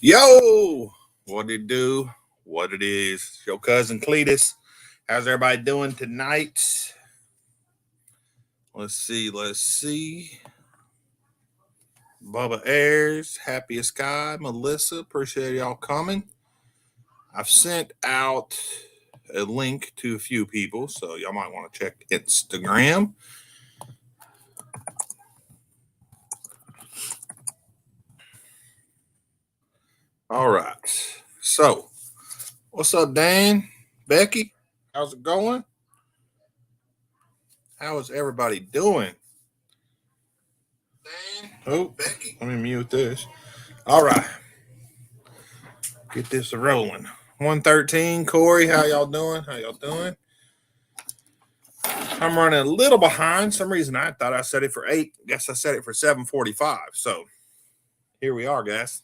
Yo, what it do? What it is? It's your cousin Cleatus. How's everybody doing tonight? Let's see. Bubba Ayers, Happiest Sky, Melissa, appreciate y'all coming. I've sent out a link to a few people, so y'all might want to check Instagram. All right. So, what's up, Dan? Becky? How's it going? How is everybody doing? Dan? Oh, Becky. Let me mute this. All right. Get this rolling. 113, Corey, how y'all doing? I'm running a little behind. Some reason I thought I set it for 8. Guess I set it for 7:45. So here we are, guys.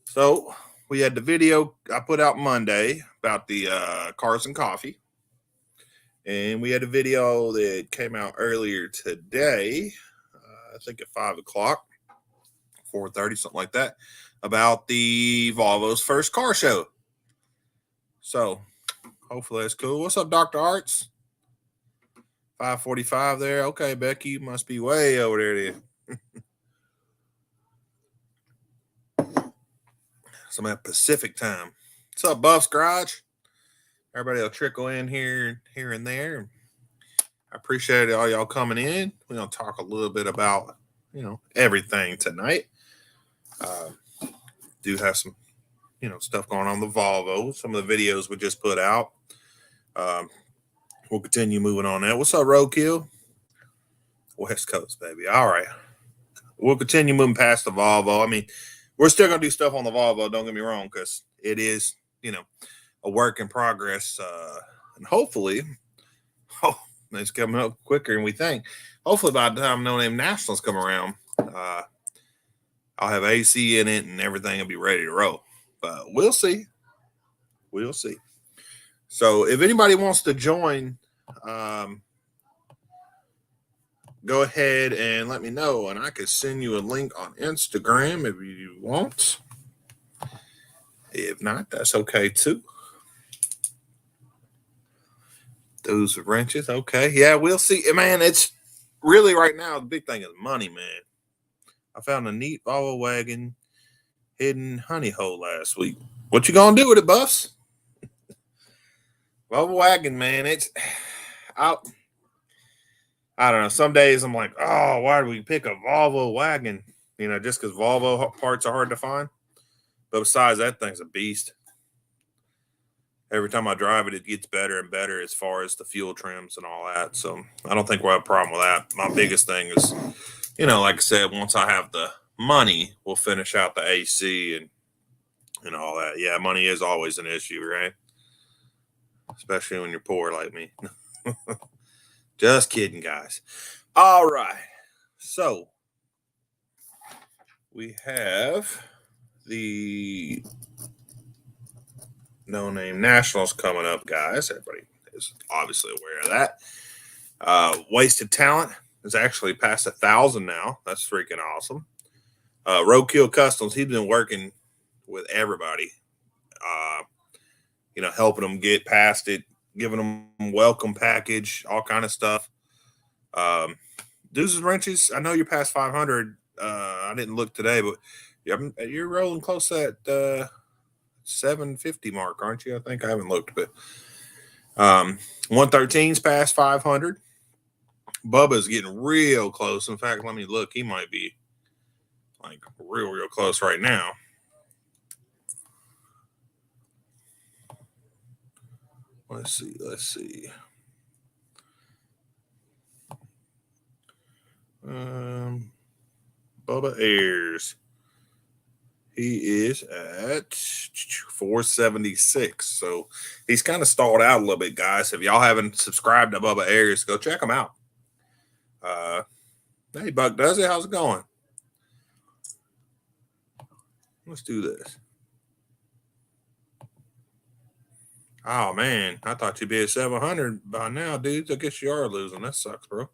So we had the video I put out Monday about the cars and coffee. And we had a video that came out earlier today, I think at 5 o'clock, 4:30, something like that, about the Volvo's first car show. So hopefully that's cool. What's up, Dr. Arts? 5:45 there. Okay, Becky, you must be way over there then. Some of that Pacific time. What's up, Buff's Garage? Everybody will trickle in here and there. I appreciate all y'all coming in. We're going to talk a little bit about, everything tonight. Do have some, stuff going on the Volvo. Some of the videos we just put out. We'll continue moving on that. What's up, Roadkill? West Coast, baby. All right. We'll continue moving past the Volvo. I mean, we're still going to do stuff on the Volvo, don't get me wrong, because it is, a work in progress. And hopefully, it's coming up quicker than we think. Hopefully, by the time No Name Nationals come around, I'll have AC in it and everything will be ready to roll. But we'll see. So if anybody wants to join, go ahead and let me know, and I can send you a link on Instagram if you want. If not, that's okay too. Those wrenches, okay. Yeah, we'll see. Man, it's really right now, the big thing is money, man. I found a neat Volvo wagon hidden honey hole last week. What you gonna do with it, Buffs? Volvo wagon, man, it's out. I don't know. Some days I'm like, oh, why do we pick a Volvo wagon? Just because Volvo parts are hard to find. But besides, that thing's a beast. Every time I drive it, it gets better and better as far as the fuel trims and all that. So I don't think we'll have a problem with that. My biggest thing is, like I said, once I have the money, we'll finish out the AC and all that. Yeah, money is always an issue, right? Especially when you're poor like me. Just kidding, guys. All right. So we have the No Name Nationals coming up, guys. Everybody is obviously aware of that. Wasted Talent is actually past 1,000 now. That's freaking awesome. Roadkill Customs, he's been working with everybody, helping them get past it, giving them welcome package, all kind of stuff. Deuces Wrenches, I know you're past 500. I didn't look today, but you're rolling close to that 750 mark, aren't you? I think I haven't looked, but 113's past 500. Bubba's getting real close. In fact, let me look. He might be like real close right now. Let's see. Bubba Ayers. He is at 476. So he's kind of stalled out a little bit, guys. If y'all haven't subscribed to Bubba Ayers, go check him out. Hey, Buck Does It. How's it going? Let's do this. Oh, man. I thought you'd be at 700 by now, dudes. I guess you are losing. That sucks, bro.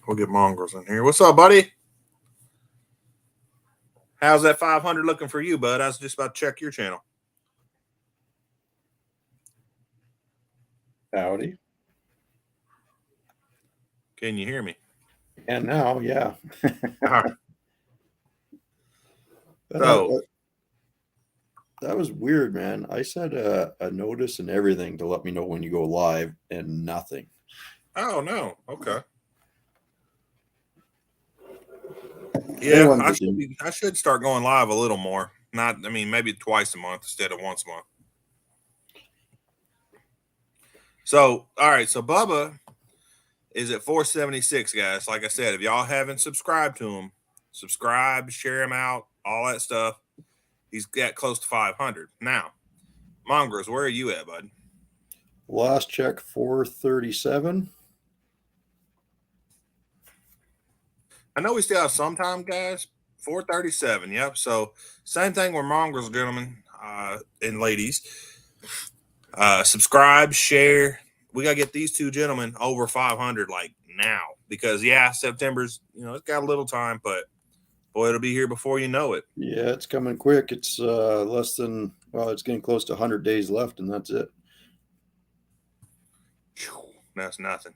We'll get mongrels in here. What's up, buddy? How's that 500 looking for you, bud? I was just about to check your channel. Howdy. Can you hear me? And now, yeah. So that was weird, man. I set a notice and everything to let me know when you go live, and nothing. Oh no. Okay. Yeah, I should start going live a little more. Maybe twice a month instead of once a month. So, all right. So Bubba is at 476, guys. Like I said, if y'all haven't subscribed to him, subscribe, share him out, all that stuff. He's got close to 500 now. Mongrels, where are you at, bud? Last check 437. I know we still have some time, guys. 437. Yep. So same thing with Mongrels, gentlemen and ladies. Subscribe, share. We gotta get these two gentlemen over 500 like now, because September's, it's got a little time, but boy, it'll be here before you know it. Yeah, it's coming quick. It's it's getting close to 100 days left, and that's it. That's nothing.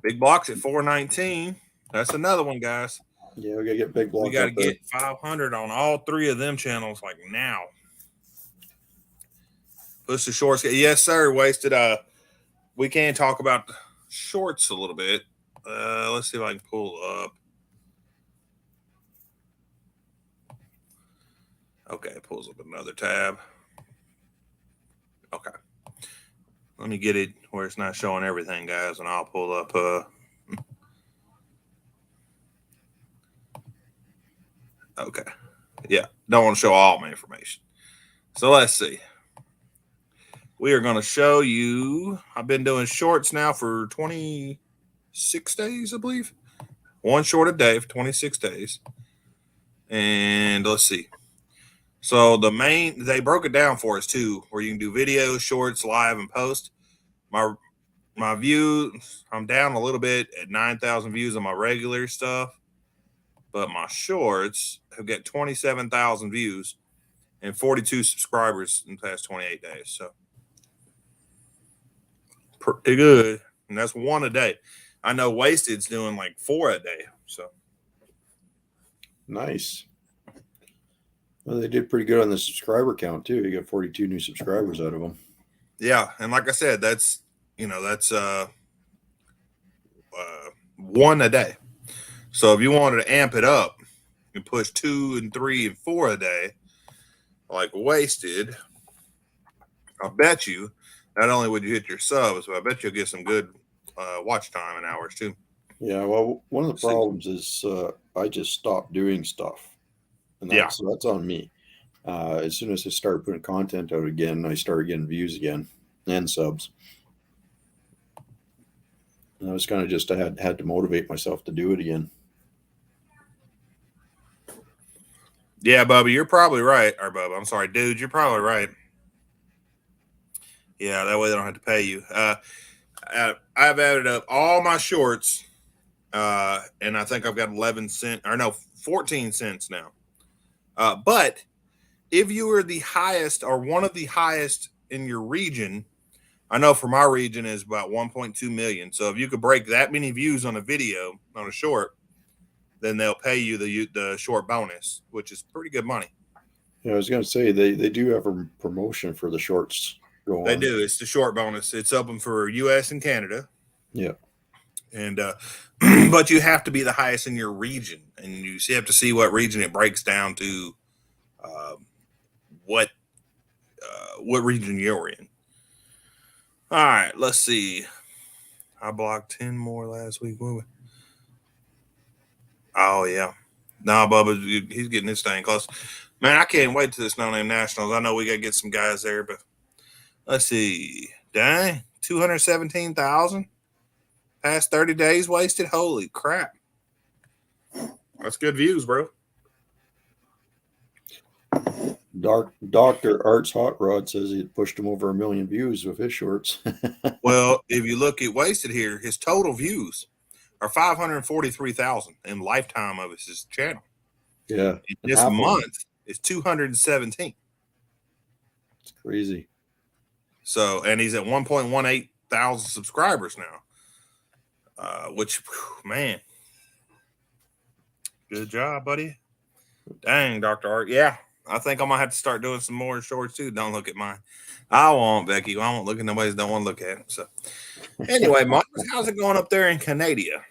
Big blocks at 419. That's another one, guys. Yeah, we gotta get big blocks. We gotta get 500 on all three of them channels like now. Push the shorts. Yes, sir. Wasted. We can talk about shorts a little bit. Let's see if I can pull up. Okay, it pulls up another tab. Okay. Let me get it where it's not showing everything, guys, and I'll pull up. Okay. Yeah, don't want to show all my information. So let's see. We are going to show you. I've been doing shorts now for 26 days, I believe. One short a day for 26 days. And let's see. So they broke it down for us too, where you can do videos, shorts, live, and post. My views, I'm down a little bit at 9,000 views on my regular stuff, but my shorts have got 27,000 views and 42 subscribers in the past 28 days. So pretty good. And that's one a day. I know Wasted's doing like 4 a day. So nice. Well, they did pretty good on the subscriber count too. You got 42 new subscribers out of them. Yeah, and like I said, that's one a day. So if you wanted to amp it up and push 2 and 3 and 4 a day, like Wasted, I bet you not only would you hit your subs, but I bet you'll get some good watch time and hours too. Yeah, well, one of the problems is I just stopped doing stuff, and that's on me. As soon as I started putting content out again, I started getting views again and subs. And I was kind of just I had to motivate myself to do it again. Yeah, Bubba, you're probably right. Or Bubba, I'm sorry, dude, you're probably right. Yeah, that way they don't have to pay you. I've added up all my shorts, and I think I've got 14 cents now. But if you are the highest or one of the highest in your region, I know for my region is about 1.2 million. So if you could break that many views on a video, on a short, then they'll pay you the short bonus, which is pretty good money. Yeah, I was going to say they do have a promotion for the shorts going. They do. It's the short bonus. It's open for U.S. and Canada. Yeah. And but you have to be the highest in your region, and you have to see what region it breaks down to. What region you're in. All right, let's see. I blocked 10 more last week. Oh, yeah. No, Bubba, he's getting his thing close. Man, I can't wait to this No Name Nationals. I know we got to get some guys there, but let's see. Dang, 217,000 past 30 days wasted. Holy crap. That's good views, bro. Dr. Arts Hot Rod says he pushed him over 1 million views with his shorts. Well, if you look at Wasted here, his total views are 543,000 in lifetime of his channel. Yeah. And this month is 217. It's crazy. So, and he's at 1.18 thousand subscribers now, which, man, good job, buddy. Dang, Dr. Art. Yeah, I think I'm going to have to start doing some more shorts too. Don't look at mine. I won't, Becky. I won't look at nobody's don't want to look at it. So, anyway, Marcus, how's it going up there in Canada?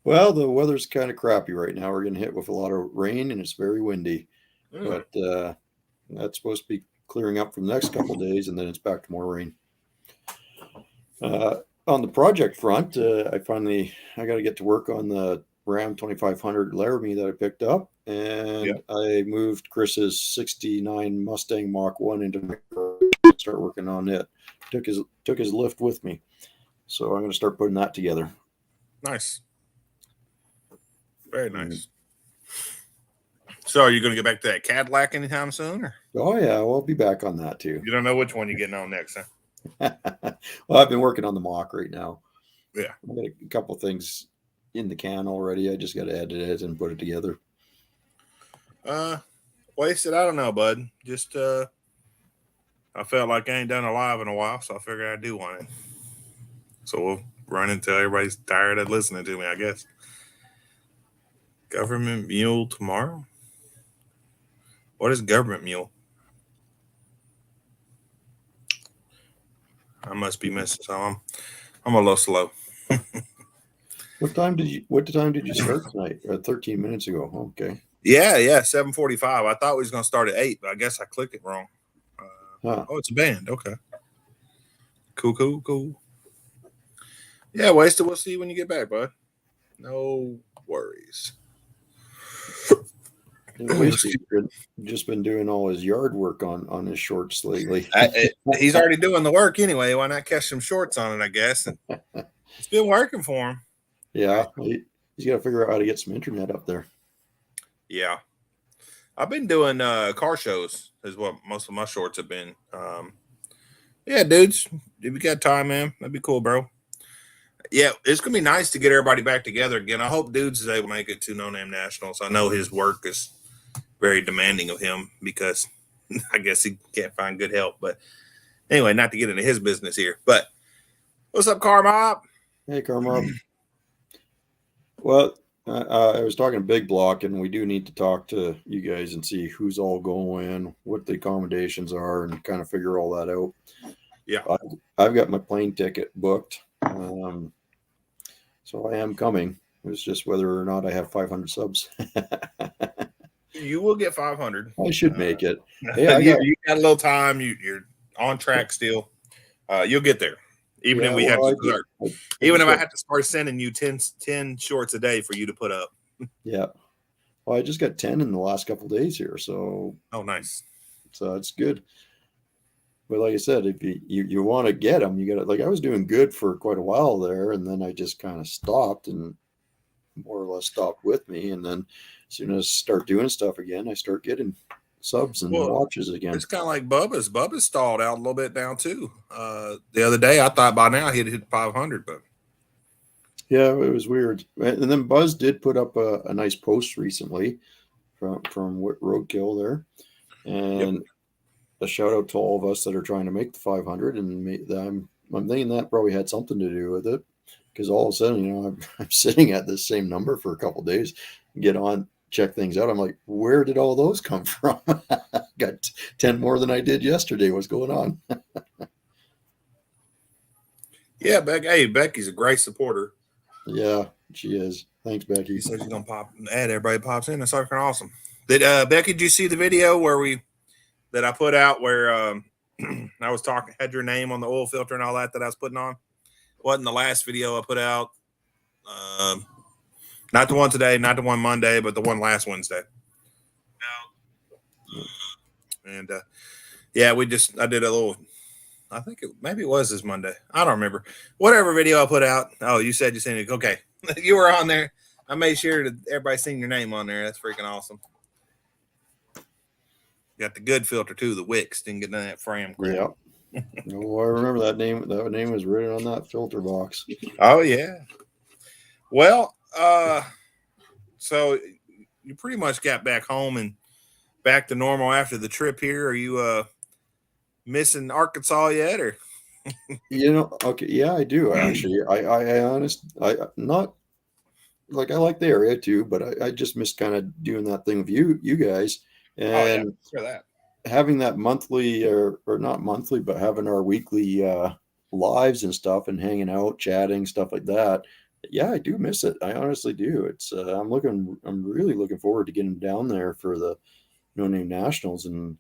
Well, the weather's kind of crappy right now. We're getting hit with a lot of rain and it's very windy. But that's supposed to be clearing up for the next couple of days, and then it's back to more rain. On the project front, I got to get to work on the Ram 2500 Laramie that I picked up, and I moved Chris's 69 Mustang Mach 1 into my car and start working on it. Took his lift with me. So I'm going to start putting that together. Nice. Very nice. So are you going to get back to that Cadillac anytime soon? Or? Oh, yeah. We'll be back on that, too. You don't know which one you're getting on next, huh? Well, I've been working on the Mach right now. Yeah. I've got a couple things in the can already. I just got to edit it and put it together. Wasted, I don't know, bud. Just I felt like I ain't done a live in a while, so I figured I'd do one. So we'll run until everybody's tired of listening to me, I guess. Government mule tomorrow? What is government mule? I must be missing some. I'm a little slow. What time did you start tonight? 13 minutes ago. Okay. Yeah, 7:45. I thought we was gonna start at 8, but I guess I clicked it wrong. Oh, it's a band. Okay. Cool. Yeah, Wasted. We'll see you when you get back, bud. No worries. He's just been doing all his yard work on his shorts lately. He's already doing the work anyway. Why not catch some shorts on it, I guess? And it's been working for him. Yeah, he's got to figure out how to get some internet up there. Yeah. I've been doing car shows is what most of my shorts have been. Yeah, dudes, if you got time, man, that'd be cool, bro. Yeah, it's going to be nice to get everybody back together again. I hope Dudes is able to make it to No Name Nationals. I know his work is very demanding of him because I guess he can't find good help. But anyway, not to get into his business here. But what's up, Carmob? Hey, Carmob. Well, I was talking to Big Block, and we do need to talk to you guys and see who's all going, what the accommodations are, and kind of figure all that out. Yeah. I've got my plane ticket booked. So I am coming. It's just whether or not I have 500 subs. You will get 500. I should make it. Hey, you got a little time. You're on track still. You'll get there. Even if we have to start. Even if I have to start sending you 10 shorts a day for you to put up. Yeah. Well, I just got 10 in the last couple of days here. So. Oh, nice. So it's good. But like I said, if you want to get them, you got to, like I was doing good for quite a while there, and then I just kind of stopped and more or less stopped with me. And then as soon as I start doing stuff again, I start getting subs and watches again. It's kind of like Bubba's. Bubba's stalled out a little bit now too. The other day, I thought by now he'd hit 500, but yeah, it was weird. And then Buzz did put up a nice post recently from Roadkill there, and a shout out to all of us that are trying to make the 500, and I'm thinking that probably had something to do with it, because all of a sudden, I'm sitting at this same number for a couple of days, get on, check things out. I'm like, where did all those come from? Got 10 more than I did yesterday. What's going on? Yeah, Becky's a great supporter. Yeah, she is. Thanks, Becky. She says she's gonna everybody pops in. That's fucking awesome. Did Becky? Did you see the video that I put out where I was talking, had your name on the oil filter and all that I was putting on? It wasn't the last video I put out. Not the one today, not the one Monday, but the one last Wednesday. And I did a little. I think maybe it was this Monday. I don't remember. Whatever video I put out. Oh, you said you seen it. Okay, you were on there. I made sure that everybody seen your name on there. That's freaking awesome. Got the good filter too, the Wicks. Didn't get none of that Fram crap. Yeah. Oh, I remember that name. That name was written on that filter box. Oh yeah. Well, so you pretty much got back home and back to normal after the trip here. Are you missing Arkansas yet, or? Okay, yeah, I do actually. I not like I like the area too, but I just missed kind of doing that thing with you guys, Oh yeah, and for that. having that monthly or not monthly, but having our weekly lives and stuff and hanging out, chatting, stuff like that. Yeah, I do miss it. I honestly do. It's I'm really looking forward to getting down there for the No Name Nationals and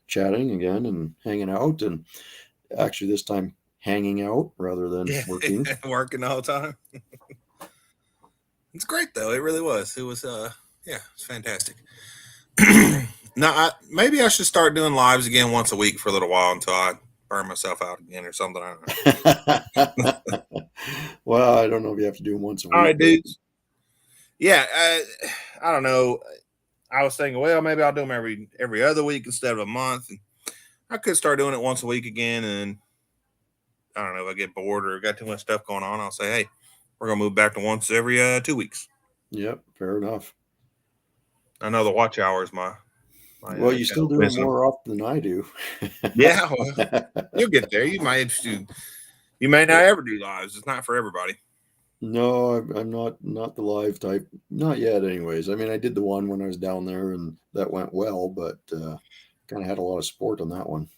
chatting again and hanging out, and actually this time hanging out rather than Yeah, working. working the whole time. It's great though. It really was. It was yeah, it's fantastic. Now, maybe I should start doing lives again once a week for a little while until I burn myself out again or something. I don't know. Well, I don't know if you have to do them once a All right, week. dudes. Yeah, I don't know. I was thinking, well, maybe I'll do them every other week instead of a month. And I could start doing it once a week again. And I don't know if I get bored or got too much stuff going on. I'll say, hey, we're gonna move back to once every 2 weeks. Yep, fair enough. I know the watch hour is my Well, you still do it more often than I do. Yeah, well, you'll get there. You may not ever do lives. It's not for everybody. No, I'm not the live type. Not yet, anyways. I mean, I did the one when I was down there, and that went well, but kind of had a lot of support on that one.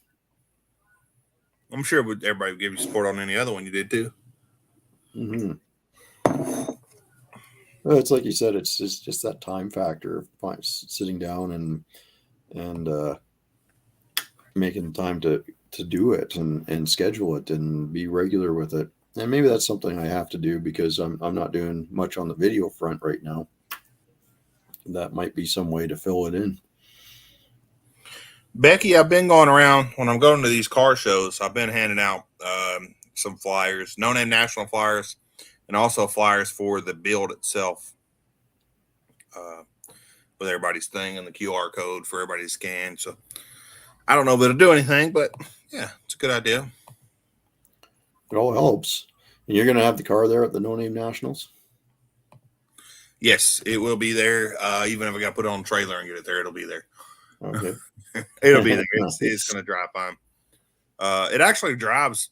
I'm sure everybody would give you support on any other one you did too. Mm-hmm. Well, it's like you said, it's just that time factor of sitting down and making time to do it and schedule it and be regular with it. And maybe that's something I have to do because I'm not doing much on the video front right now. That might be some way to fill it in. Becky, I've been going around when I'm going to these car shows. I've been handing out some flyers, No Name National flyers, and also flyers for the build itself, with everybody's thing and the QR code for everybody to scan. So I don't know if it'll do anything, but yeah, it's a good idea. It all helps. And you're going to have the car there at the No Name Nationals? Yes, it will be there. Even if I got to put it on a trailer and get it there, it'll be there. Okay. It'll be there. It's going to drive fine. It actually drives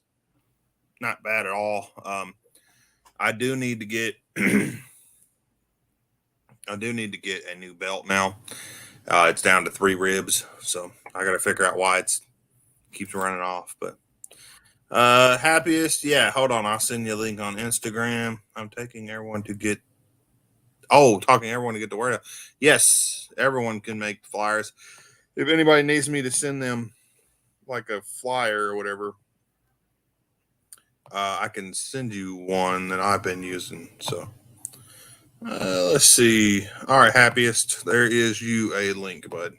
not bad at all. I do need to get a new belt now. It's down to 3 ribs, so I got to figure out why it keeps running off. But happiest, yeah. Hold on, I'll send you a link on Instagram. I'm taking everyone to get. Talking everyone to get the word out. Yes, everyone can make flyers. If anybody needs me to send them like a flyer or whatever, I can send you one that I've been using. So let's see. All right, happiest. There is you a link, bud.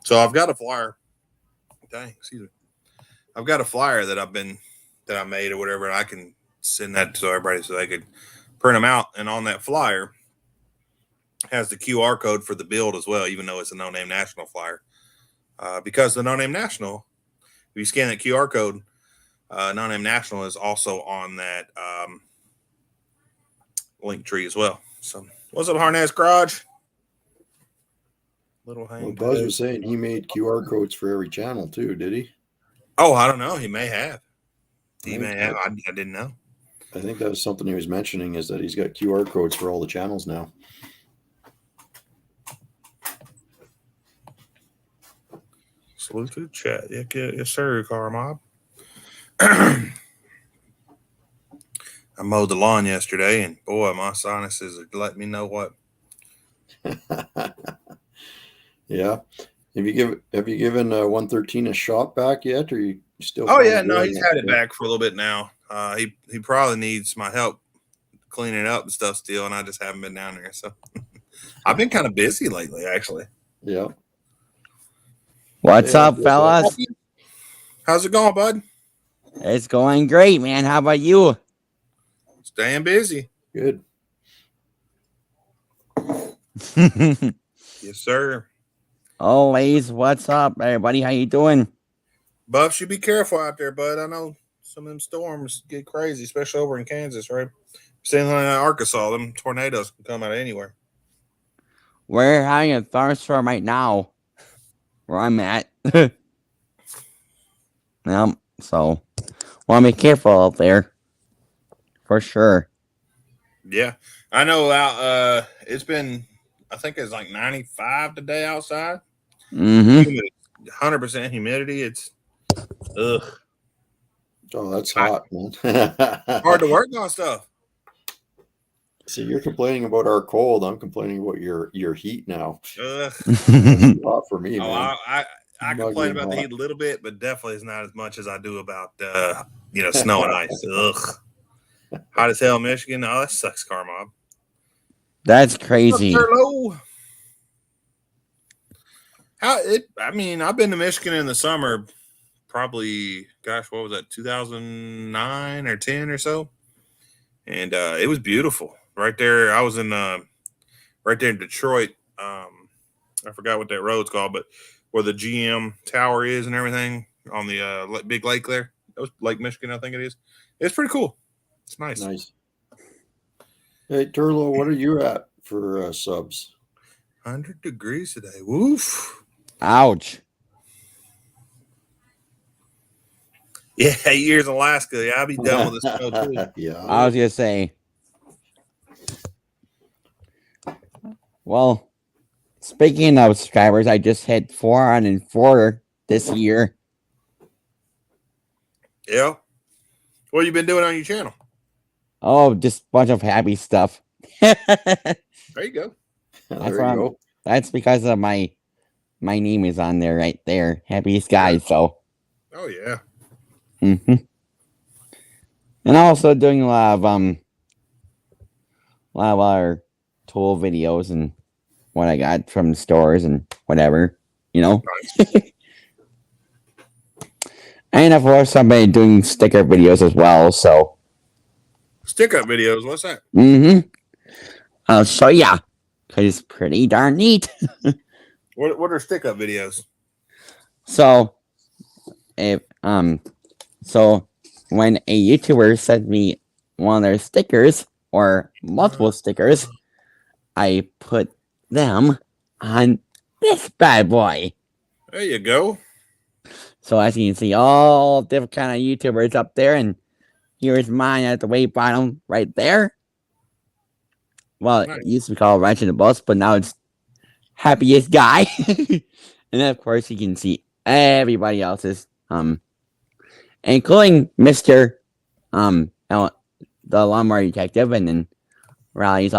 So I've got a flyer. Dang, excuse me. I've got a flyer that I made or whatever, and I can send that to everybody so they could print them out. And on that flyer has the QR code for the build as well, even though it's a No Name National flyer. Because the No Name National, if you scan that QR code, No Name National is also on that link tree as well. So, what's up, Harness Garage? Little hang. Well, Buzz was saying he made QR codes for every channel too, did he? Oh, I don't know. He may have. I didn't know. I think that was something he was mentioning, is that he's got QR codes for all the channels now. Salute to the chat. Yes, sir, Car Mob. I mowed the lawn yesterday, and boy, my sinuses are letting me know what. Yeah. Have you given 113 a shot back yet, or you still? Oh yeah, no, he's had it back for a little bit now. He probably needs my help cleaning it up and stuff still, and I just haven't been down there. So I've been kind of busy lately, actually. Yeah. What's up, fellas? How's it going, bud? It's going great, man. How about you? Staying busy. Good. Yes, sir. Always. What's up, everybody? How you doing? Buffs, you be careful out there, bud. I know some of them storms get crazy, especially over in Kansas, right? Same thing in Arkansas. Them tornadoes can come out of anywhere. We're having a thunderstorm right now where I'm at. So want to be careful out there for sure. Yeah, I know. Out, it's been. I think it's like 95 today outside. Mm-hmm. 100% humidity. It's ugh. Oh, that's hot, man. Hard to work on stuff. See, you're complaining about our cold. I'm complaining about your heat now. Ugh. It's hot for me, Oh, man. I complain about the heat a little bit, but definitely is not as much as I do about snow and ice. Ugh. Hot as hell, Michigan. Oh, that sucks, Car Mob. That's crazy. I mean, I've been to Michigan in the summer, probably, gosh, what was that, 2009 or 10 or so? And it was beautiful. Right there, I was in right there in Detroit. I forgot what that road's called, but where the GM Tower is and everything on the big lake there. That was Lake Michigan, I think it is. It's pretty cool. It's nice. Nice. Hey, Turlo, what are you at for subs? 100 degrees today. Woof. Ouch. Yeah, 8 years in Alaska. Yeah, I'll be done with this snow too. Yeah. I was gonna say. Well, speaking of subscribers, I just hit 404 this year. Yeah. What have you been doing on your channel? Oh, just a bunch of happy stuff. There you go. There you go. That's because of my name is on there right there. Happiest guys, so. Oh yeah. Mm-hmm. And also doing a lot of our tool videos and what I got from stores and whatever, Nice. And of course, I've been doing sticker videos as well. So stick-up videos. What's that? Mm-hmm. I'll show ya, because it's pretty darn neat. What are stick-up videos? So, so when a YouTuber sends me one of their stickers or multiple stickers, I put them on this bad boy. There you go. So as you can see, all different kind of YouTubers up there, and here's mine at the way bottom right there. Well, Nice. it used to be called Ranch in the Bus, but now it's Happiest Guy. And then of course you can see everybody else's, including Mr. The Lawnmower Detective, and then Riley's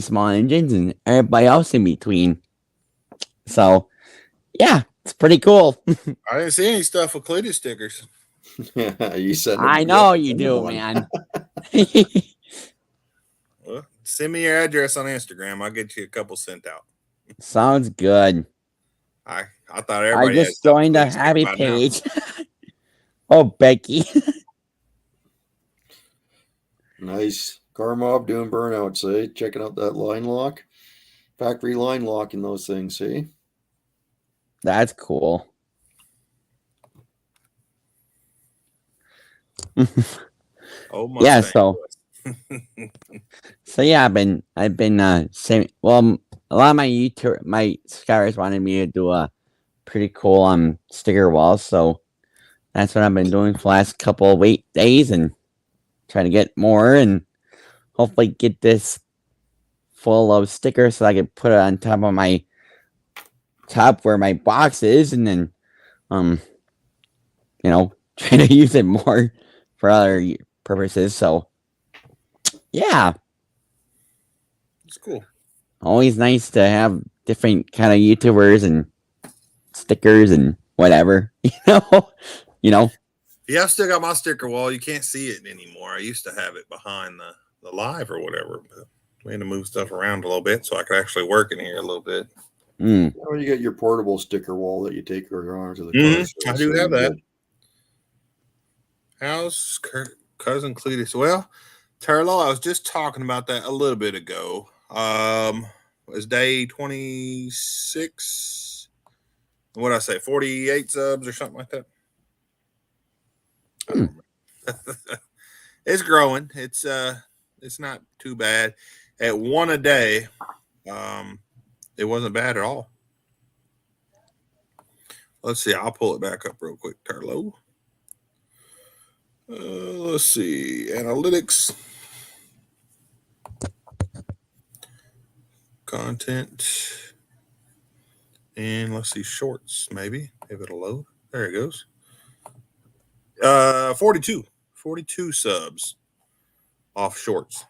Small Engines, and everybody else in between. So yeah, it's pretty cool. I didn't see any stuff with Cleatus stickers. You said I know you do, man. Well, send me your address on Instagram. I'll get you a couple sent out. Sounds good. I thought everybody. I just joined the happy page. Oh, Becky. Nice. Car Mob doing burnouts, eh? Checking out that line lock. Factory line locking those things, eh? That's cool. Oh my. Yeah, so yeah, I've been saying, well, a lot of my subscribers wanted me to do a pretty cool sticker wall, so that's what I've been doing for the last couple of days, and trying to get more and hopefully get this full of stickers so I can put it on top of my top where my box is, and then try to use it more for other purposes. So yeah, it's cool. Always nice to have different kind of YouTubers and stickers and whatever. Yeah, I've still got my sticker wall. You can't see it anymore. I used to have it behind the live or whatever, but we had to move stuff around a little bit so I could actually work in here a little bit. Well, you got your portable sticker wall that you take around to the car. I do have that. How's cousin Cleatus? Well, Turlo, I was just talking about that a little bit ago. It's day 26. What did I say? 48 subs or something like that. I don't remember. It's growing. It's It's not too bad. At one a day, it wasn't bad at all. Let's see. I'll pull it back up real quick, Carlo. Let's see. Analytics. Content. And let's see. Shorts, maybe. If it'll load. There it goes. 42 subs off shorts.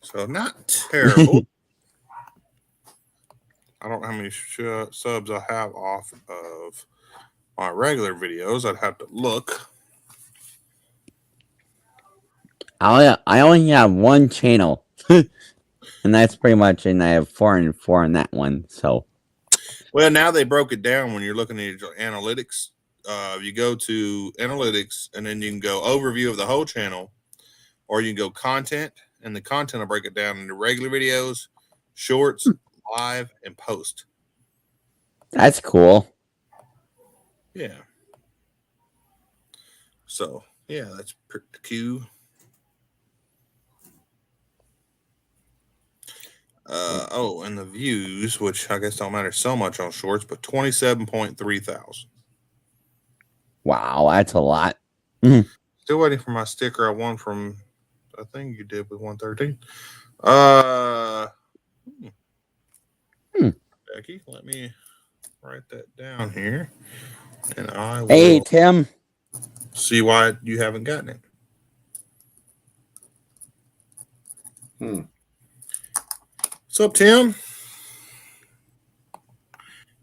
So not terrible. I don't know how many subs I have off of my regular videos. I'd have to look. I only have one channel, and that's pretty much, and I have 4 and 4 on that one. So, well, now they broke it down when you're looking at your analytics. You go to analytics, and then you can go overview of the whole channel, or you can go content, and the content will break it down into regular videos, shorts, live, and post. that's cool. Yeah. So, yeah, that's pretty cool. And the views, which I guess don't matter so much on shorts, but 27.3 thousand. Wow, that's a lot. Still waiting for my sticker I won from, I think you did with 113. Becky, let me write that down here, and I will Hey, Tim. see why you haven't gotten it. What's up, Tim?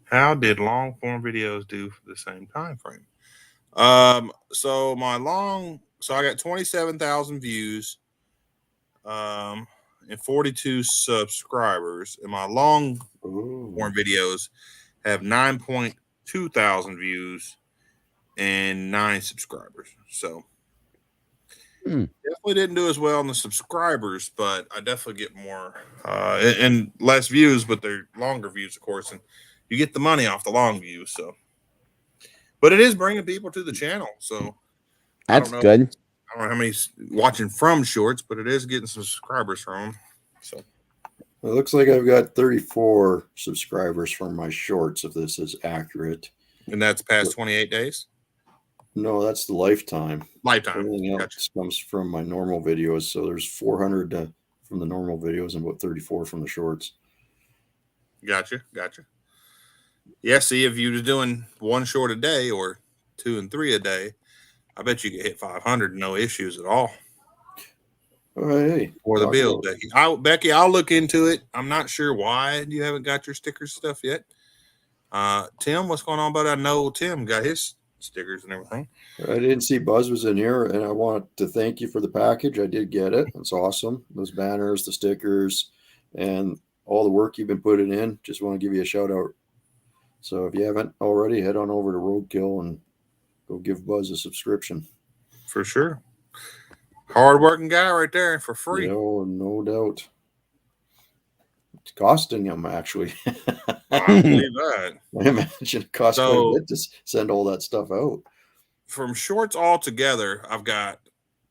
How did long form videos do for the same time frame? So I got 27,000 views, and 42 subscribers, and my long form videos have 9.2 thousand views and 9 subscribers. So definitely didn't do as well on the subscribers, but I definitely get more and less views, but they're longer views, of course, and you get the money off the long views. So, but it is bringing people to the channel, so That's good. I don't know how many watching from shorts, but it is getting some subscribers from them. So it looks like I've got 34 subscribers from my shorts, if this is accurate. And that's past 28 days? No, that's the lifetime. Lifetime. Everything else comes from my normal videos. So there's 400 from the normal videos and about 34 from the shorts. Gotcha. Yeah, see, if you was doing 1 short a day or 2 and 3 a day, I bet you could hit 500, no issues at all. All right, hey, for the build, Becky. I'll look into it. I'm not sure why you haven't got your stickers stuff yet. Tim, what's going on? But I know Tim got his stickers and everything. I didn't see Buzz was in here, and I want to thank you for the package. I did get it. It's awesome. Those banners, the stickers, and all the work you've been putting in. Just want to give you a shout out. So if you haven't already, head on over to Roadkill and go give Buzz a subscription. For sure. Hard-working guy right there for free. No doubt. It's costing him, actually. I believe that. I imagine it costs quite a bit to send all that stuff out. From shorts altogether, I've got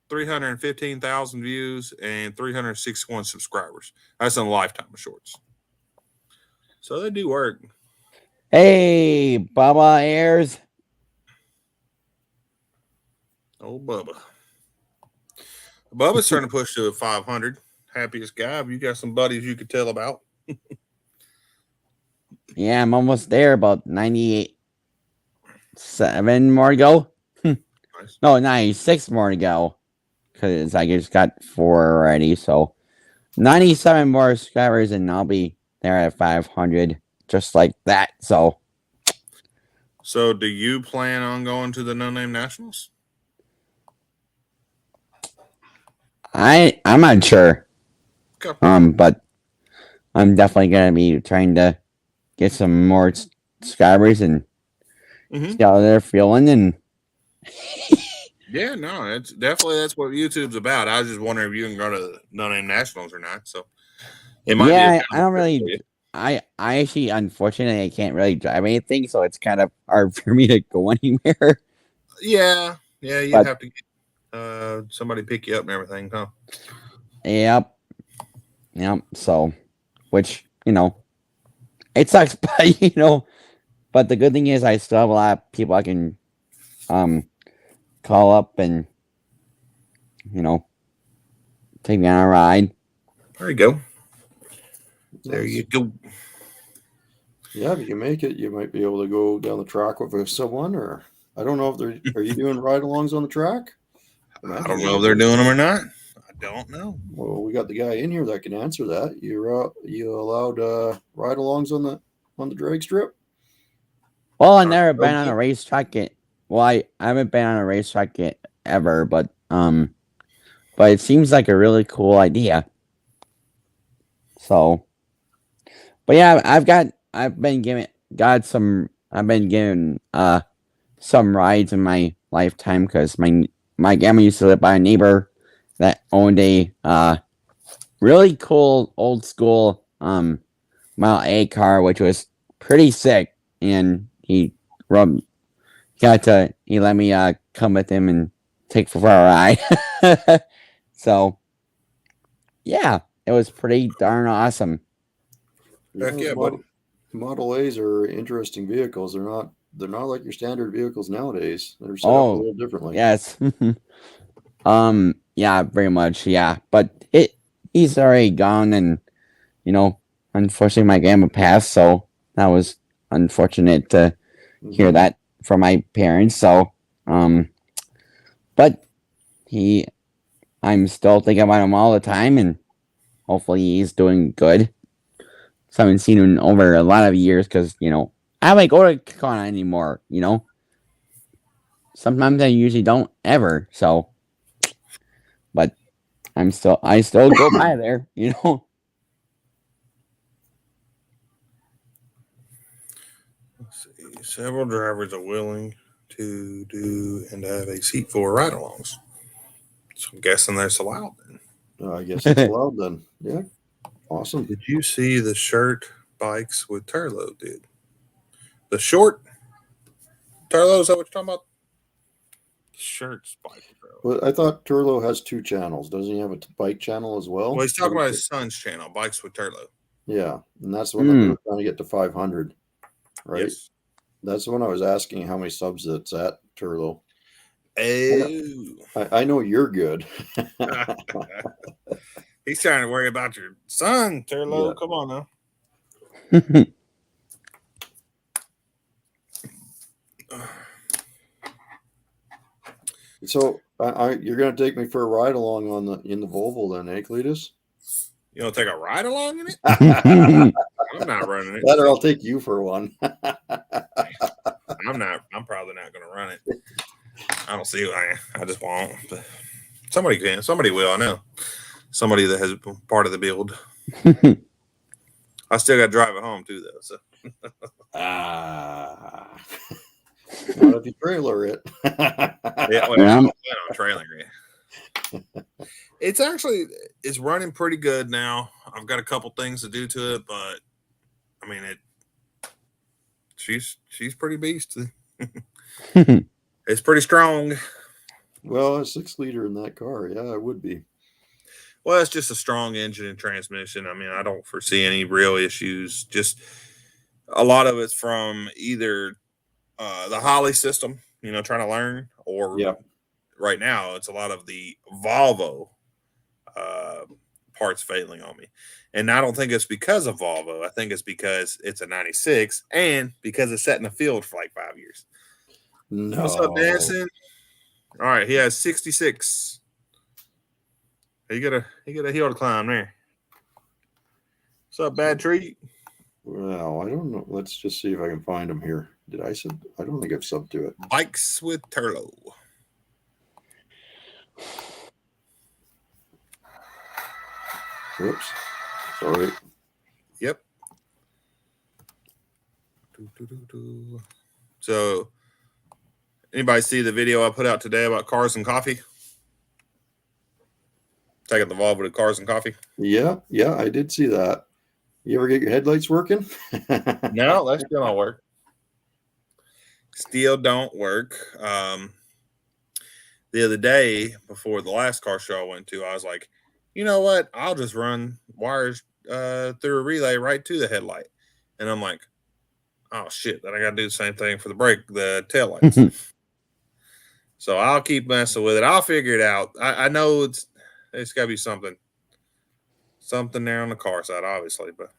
315,000 views and 361 subscribers. That's in a lifetime of shorts. So they do work. Hey, Bubba Ayers. Oh, Bubba. Bubba's trying to push to 500. Happiest guy. Have you got some buddies you could tell about? Yeah, I'm almost there. About 98. 7 more to go. Nice. No, 96 more to go. Because I just got 4 already. So 97 more subscribers and I'll be there at 500. Just like that. So do you plan on going to the No Name Nationals? I'm not sure. Okay. But I'm definitely gonna be trying to get some more subscribers and see how they're feeling. And yeah, no, it's definitely that's what YouTube's about. I was just wondering if you can go to the No Name Nationals or not. So it might. Yeah, I don't really. I actually, unfortunately, I can't really drive anything, so it's kind of hard for me to go anywhere. Yeah, you have to somebody pick you up and everything, huh? Yep. So, which, it sucks, but but the good thing is I still have a lot of people I can call up and take me on a ride. There you go. There you go. Yeah, if you can make it, you might be able to go down the track with someone, or I don't know if are you doing ride-alongs on the track? I don't know if they're doing them or not. I don't know. Well, we got the guy in here that can answer that. You allowed ride-alongs on the drag strip? Well, I've never been on a racetrack yet. Well, I haven't been on a racetrack yet ever, but it seems like a really cool idea. So, but yeah, I've been given some rides in my lifetime because my grandma used to live by a neighbor that owned a really cool old school Model A car, which was pretty sick, and he let me come with him and take for a ride. So yeah, it was pretty darn awesome. Heck yeah, buddy. Model A's are interesting vehicles. They're not like your standard vehicles nowadays. They're set up a little differently. Yes. Yeah, very much. Yeah, but he's already gone, and unfortunately my grandma passed, so that was unfortunate to hear that from my parents. So, but I'm still thinking about him all the time, and hopefully he's doing good. So I haven't seen him over a lot of years because, I haven't go to Con anymore, Sometimes I usually don't ever, so. But I still go by there, Let's see. Several drivers are willing to do and have a seat for ride-alongs. So I'm guessing that's allowed then. I guess it's allowed then. Yeah. Awesome. Did you see the shirt Bikes with Turlo did? The short Turlo, is that what you're talking about? Shirts Bike with Turlo. Well, I thought Turlo has 2 channels. Doesn't he have a bike channel as well? Well, he's talking about his son's channel, Bikes with Turlo. Yeah, and that's the one that they were trying to get to 500, right? Yes. That's the one I was asking how many subs it's at, Turlo. Oh. I know you're good. He's trying to worry about your son, Turlo. Yeah. Come on now. So you're going to take me for a ride along in the Volvo then, eh, Cleatus? You want to take a ride along in it? I'm not running it. Better, I'll take you for one. I'm probably not going to run it. I don't see why. I just won't. But somebody can. Somebody will. I know. Somebody that has been part of the build. I still got to drive it home too, though. So. Not if you trailer it. Yeah, well, I'm trailing it. It's running pretty good now. I've got a couple things to do to it, but I mean she's pretty beast. It's pretty strong. Well, a 6-liter in that car, yeah, it would be. Well, it's just a strong engine and transmission. I mean, I don't foresee any real issues. Just a lot of it's from either the Holly system, trying to learn, or right now it's a lot of the Volvo parts failing on me. And I don't think it's because of Volvo. I think it's because it's a 96 and because it's sat in the field for like 5 years. No. What's up, Danson? All right, he has 66. He got a hill to climb there. What's up, Bad Treat? Well, I don't know. Let's just see if I can find him here. Did I sub? I don't think I've subbed to it. Bikes with Turlo. Whoops. Sorry. Yep. So, anybody see the video I put out today about cars and coffee? Taking the Volvo to cars and coffee? Yeah, I did see that. You ever get your headlights working? No, that still don't work. Still don't work. the other day before the last car show I went to, I was like, you know what? I'll just run wires through a relay right to the headlight. And I'm like, oh shit, then I got to do the same thing for the taillights. So I'll keep messing with it. I'll figure it out. I know it's got to be something there on the car side, obviously. But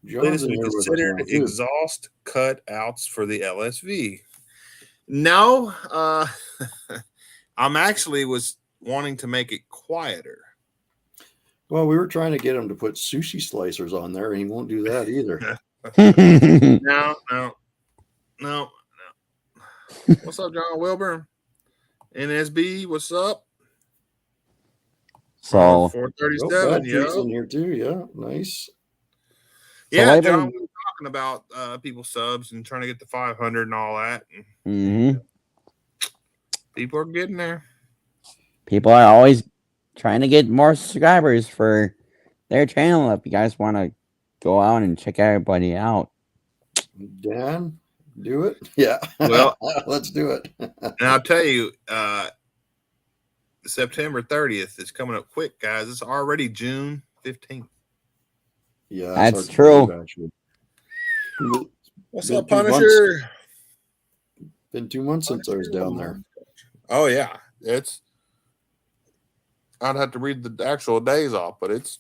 John's in we here with us considered now, too. exhaust cutouts for the LSV. No, I'm actually was wanting to make it quieter. Well, we were trying to get him to put sushi slicers on there, and he won't do that either. No. What's up, John Wilbur? NSB, what's up? So 437, in here too. Yeah, nice. Yeah, John, we were talking about people subs and trying to get to 500 and all that. And people are getting there. People are always trying to get more subscribers for their channel. If you guys want to go out and check everybody out, Dan, do it. Yeah. Well, let's do it. And I'll tell you, September 30th is coming up quick, guys. It's already June 15th. Yeah, that's true. What's up, Punisher? Been 2 months since I was down there. Oh yeah, I'd have to read the actual days off, but it's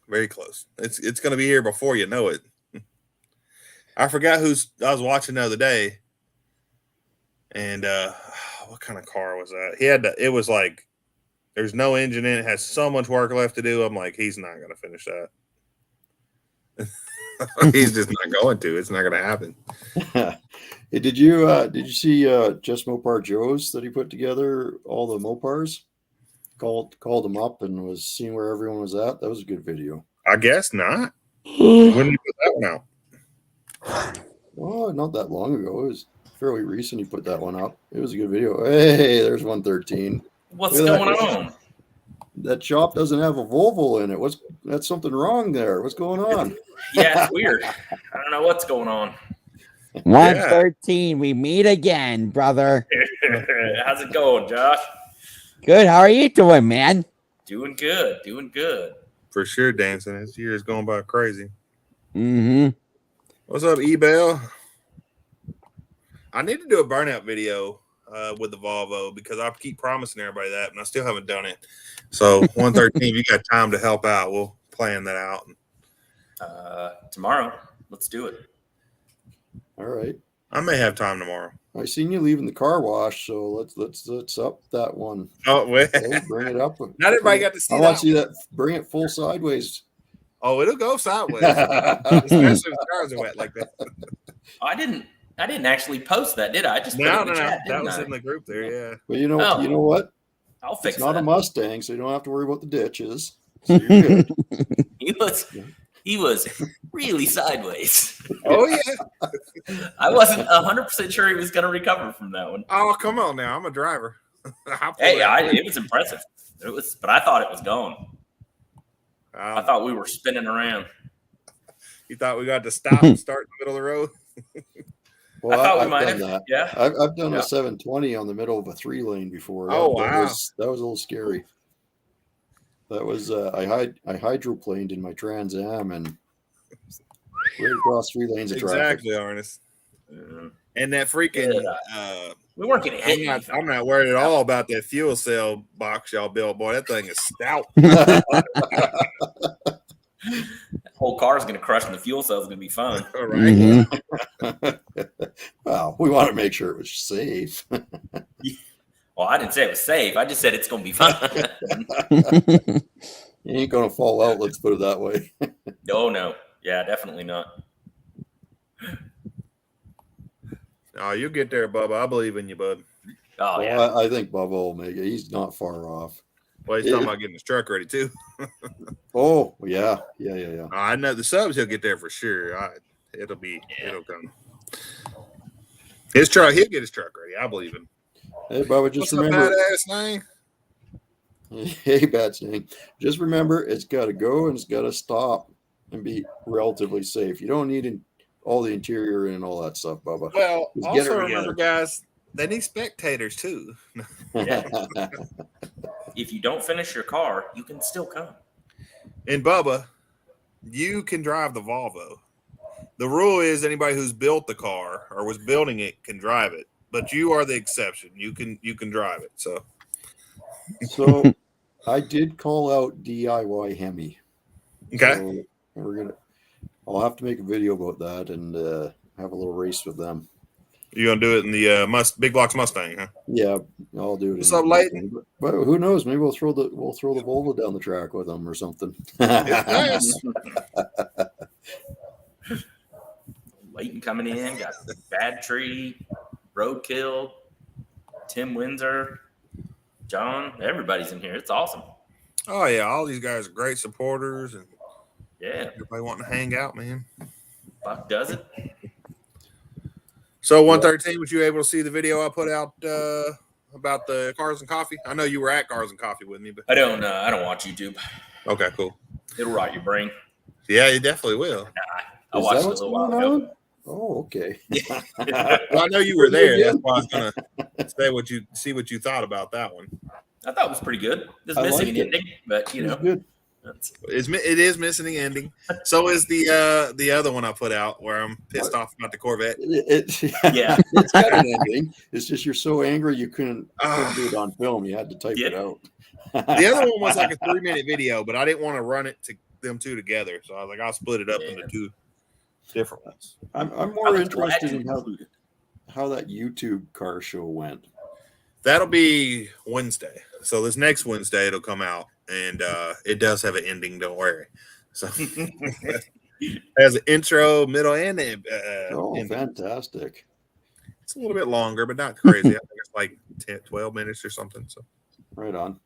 very close. It's going to be here before you know it. I forgot I was watching the other day, and what kind of car was that? It was like there's no engine in it. Has so much work left to do. I'm like, he's not going to finish that. He's just not going to. It's not going to happen. Hey, did you see Just Mopar Joe's that he put together all the Mopars? Called them up and was seeing where everyone was at. That was a good video. I guess not. When did you put that one out? Oh, not that long ago. It was fairly recent. He put that one up. It was a good video. Hey, there's 113. What's going on? That shop doesn't have a Volvo in it. That's something wrong there. What's going on? Yeah, it's weird. I don't know what's going on. 113. We meet again, brother. How's it going, Josh? Good. How are you doing, man? Doing good. For sure, dancing. This year is going by crazy. What's up, eBell? I need to do a burnout video with the Volvo because I keep promising everybody that, and I still haven't done it. So 113, if you got time to help out, we'll plan that out. Tomorrow, let's do it. All right. I may have time tomorrow. I seen you leaving the car wash, so let's up that one. Oh, wait. Okay, bring it up. Not everybody got to see I want to see that. Bring it full sideways. Oh, it'll go sideways, especially if the cars are wet like that. I didn't actually post that, did I? I just put it in the chat, that was in the group there. Yeah. But you know what? I'll fix it. It's not that. a Mustang, so you don't have to worry about the ditches. So you're good. He was really sideways. Oh yeah. I wasn't 100% sure he was going to recover from that one. Oh, come on now. I'm a driver. Hey, it was impressive. But I thought it was gone. I thought we were spinning around. You thought we got to stop and start in the middle of the road? Well, I thought we I've might done have. that. Yeah. I've done a 720 on the middle of a 3-lane before. Oh, wow. That was a little scary. That was I hydroplaned in my Trans Am and right across 3 lanes of traffic. Exactly, Arnis. And that freaking we weren't getting hit. I'm not worried at all about that fuel cell box y'all built, boy. That thing is stout. That whole car is going to crush, and the fuel cell is going to be fun. All right. Well, we want to make sure it was safe. Well, I didn't say it was safe. I just said it's going to be fun. You ain't going to fall out. Let's put it that way. No. Yeah, definitely not. Oh, you'll get there, Bubba. I believe in you, bud. Oh, yeah. Well, I think Bubba will make it. He's not far off. Well, he's talking about getting his truck ready, too. Oh, yeah. I know the subs, he'll get there for sure. It'll come. He'll get his truck ready. I believe him. Hey, Bubba, just remember. What's up, badass name? Hey, bad name. Just remember, it's got to go and it's got to stop and be relatively safe. You don't need all the interior and all that stuff, Bubba. Well, Just also remember, guys, They need spectators too. Yeah. If you don't finish your car, you can still come. And Bubba, you can drive the Volvo. The rule is anybody who's built the car or was building it can drive it, but you are the exception. You can drive it. So I did call out DIY Hemi. Okay. So I'll have to make a video about that and have a little race with them. You're gonna do it in the Big Blocks Mustang, huh? Yeah, I'll do it. What's up, Leighton? But who knows? Maybe we'll throw the Volvo down the track with them or something. It's nice. Leighton coming in, got Bad Tree, Roadkill, Tim Windsor, John. Everybody's in here. It's awesome. Oh yeah, all these guys are great supporters, and Yeah, everybody wanting to hang out, man. Buck does it. So 113, was you able to see the video I put out about the Cars and Coffee? I know you were at Cars and Coffee with me, but I don't watch YouTube. Okay, cool. It'll rot your brain. Yeah, it definitely will. I watched it a little while ago. Oh, okay. Well, I know you were there. That's why I was gonna see what you thought about that one. I thought it was pretty good. It's missing an ending, but you know, good. It is missing the ending. So is the other one I put out where I'm pissed off about the Corvette. Yeah, it's got an ending. It's just you're so angry you couldn't do it on film. You had to type it out. The other one was like a 3-minute video, but I didn't want to run it to them two together, so I was like, I'll split it up into two different ones. I'm more interested in how that YouTube car show went. That'll be Wednesday. So this next Wednesday it'll come out, and it does have an ending. Don't worry. So it has an intro, middle, and ending. Fantastic! It's a little bit longer, but not crazy. I think it's like 10, 12 minutes or something. So right on.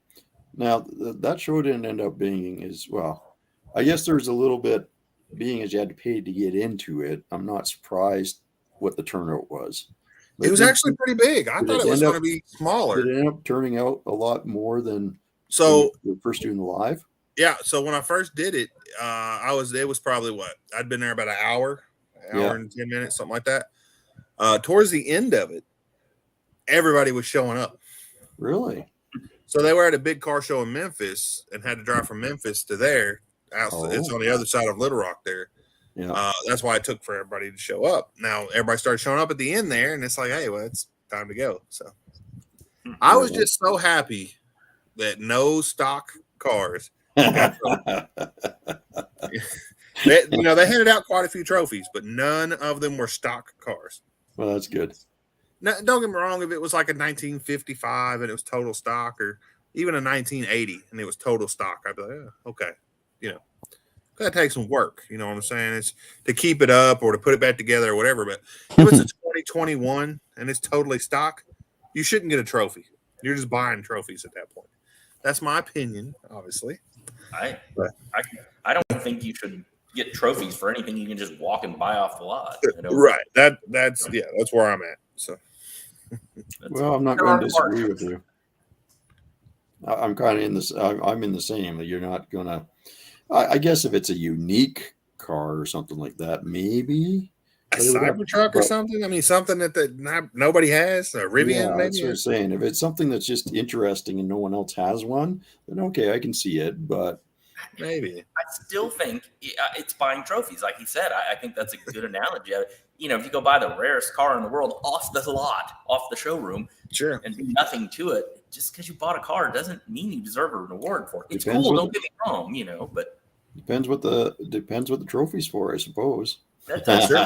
Now that show didn't end up being as well. I guess there's a little bit being as you had to pay to get into it. I'm not surprised what the turnout was. It was actually pretty big. I thought it was going to be smaller. Did it end up turning out a lot more than the first doing the live? Yeah. So when I first did it, it was probably I'd been there about an hour and 10 minutes, something like that. Towards the end of it, everybody was showing up. Really? So they were at a big car show in Memphis and had to drive from Memphis to there. It's on the other side of Little Rock there. Yeah. That's why it took for everybody to show up. Now everybody started showing up at the end there, and it's like, hey, well, it's time to go. So I was just so happy that no stock cars got they handed out quite a few trophies, but none of them were stock cars. Well, that's good. Now, don't get me wrong, if it was like a 1955 and it was total stock, or even a 1980 and it was total stock, I'd be like, oh, okay, that takes some work, you know what I'm saying? It's to keep it up or to put it back together or whatever. But if it's a 2021 and it's totally stock, you shouldn't get a trophy. You're just buying trophies at that point. That's my opinion, obviously. I don't think you should get trophies for anything you can just walk and buy off the lot. Right. That's where I'm at. So well, I'm not going to disagree with you. I'm kind of in this. I'm in the same. You're not going to. I guess if it's a unique car or something like that, maybe a Cybertruck or something. I mean, something that nobody has. A Rivian, maybe. That's what I'm saying. If it's something that's just interesting and no one else has one, then okay, I can see it. But maybe I still think it's buying trophies, like he said. I think that's a good analogy. If you go buy the rarest car in the world off the lot, off the showroom, sure, and do nothing to it, just because you bought a car doesn't mean you deserve a reward for it. It's cool. Don't get me wrong, but depends what the trophy's for, I suppose. That's true.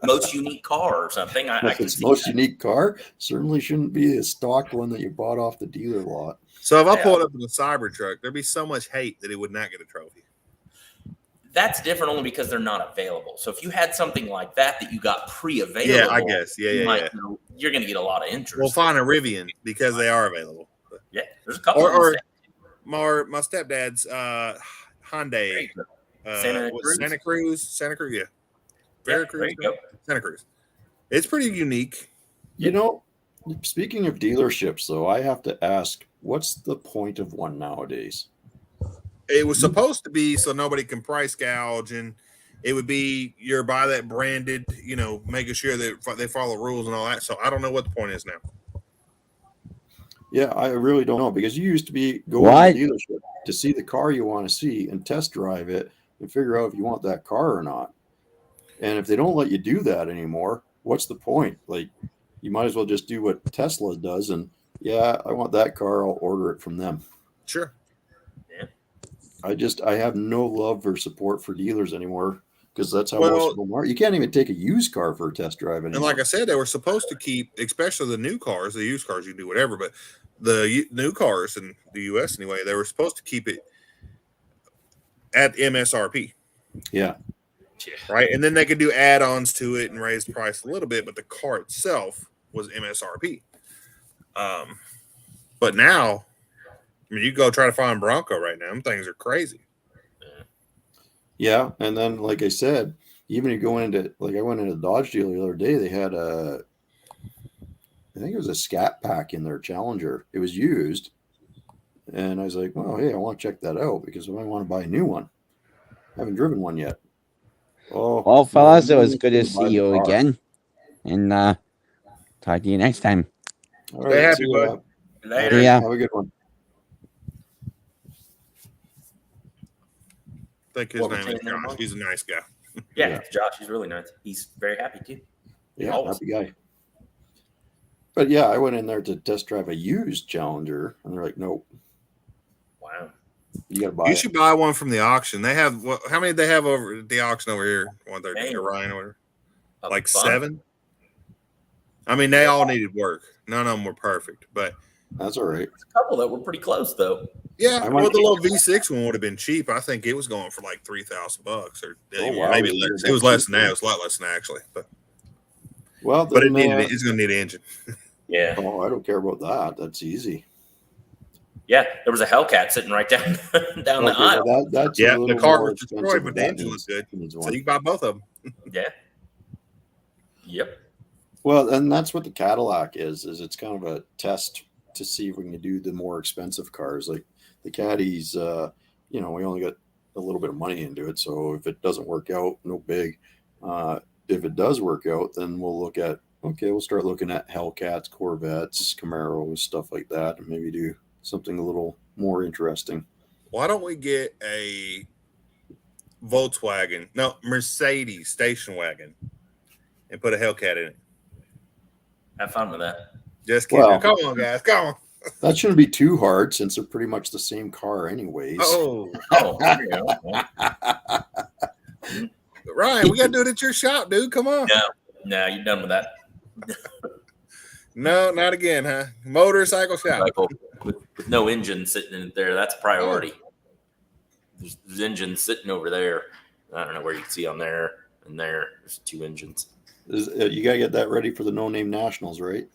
Most unique car or something. If it's most unique car, certainly shouldn't be a stock one that you bought off the dealer lot. So if I pulled up in a Cybertruck, there'd be so much hate that it would not get a trophy. That's different only because they're not available. So if you had something like that you got pre-available, yeah, I guess, yeah, you're going to get a lot of interest. We'll find a Rivian because they are available. Yeah, there's a couple. Or my stepdad's Hyundai, Santa Cruz, yeah, Veracruz, Santa Cruz. It's pretty unique. Speaking of dealerships, though, I have to ask, what's the point of one nowadays? It was supposed to be so nobody can price gouge, and it would be you're by that branded, making sure that they follow rules and all that. So I don't know what the point is now. Yeah, I really don't know, because you used to be going What? to the dealership to see the car you want to see and test drive it and figure out if you want that car or not. And if they don't let you do that anymore, what's the point? Like, you might as well just do what Tesla does. And yeah, I want that car. I'll order it from them. Sure. Yeah. I have no love or support for dealers anymore, because that's how most of them are. You can't even take a used car for a test drive anymore. And like I said, they were supposed to keep, especially the new cars, the used cars, you do whatever, but the new cars in the U.S. anyway, they were supposed to keep it at MSRP. Yeah. Right. And then they could do add-ons to it and raise the price a little bit, but the car itself was MSRP. But now, I mean, you go try to find Bronco right now, them things are crazy. Yeah. And then, like I said, even you go into, like, I went into Dodge dealer the other day, they had I think it was a Scat Pack in their Challenger. It was used. And I was like, well, hey, I want to check that out because I might want to buy a new one. I haven't driven one yet. Oh, Well, fellas, it was good to buy see the you car. again. And talk to you next time. All Stay happy, see you, bud. Later. Yeah. Have a good one. I think his What was name is his name? Josh. He's a nice guy. Yeah, Josh, he's really nice. He's very happy too. Yeah, Always. happy guy. But yeah, I went in there to test drive a used Challenger, and they're like, nope, Wow. you got to buy You it. should buy one from the auction. They have how many they have over at the auction over here? One third, Dang. Orion or whatever. A Like bunch. 7. I mean, they all needed work. None of them were perfect, but That's all right. A couple that were pretty close though. yeah, I well, might- the little V6 one would have been cheap. I think it was going for like $3,000 or Oh, wow. maybe less. It was less than that. It was a lot less than that, actually, but Well, it then, needed it's going to need an engine. Yeah. oh, I don't care about that. That's easy. Yeah. There was a Hellcat sitting right down down the Okay, aisle. well, that's a Yeah, the little car more was destroyed, expensive, but the that engine was good. needs So one. you can buy both of them. Yeah. Yep. Well, and that's what the Cadillac is it's kind of a test to see if we can do the more expensive cars. Like the Caddies, we only got a little bit of money into it. So if it doesn't work out, no big. If it does work out, then we'll start looking at Hellcats, Corvettes, Camaros, stuff like that, and maybe do something a little more interesting. Why don't we get a Mercedes station wagon and put a Hellcat in it? Have fun with that. Just kidding. Well- Come on, guys. Come on. That shouldn't be too hard since they're pretty much the same car anyways. Oh, Oh, there you go. Ryan, we got to do it at your shop, dude. Come on. No, you're done with that. No, not again, huh? Motorcycle shop. Cycle with no engine sitting in there. That's a priority. There's engines sitting over there. I don't know where you can see on there and there. There's 2 engines. You got to get that ready for the no-name nationals, right?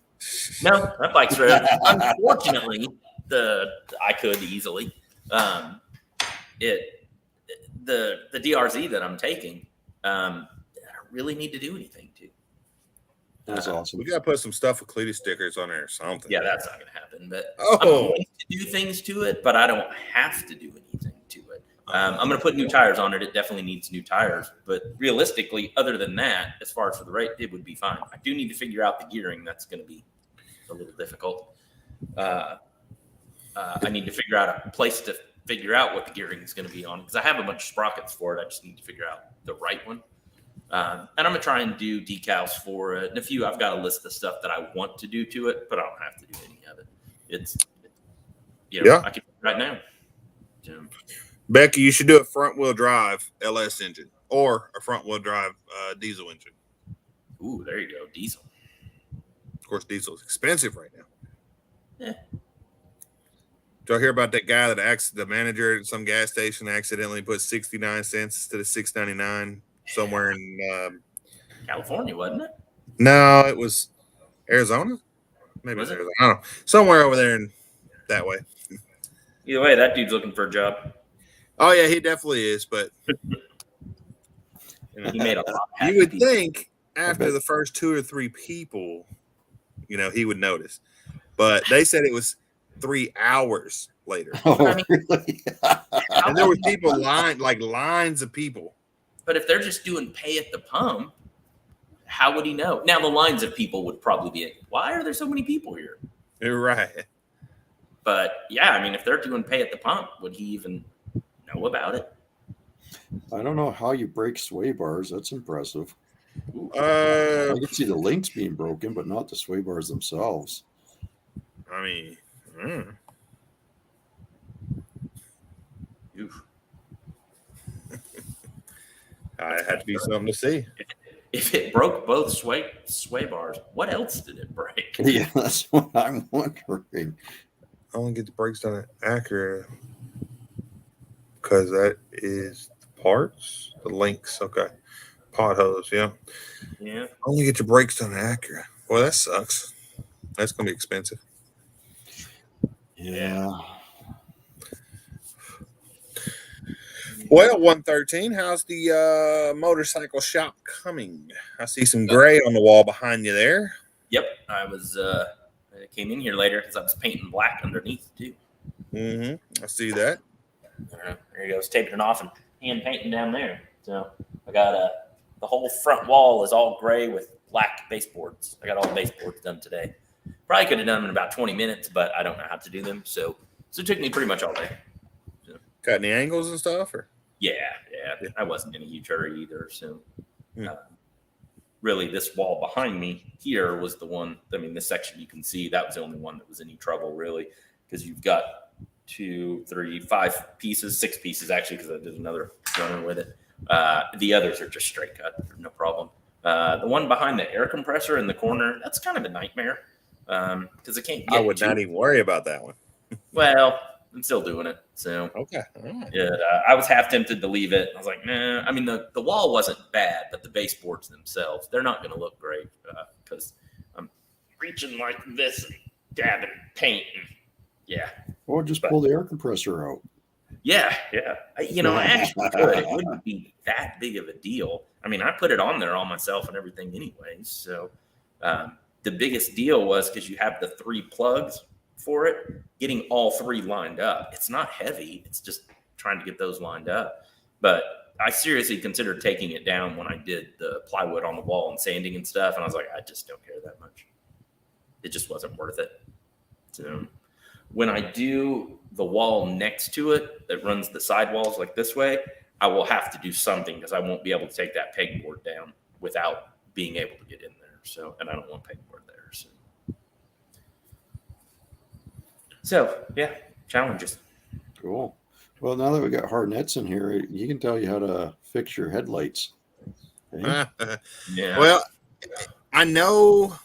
No, that bike's ready. Unfortunately, I could easily. The DRZ that I'm taking, I don't really need to do anything to. That's awesome. We got to put some stuff with Cleatus stickers on there or something. Yeah, that's not going to happen. But Oh. I'm going to do things to it, but I don't have to do anything to it. I'm going to put new tires on it. It definitely needs new tires. But realistically, other than that, as far as for the rate, it would be fine. I do need to figure out the gearing. That's going to be a little difficult. I need to figure out a place to figure out what the gearing is going to be on because I have a bunch of sprockets for it. I just need to figure out the right one. And I'm going to try and do decals for it. And I've got a list of stuff that I want to do to it, but I don't have to do any of it. I can do it right now. Becky, you should do a front-wheel drive LS engine or a front-wheel drive diesel engine. Ooh, there you go. Diesel. Of course, diesel is expensive right now. Yeah. Did y'all hear about that guy the manager at some gas station accidentally put 69 cents instead of $6.99 somewhere in California, wasn't it? No, it was Arizona. Maybe Was it was it? Arizona. I don't know. Somewhere over there in that way. Either way, that dude's looking for a job. Oh yeah, he definitely is. But He made a lot. you would think after the first 2 or 3 people, he would notice. But they said it was 3 hours later, Oh, really? and there were people lines of people But if they're just doing pay at the pump, how would he know? Now, the lines of people would probably be, why are there so many people here? You're right. But yeah, I mean, if they're doing pay at the pump, would he even know about it? I don't know how you break sway bars. That's impressive. Uh, I can see the links being broken, but not the sway bars themselves. I mean, Oof. I had to be something to see. If it broke both sway bars, what else did it break? Yeah, that's what I'm wondering. I want to get the brakes done at Acura because that is the parts, the links. Okay, potholes. Yeah. Yeah. Only get your brakes done at Acura. Well, that sucks. That's gonna be expensive. Yeah. Well, 113. How's the motorcycle shop coming? I see some gray on the wall behind you there. Yep. I came in here later because I was painting black underneath too. Mm-hmm. I see that. There he goes, taping it off and hand painting down there. So I got the whole front wall is all gray with black baseboards. I got all the baseboards done today. Probably could have done them in about 20 minutes, but I don't know how to do them. So it took me pretty much all day. So, Got any angles and stuff? Or yeah. I wasn't in a huge hurry either. So really, this wall behind me here was the one. I mean, this section you can see, that was the only one that was any trouble, really, because you've got 2, 3, 5 pieces, 6 pieces actually, because I did another runner with it. The others are just straight cut, no problem. The one behind the air compressor in the corner, that's kind of a nightmare because it can't get I would not even worry about that one. Well, I'm still doing it. So Okay. All right. yeah, I was half tempted to leave it. I was like, nah. I mean, the wall wasn't bad, but the baseboards themselves, they're not going to look great because I'm reaching like this and dabbing paint. And, yeah. Or just pull the air compressor out. Yeah. I actually could. It wouldn't be that big of a deal. I mean, I put it on there all myself and everything anyways. So the biggest deal was because you have the 3 plugs for it, getting all 3 lined up. It's not heavy. It's just trying to get those lined up. But I seriously considered taking it down when I did the plywood on the wall and sanding and stuff. And I was like, I just don't care that much. It just wasn't worth it. So when I do the wall next to it that runs the sidewalls like this way, I will have to do something because I won't be able to take that pegboard down without being able to get in there. So, and I don't want pegboard there. So yeah, challenges. Cool. Well, now that we got hard nets in here, he can tell you how to fix your headlights. Okay? Yeah. Well, I know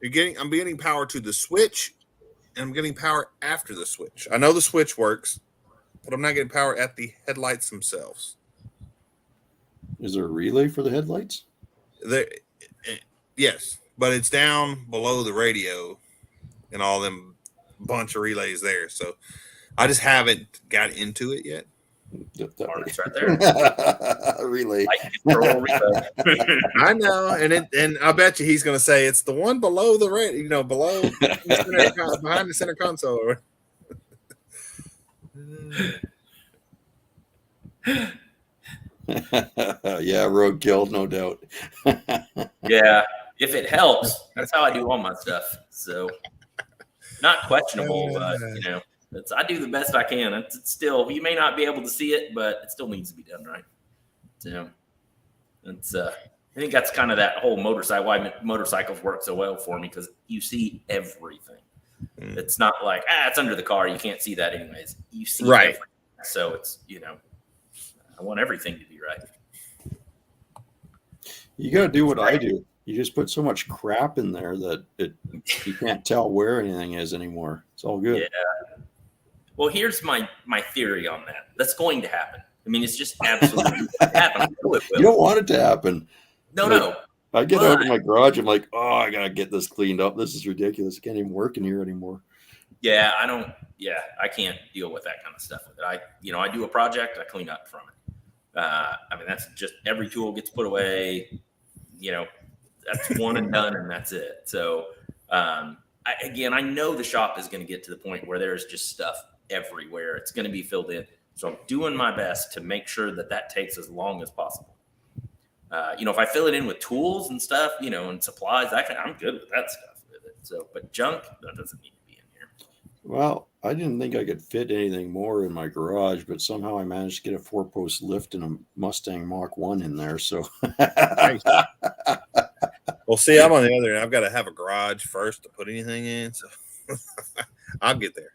I'm getting power to the switch, and I'm getting power after the switch. I know the switch works, but I'm not getting power at the headlights themselves. Is there a relay for the headlights? Yes, but it's down below the radio and all them bunch of relays there. So I just haven't got into it yet. It's right there. Relay. I know, and I bet you he's going to say it's the one below the radio, below behind the center console. Yeah, roadkill, no doubt. Yeah, if it helps, that's how I do all my stuff. So not questionable, but I do the best I can. It's still, you may not be able to see it, but it still needs to be done right. So it's I think that's kind of that whole motorcycle, why motorcycles work so well for me, because you see everything. It's not like it's under the car, you can't see that anyways. You see right. Everything. So it's I want everything to be right. You got to do what I do. You just put so much crap in there that you can't tell where anything is anymore. It's all good. Yeah. Well, here's my theory on that. That's going to happen. I mean, it's just absolutely happen. You don't want it to happen. No. I get out of my garage. I'm like, I got to get this cleaned up. This is ridiculous. I can't even work in here anymore. Yeah, I can't deal with that kind of stuff with it. I do a project, I clean up from it. I mean, that's just every tool gets put away. That's one and done, and that's it. So, I know the shop is going to get to the point where there's just stuff everywhere. It's going to be filled in. So I'm doing my best to make sure that takes as long as possible. If I fill it in with tools and stuff, and supplies, I'm good with that stuff with it. So, but junk, that doesn't need to be in here. Well, I didn't think I could fit anything more in my garage, but somehow I managed to get a 4-post lift and a Mustang Mach 1 in there. So, Nice. Well, see, I'm on the other end. I've got to have a garage first to put anything in. So I'll get there.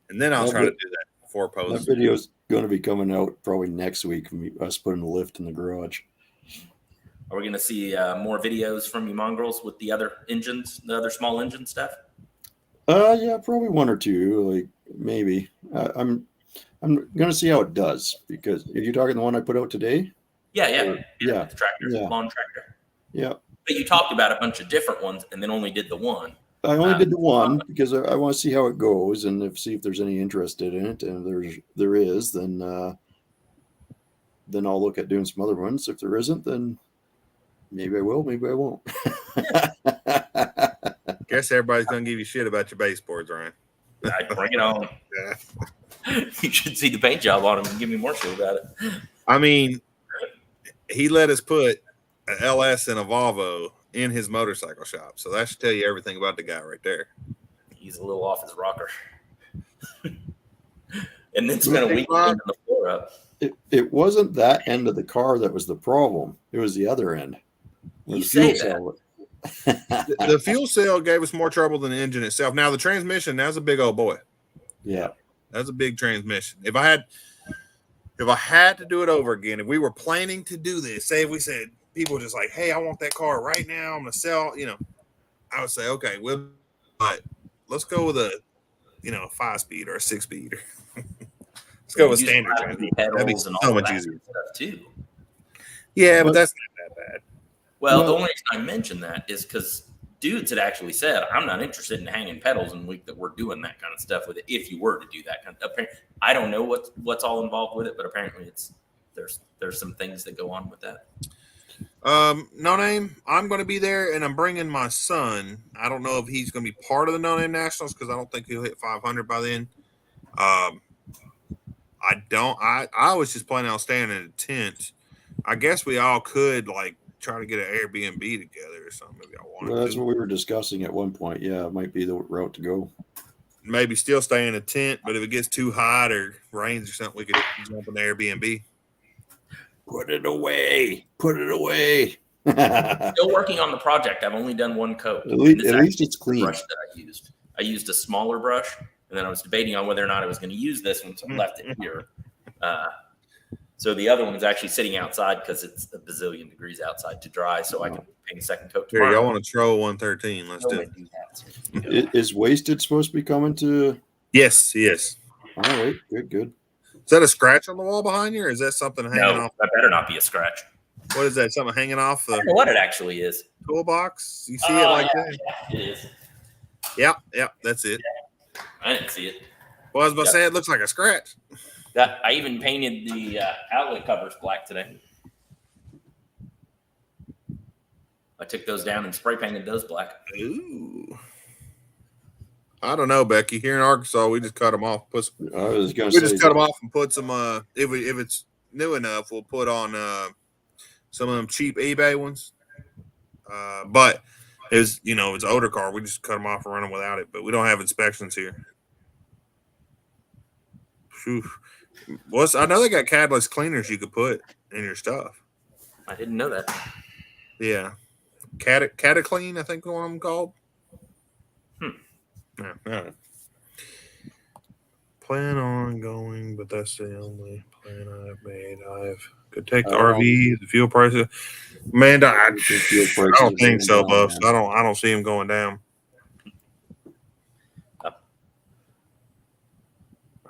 And then I'll try to do that 4-post. That video is going to be coming out probably next week. Us putting a lift in the garage. Are we going to see more videos from you mongrels with the other engines, the other small engine stuff? Yeah, probably 1 or 2, like maybe. I'm going to see how it does, because if you're talking the one I put out today. Yeah. Yeah. The tractor, lawn tractor. Yeah. But you talked about a bunch of different ones and then only did the one. I only did the one because I want to see how it goes and see if there's any interest in it. And if there is, then I'll look at doing some other ones. If there isn't, then maybe I will, maybe I won't. Guess everybody's gonna give you shit about your baseboards, Ryan. Bring it on. Yeah. You should see the paint job on them and give me more shit about it. I mean, he let us put an LS and a Volvo in his motorcycle shop, so that should tell you everything about the guy right there. He's a little off his rocker. And then spent a week cleaning the floor up. It wasn't that end of the car that was the problem. It was the other end. You say that. The fuel cell gave us more trouble than the engine itself. Now the transmission, that's a big old boy. Yeah, that's a big transmission. If I had to do it over again, if we were planning to do this, say if we said people were just like, hey, I want that car right now, I'm gonna sell, I would say, okay, but let's go with a 5-speed or a 6-speed. Let's go with standard. That'd be so much easier stuff too. Yeah, but that's not that bad. Well, the only reason I mentioned that is because dudes had actually said, I'm not interested in hanging pedals in the week that we're doing that kind of stuff with it. If you were to do that kind of, I don't know what's all involved with it, but apparently there's some things that go on with that. No Name, I'm going to be there, and I'm bringing my son. I don't know if he's going to be part of the No Name Nationals because I don't think he'll hit 500 by then. I was just planning on staying in a tent. I guess we all could try to get an Airbnb together or something. Maybe I wanted that's what we were discussing at one point. Yeah, it might be the route to go. Maybe still stay in a tent, but if it gets too hot or rains or something, we could jump in the Airbnb. Put it away. Still working on the project. I've only done one coat. At least it's clean. Brush that I used a smaller brush, and then I was debating on whether or not I was going to use this one, so I left it here. So the other one's actually sitting outside because it's a bazillion degrees outside to dry, so I can paint a second coat tomorrow. Here, y'all want to throw 113? Let's do it. Is Wasted supposed to be coming to? Yes. All right, good. Is that a scratch on the wall behind you, or is that something hanging off? That better not be a scratch. What is that? Something hanging off the? I don't know what it actually is. Toolbox? You see it that? Yeah, it is. Yep, that's it. Yeah, I didn't see it. Well, I was about to say it looks like a scratch. I even painted the outlet covers black today. I took those down and spray painted those black. Ooh. I don't know, Becky. Here in Arkansas, we just cut them off. Just cut them off and put some. If it's new enough, we'll put on some of them cheap eBay ones. But it's it's an older car. We just cut them off and run them without it. But we don't have inspections here. Whew. I know they got catalyst cleaners you could put in your stuff. I didn't know that. Yeah, Cataclean, I think one of them called. Yeah. Plan on going, but that's the only plan I've made. I could take the RV, the fuel prices. Man, I don't think so, Buffs. I don't see them going down.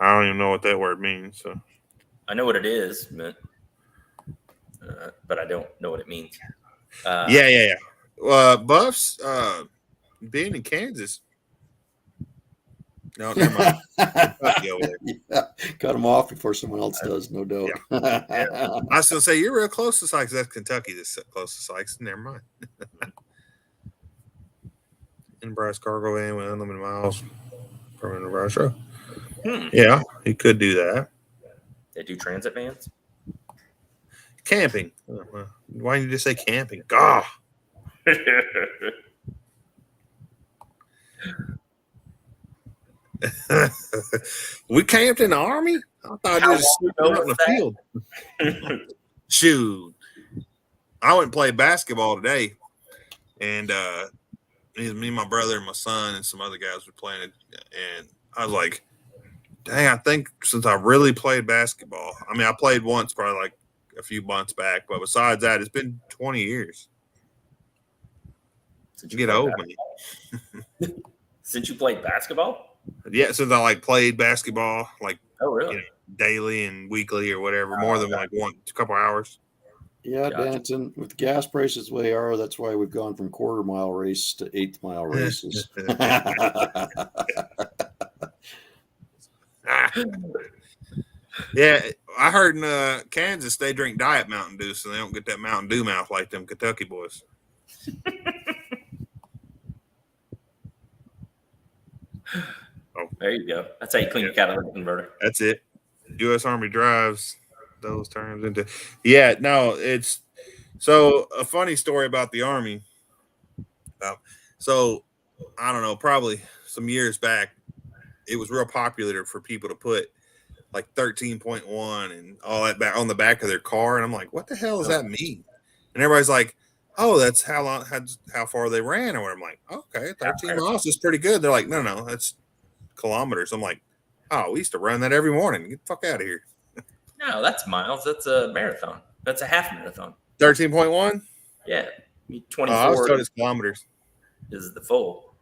I don't even know what that word means. So I know what it is, but I don't know what it means. Yeah. Buffs, being in Kansas. No, never mind. Yeah, cut them off before someone else does, no doubt. Yeah. I was going to say, you're real close to Sykes. That's Kentucky that's close to Sykes. Never mind. Enterprise cargo van with unlimited miles from Enterprise. Sure. Yeah, he could do that. They do transit vans. Camping. Why didn't you just say camping? God. We camped in the Army? I thought you just sleeping out in the field. Shoot. I went and played basketball today, and me, my brother, and my son, and some other guys were playing it, and I was like, dang, I think since I really played basketball, I mean, I played once probably like a few months back, but besides that, it's been 20 years. Since you Get played over me. Since you played basketball? Yeah, since I like played basketball, like really? daily and weekly or whatever, more than like a couple hours. Yeah, Danton, with gas prices the way they are, that's why we've gone from quarter-mile race to eighth-mile races. Yeah, I heard in Kansas they drink Diet Mountain Dew, so they don't get that Mountain Dew mouth like them Kentucky boys. Oh, there you go. That's how you clean your catalytic converter. That's it. U.S. Army drives those terms into. Yeah, no, it's so a funny story about the Army. So I don't know, probably some years back, it was real popular for people to put like 13.1 and all that back on the back of their car, and I'm like, what the hell does that mean? And everybody's like, oh, that's how far they ran, or what. I'm like, okay, 13 miles is pretty good. They're like, no, that's kilometers. I'm like, oh, we used to run that every morning. Get the fuck out of here. No, that's miles. That's a marathon. That's a half marathon. 13.1? Yeah. 24 I was told it's kilometers. Is the full.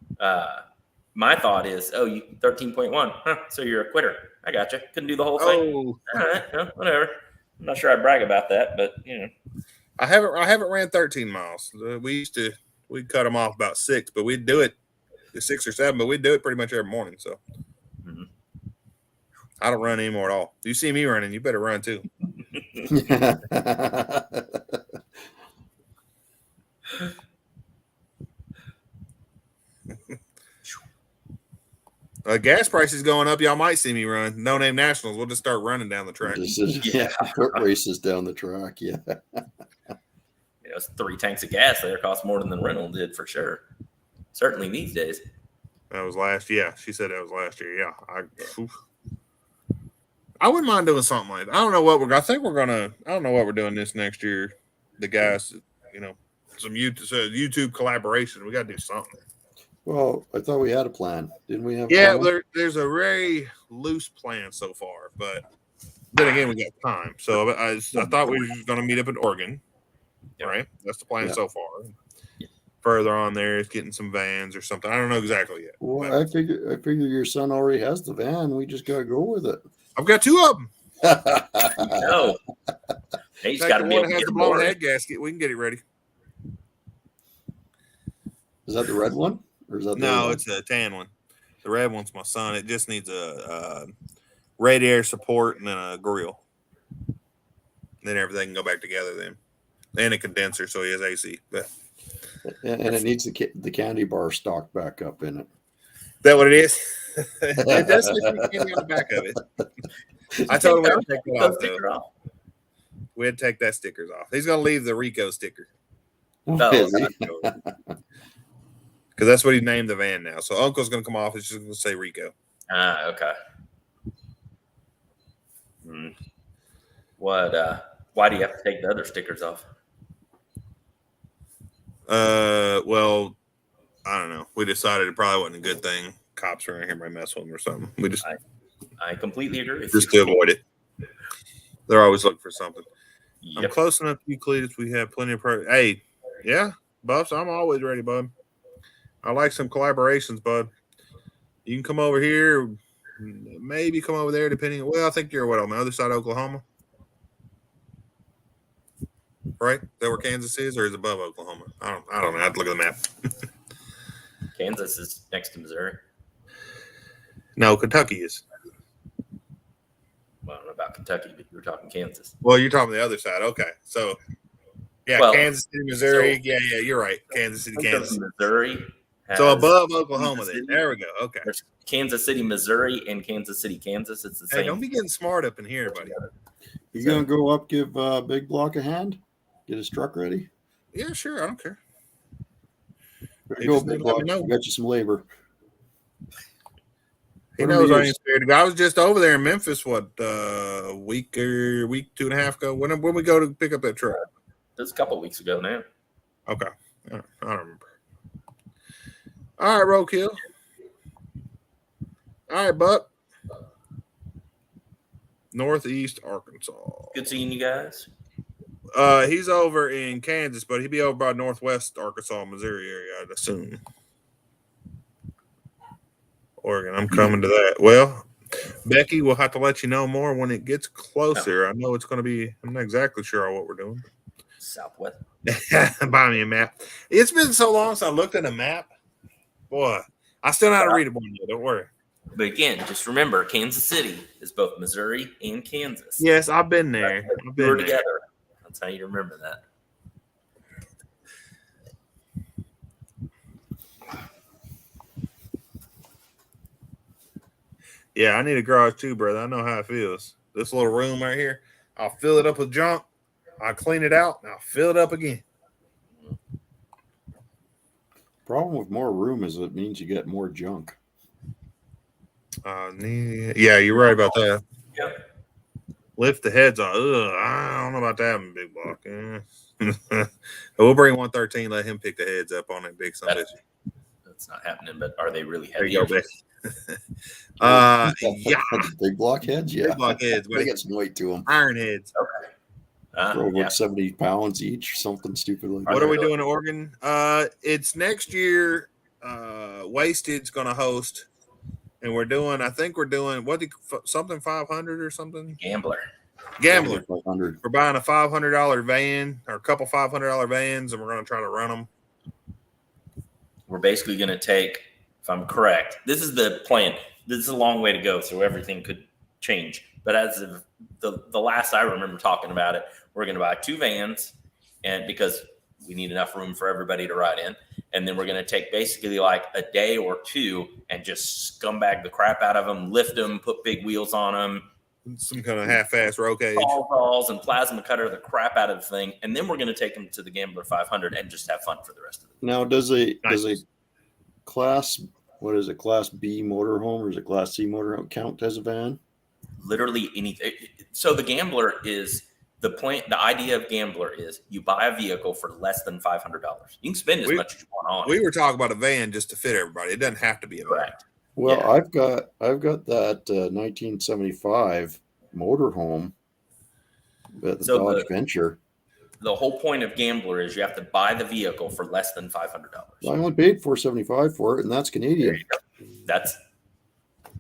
My thought is, you 13.1. Huh, so you're a quitter. I gotcha. Couldn't do the whole thing. Oh. All right, well, whatever. I'm not sure I'd brag about that, but I haven't ran 13 miles. We'd cut them off about 6, but we'd do it 6 or 7, but we'd do it pretty much every morning. So I don't run anymore at all. You see me running, you better run too. Gas prices going up. Y'all might see me run. No name nationals. We'll just start running down the track. Quick races down the track. Yeah. It's 3 tanks of gas there cost more than the rental did for sure. Certainly these days. That was last. Yeah, she said that was last year. Yeah, I wouldn't mind doing something like that. I don't know what I don't know what we're doing this next year. The guys, some YouTube collaboration. We got to do something. Well, I thought we had a plan. Didn't we have? Yeah, there's a very loose plan so far, but then again, we got time. So I thought we were just going to meet up in Oregon. Right, that's the plan so far. Further on there is getting some vans or something. I don't know exactly yet. Well, I figure your son already has the van. We just got to go with it. I've got 2 of them. No, he's got to be able to has the blown head gasket. We can get it ready. Is that the red one? Or is that no, it's a tan one. The red one's my son. It just needs a radiator support and then a grill. Then everything can go back together then. And a condenser, so he has AC. But and it needs the candy bar stock back up in it. Is that what it is? It does say candy on the back of it. I told him we had to take that off. We had to take that stickers off. He's going to leave the Rico sticker. Because that's what he named the van now. So Uncle's going to come off. It's just going to say Rico. Okay. What? Why do you have to take the other stickers off? Well, I don't know. We decided it probably wasn't a good thing. Cops are in here might mess with them or something. We just I completely agree. Just to avoid it. They're always looking for something. Yep. I'm close enough to you, Cleatus. We have plenty of Hey, yeah, Buffs, I'm always ready, bud. I like some collaborations, bud. You can come over here, maybe come over there, depending. Well, I think you're on the other side of Oklahoma. Right? Is that where Kansas is, or is it above Oklahoma? I don't know. I have to look at the map. Kansas is next to Missouri. No, Kentucky is. Well, I don't know about Kentucky, but you were talking Kansas. Well, you're talking the other side. Okay. So, yeah, Kansas City, Missouri. So, yeah, you're right. Kansas City, Kansas. Missouri So has above Oklahoma, Kansas then. City. There we go. Okay. There's Kansas City, Missouri, and Kansas City, Kansas. It's the Hey, same. don't be getting smart up in here, buddy. You gonna go up, give Big Block a hand, get his truck ready? Yeah, sure. I don't care. There He you go, just Big didn't let Block. me know. We got you some labor. He What are knows I yours? ain't scared to go. I was just over there in Memphis, a week, 2.5 ago. When we go to pick up that truck? That's a couple weeks ago now. Okay. I don't remember. All right, Roadkill. All right, Buck. Northeast Arkansas. Good seeing you guys. He's over in Kansas, but he'd be over by Northwest Arkansas, Missouri area, I'd assume. Oregon. I'm coming to that. Well, Becky, we'll have to let you know more when it gets closer. I know it's going to be. I'm not exactly sure on what we're doing. Southwest. Buy me a map. It's been so long since I looked at a map. Boy, I still know how to read it one yet. Don't worry. But again, just remember, Kansas City is both Missouri and Kansas. Yes, I've been there. I've been We're there. together. That's how you remember that. Yeah, I need a garage too, brother. I know how it feels. This little room right here, I'll fill it up with junk. I'll clean it out, and I'll fill it up again. Problem with more room is it means you get more junk. Yeah, you're right about that. Yep. Lift the heads off. Ugh, I don't know about that one, Big Block. We'll bring 113, let him pick the heads up on that big son of a bitch. That's not happening, but are they really There heavy? you go, Becky. Yeah. Big Block heads, yeah. Big Block heads, They buddy. get some weight to them. Iron heads. Throw Yeah. like 70 pounds each, something stupid like What that. are we doing in Oregon? It's next year. Wasted's going to host, and we're doing. I think we're doing something 500 or something. Gambler. Gambler. 500. We're buying a $500 van or a couple $500 vans, and we're going to try to run them. We're basically going to take, if I'm correct, this is the plan. This is a long way to go, so everything could change. But as of the last I remember talking about it, we're going to buy 2 vans, and because we need enough room for everybody to ride in, and then we're going to take basically like a day or 2 and just scumbag the crap out of them, lift them, put big wheels on them, Some kind of half-ass roll cage. balls and plasma cutter the crap out of the thing, and then we're going to take them to the Gambler 500 and just have fun for the rest of it. Now, does a class, what is it, Class B motorhome or is it Class C motorhome count as a van? Literally anything. So the Gambler is the point. The idea of Gambler is you buy a vehicle for less than $500. You can spend as much as you want on it. We were talking about a van just to fit everybody. It doesn't have to be a van. Correct. Well, Yeah. I've got that 1975 motorhome at the So Dodge Venture. The whole point of Gambler is you have to buy the vehicle for less than $500. I only paid $475 for it, and that's Canadian. That's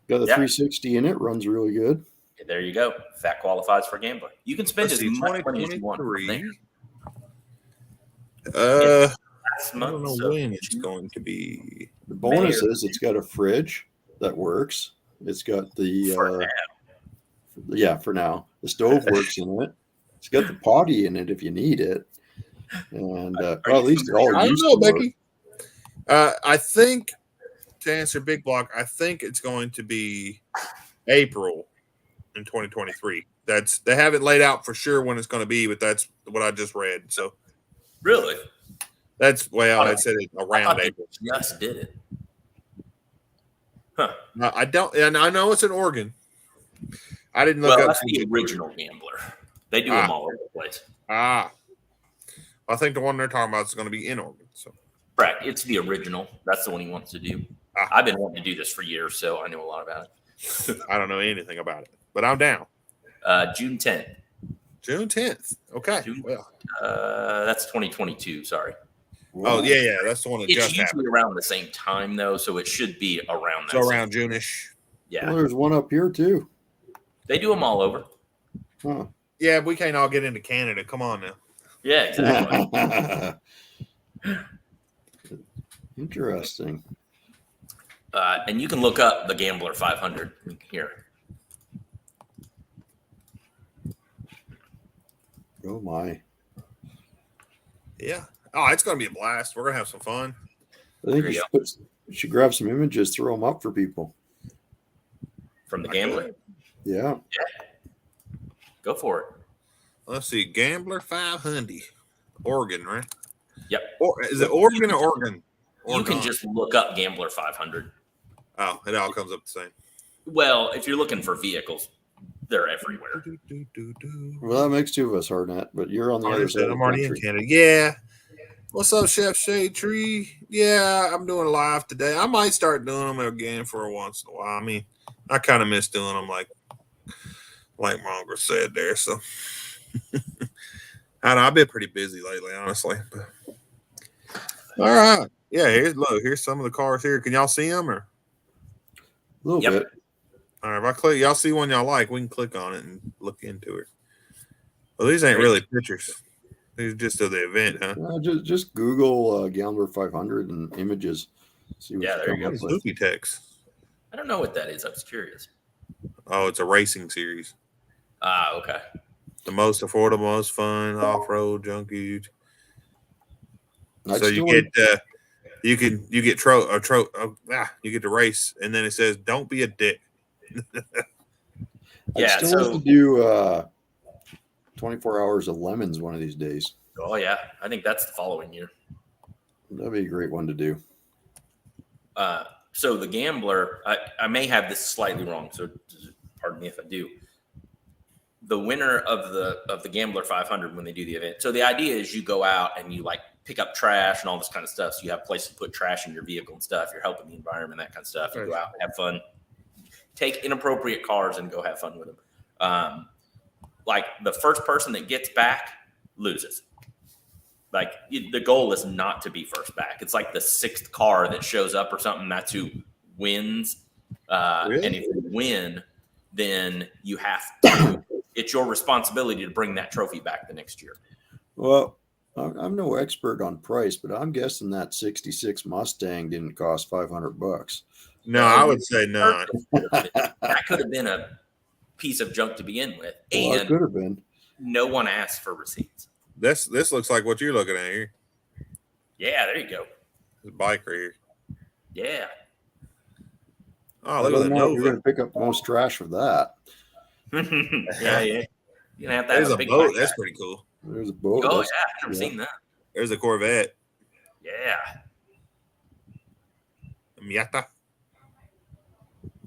Got the Yeah. 360 in it, runs really good. there you go. That qualifies for Gambler. You can spend Let's as see, much money as you want. from 2023. there. Last I don't month, know so when it's going to be. The bonus Mayor. is it's got a fridge that works. It's got the For for now. The stove works in it. It's got the potty in it if you need it. And well, at least they're all I don't used know, to it. Becky. I think to answer Big Block, I think it's going to be April in 2023. They haven't laid out for sure when it's going to be, but that's what I just read. So Really? that's I said it I around thought they April. just did it. I don't, and I know it's in Oregon. I didn't look Well, up that's the original Gambler. They do them all over the place. I think the one they're talking about is going to be in Oregon. So Correct. It's the original. That's the one he wants to do. I've been wanting to do this for years, so I know a lot about it. I don't know anything about it, but I'm down. June 10th. June 10th. Okay. June- Well, That's 2022. Sorry. oh yeah, that's the one that It's just usually happened. around the same time, though, so it should be around that. So same- around June-ish. Yeah. Well, there's one up here too. They do them all over. Huh. Yeah, we can't all get into Canada. Come on now. Yeah, exactly. Interesting. And you can look up the Gambler 500 here. Oh my. Yeah. Oh, it's going to be a blast. We're going to have some fun. I think There you you should grab some images, throw them up for people. From the Gambler. Yeah. Go for it. Let's see, Gambler 500, Oregon, right? Yep. Or is it Oregon or Oregon? You can Oregon. just look up Gambler 500. Oh, it all comes up the same. Well, if you're looking for vehicles, they're everywhere. Well, that makes two of us, Harnett, but you're on the other side of the I'm already in country. Canada. Yeah. What's up, Chef Shade Tree? Yeah, I'm doing live today. I might start doing them again for a once in a while. I mean, I kind of miss doing them like Monger said there. So I don't know, I've been pretty busy lately, honestly. But, all right. Yeah, here's some of the cars here. Can y'all see them or? A little Yep. bit. All right, if I click, y'all see one y'all like, we can click on it and look into it. Well, these ain't really pictures. These are just of the event, huh? Just Google Gambler 500 and images. See what Yeah, there you come go. up with. Spooky text. I don't know what that is. I was curious. Oh, it's a racing series. Ah, okay. The most affordable, most fun off-road junkie. I'd So you still- get you get to race, and then it says don't be a dick. I'd Yeah, still so- like to do 24 hours of lemons one of these days. Oh, yeah. I think that's the following year. That'd be a great one to do. So the Gambler, I may have this slightly wrong, so pardon me if I do. The winner of the Gambler 500 when they do the event. So the idea is you go out and you like pick up trash and all this kind of stuff. So you have places to put trash in your vehicle and stuff. You're helping the environment, that kind of stuff. You go out and have fun. Take inappropriate cars and go have fun with them. Like the first person that gets back loses. Like the goal is not to be first back. It's like the sixth car that shows up or something. That's who wins. Really? And if you win, then you have to. It's your responsibility to bring that trophy back the next year. Well, I'm no expert on price, but I'm guessing that 66 Mustang didn't cost $500. No, I would say not. That could have been a piece of junk to begin with, Well, it and could have been. no one asked for receipts. This looks like what you're looking at here. Yeah, there you go. This bike right here. Yeah, Oh, Whether look or at the not you're Nova. going to pick up the most trash for that. yeah. You're gonna have to There's have a a big boat. bike That's back. pretty cool. There's a boat. Oh yeah, That's- I've never yeah. seen that. There's a Corvette. Yeah, A Miata.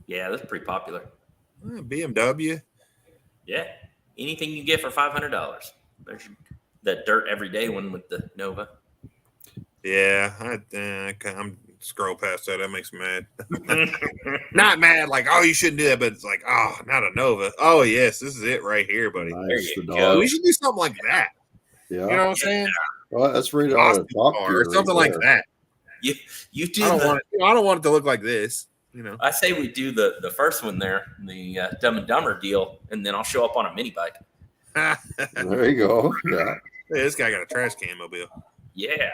yeah, that's pretty popular. BMW. Yeah, anything you get for $500. There's that dirt every day one with the Nova. Yeah, I'm scroll past that. That makes me mad. Not mad like, oh, you shouldn't do that, but it's like, oh, not a Nova. Oh, yes, this is it right here, buddy. Nice, you the go. Oh, we dog. should do something like that. Yeah. You know what I'm saying? Well, that's right out Austin of Top car Gear. or something right like there. that. You do I don't the. want it. I don't want it to look like this. You know. I say we do the first one there, the Dumb and Dumber deal, and then I'll show up on a mini bike. Hey, There you go. Yeah. this guy got a trash can mobile. Yeah.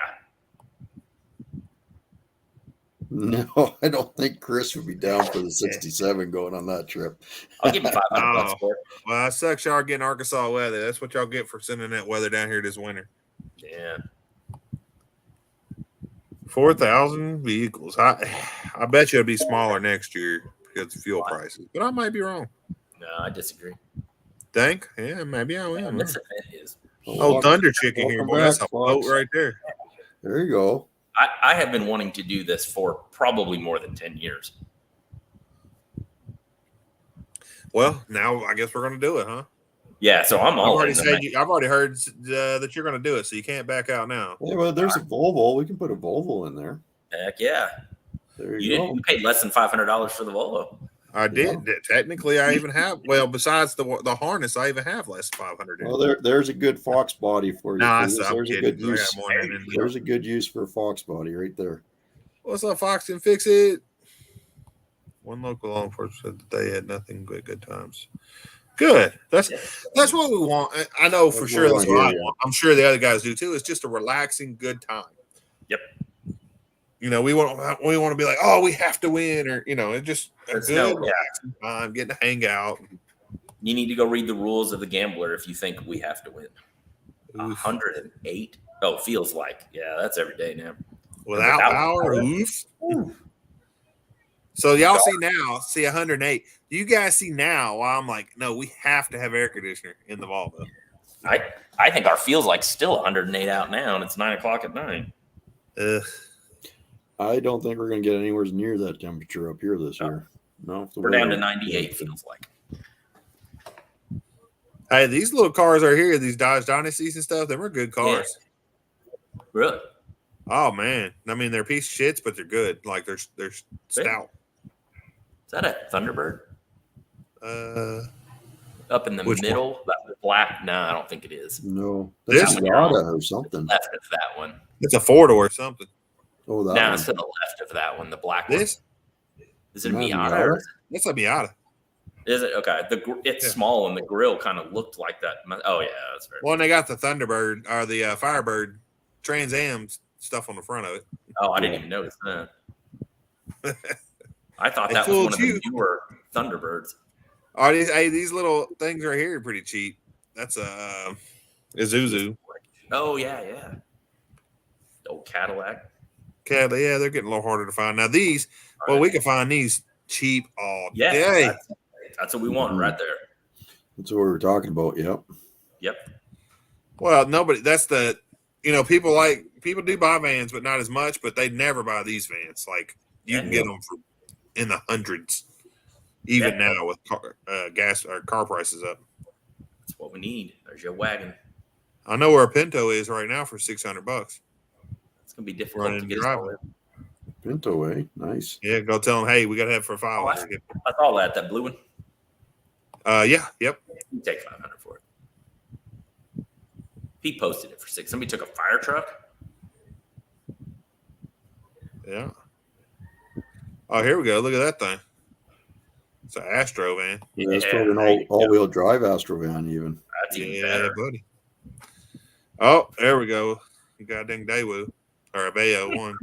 No, I don't think Chris would be down for the 67 going on that trip. I'll give him $500 Oh. for it. Well, that sucks. Y'all are getting Arkansas weather. That's what y'all get for sending that weather down here this winter. Yeah. 4,000 vehicles. I bet you it'll be smaller next year because of fuel prices. But I might be wrong. No, I disagree. Think? Yeah, maybe I will. And this event is. Oh, Thunder Chicken here, welcome boy. That's a back, boat Fox. right there. There you go. I have been wanting to do this for probably more than 10 years. Well, now I guess we're going to do it, huh? Yeah, so I'm all in. I've already heard that you're going to do it, so you can't back out now. Yeah, well, there's a Volvo. We can put a Volvo in there. Heck yeah. There You you go. you paid less than $500 for the Volvo. I did. Technically, I even have. Well, besides the harness, I even have less than 500. Well, there's a good Fox body for you. Nah, Chris. I'm There's a kidding. good I got use. more than that. There's a good use for a Fox body right there. What's up, Fox? Can fix it. One local law enforcement said that they had nothing but good times. Good. That's what we want. I know for That's sure what that's I what I hear. want. I'm sure the other guys do too. It's just a relaxing, good time. Yep. You know, we want to be like, oh, we have to win, or it's just a There's good, no- relaxing time, getting to hang out. You need to go read the rules of the Gambler if you think we have to win. Oof. 108. Oh, feels like. Yeah, that's every day now. Without power, oof. So y'all see 108. You guys see now why I'm like, no, we have to have air conditioner in the Volvo. I think our feels like still 108 out now, and it's 9:00 at night. I don't think we're going to get anywhere near that temperature up here this year. No, we're down to 98. Feels like. Hey, these little cars are here. These Dodge Dynasties and stuff. Them are good cars. Yeah. Really? Oh man, I mean they're piece of shits, but they're good. Like they're stout. Is that a Thunderbird? Up in the middle, one? that black. No, I don't think it is. No, that's a Yada or something. Left of that one. It's a 4-door or something. Oh, that no, one. it's to the left of that one. The black this? one. Is it a Miata? Or It's a Miata. is it okay? It's small and the grill kind of looked like that. Oh yeah, that's very. Well, and they got the Thunderbird or the Firebird Trans Am stuff on the front of it. Oh, I didn't even notice that. I thought They that was one of fooled the newer Thunderbirds. Oh, these little things right here are pretty cheap. That's a Isuzu. Oh yeah. The old Cadillac. Yeah, they're getting a little harder to find now. These, we can find these cheap all day. That's what we want right there. That's what we were talking about. Yep. Well, nobody. That's the people do buy vans, but not as much. But they never buy these vans. Like you can get them for in the hundreds, even now with gas or car prices up. That's what we need. There's your wagon. I know where a Pinto is right now for $600. It's gonna be difficult to get started. Pinto, eh? Nice. Yeah, go tell them, hey, we got to have it for $5. I saw that blue one. Yeah, yep. You take $500 for it. He posted it for $600. Somebody took a fire truck. Yeah. Oh, here we go. Look at that thing. It's an Astro van. Yeah, it's probably an all-wheel drive Astro van even. That's even better, buddy. Oh, there we go. You goddamn Daewoo or a Bayo one.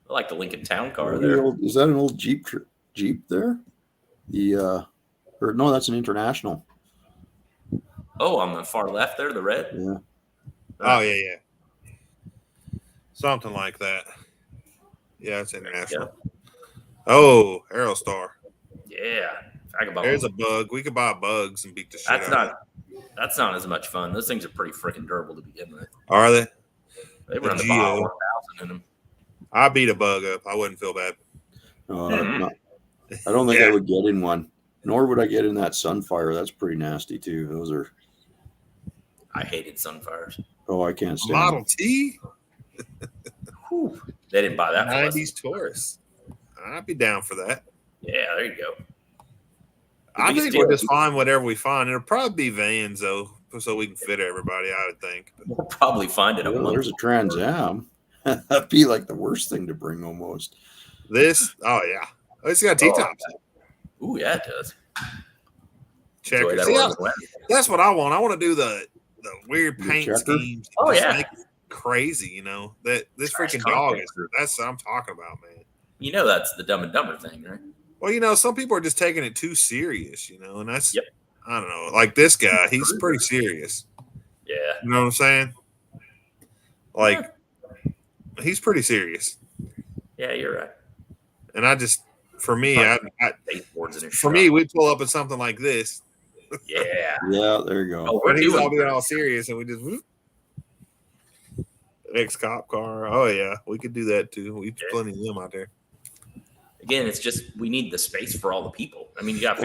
I like the Lincoln Town car there. Is that an old Jeep there? No, that's an International. Oh, on the far left there, the red. Yeah. Oh yeah. Something like that. Yeah, it's International. Oh, Aerostar. Yeah. There's a bug. We could buy bugs and beat the shit out. That's not as much fun. Those things are pretty freaking durable to begin with. Are they? They run the bottom 1,000 in them. I beat a bug up. I wouldn't feel bad. I don't think I would get in one. Nor would I get in that Sunfire. That's pretty nasty too. Those are. I hated Sunfires. Oh, I can't stand Model T. They didn't buy that. 90s Taurus. I'd be down for that. Yeah, there you go. I think we'll just find whatever we find. It'll probably be vans though, so we can fit everybody. I would think. We'll probably find it. There's a Trans Am. That'd be like the worst thing to bring almost. This, oh yeah, it's got T-tops. Ooh, yeah, it does. Checkers. That's what I want. I want to do the weird paint schemes. Oh yeah, make it crazy. That this freaking dog is. That's what I'm talking about, man. That's the Dumb and Dumber thing, right? Well, some people are just taking it too serious, and that's I don't know. Like this guy, he's pretty serious. Yeah, you know what I'm saying? Like he's pretty serious. Yeah, you're right. And I just, for me, we'd pull up at something like this. Yeah. Yeah, there you go. Oh, he's all being all serious, and we just ex-cop car. Oh yeah, we could do that too. We've plenty of them out there. Again, it's just we need the space for all the people. I mean, you got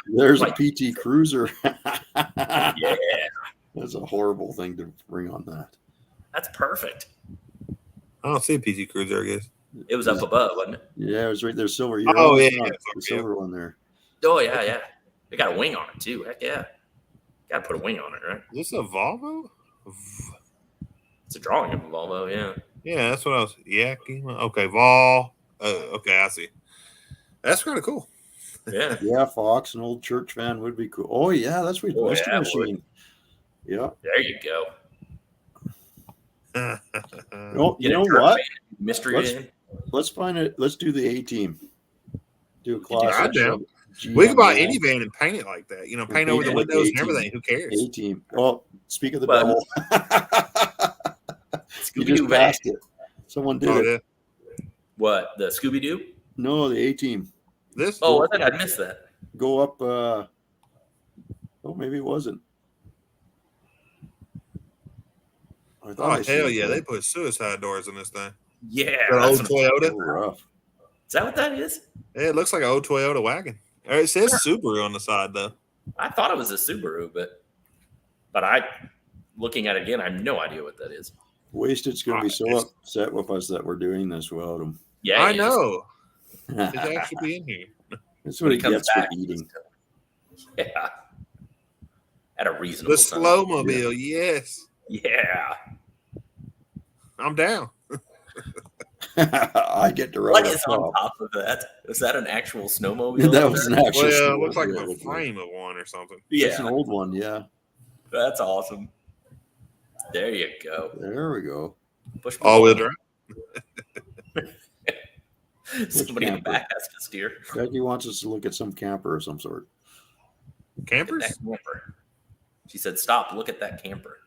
there's a PT Cruiser. Yeah, that's a horrible thing to bring on that. That's perfect. I don't see a PT Cruiser, I guess. It was up above, wasn't it? Yeah, it was right there, silver. Yeah, the silver one there. Oh yeah. They got a wing on it too. Heck yeah, got to put a wing on it, right? Is this a Volvo? It's a drawing of a Volvo, yeah. Yeah, that's what I was. Yeah, okay, Vol. Okay, I see. That's kind of cool. Yeah. Yeah, Fox, an old church van would be cool. Oh yeah, that's what Mystery Machine. Yeah. There you go. You know what? Mystery. Let's find it. Let's do the A-Team. Do a classic. We could buy any van and paint it like that. Paint over the windows and everything. Who cares? A-Team. Well, speak of the devil. You just passed it. Someone did Oh, it. yeah. What, the Scooby Doo? No, the A-Team. This? Oh, I think I missed that. Go up. Oh, maybe it wasn't. I thought Oh, I seen hell it yeah. there. They put suicide doors in this thing. Yeah, That that's old what Toyota. So rough. is that what that is? Yeah, it looks like an old Toyota wagon. It says Subaru on the side, though. I thought it was a Subaru, but I, looking at it again, I have no idea what that is. Wasted's going to be so It's- upset with us that we're doing this without him. Yeah, I he is. know. It should That's actually be in here. what he comes gets for back, eating. Yeah, at a reasonable The time. slow mobile, yes. Yeah. I'm down. I get to ride What up is on top. top of that? Is that an actual snowmobile? That up was there? an actual. Well, it looks like snowmobile. a frame of one or something. It's an Yeah, old one. Yeah. that's awesome. There you go. There we go. Push All-wheel button. drive. Somebody in the camper. back has to steer. Becky wants us to look at some camper of some sort. Look at Campers? that camper. She said, "Stop! Look at that camper."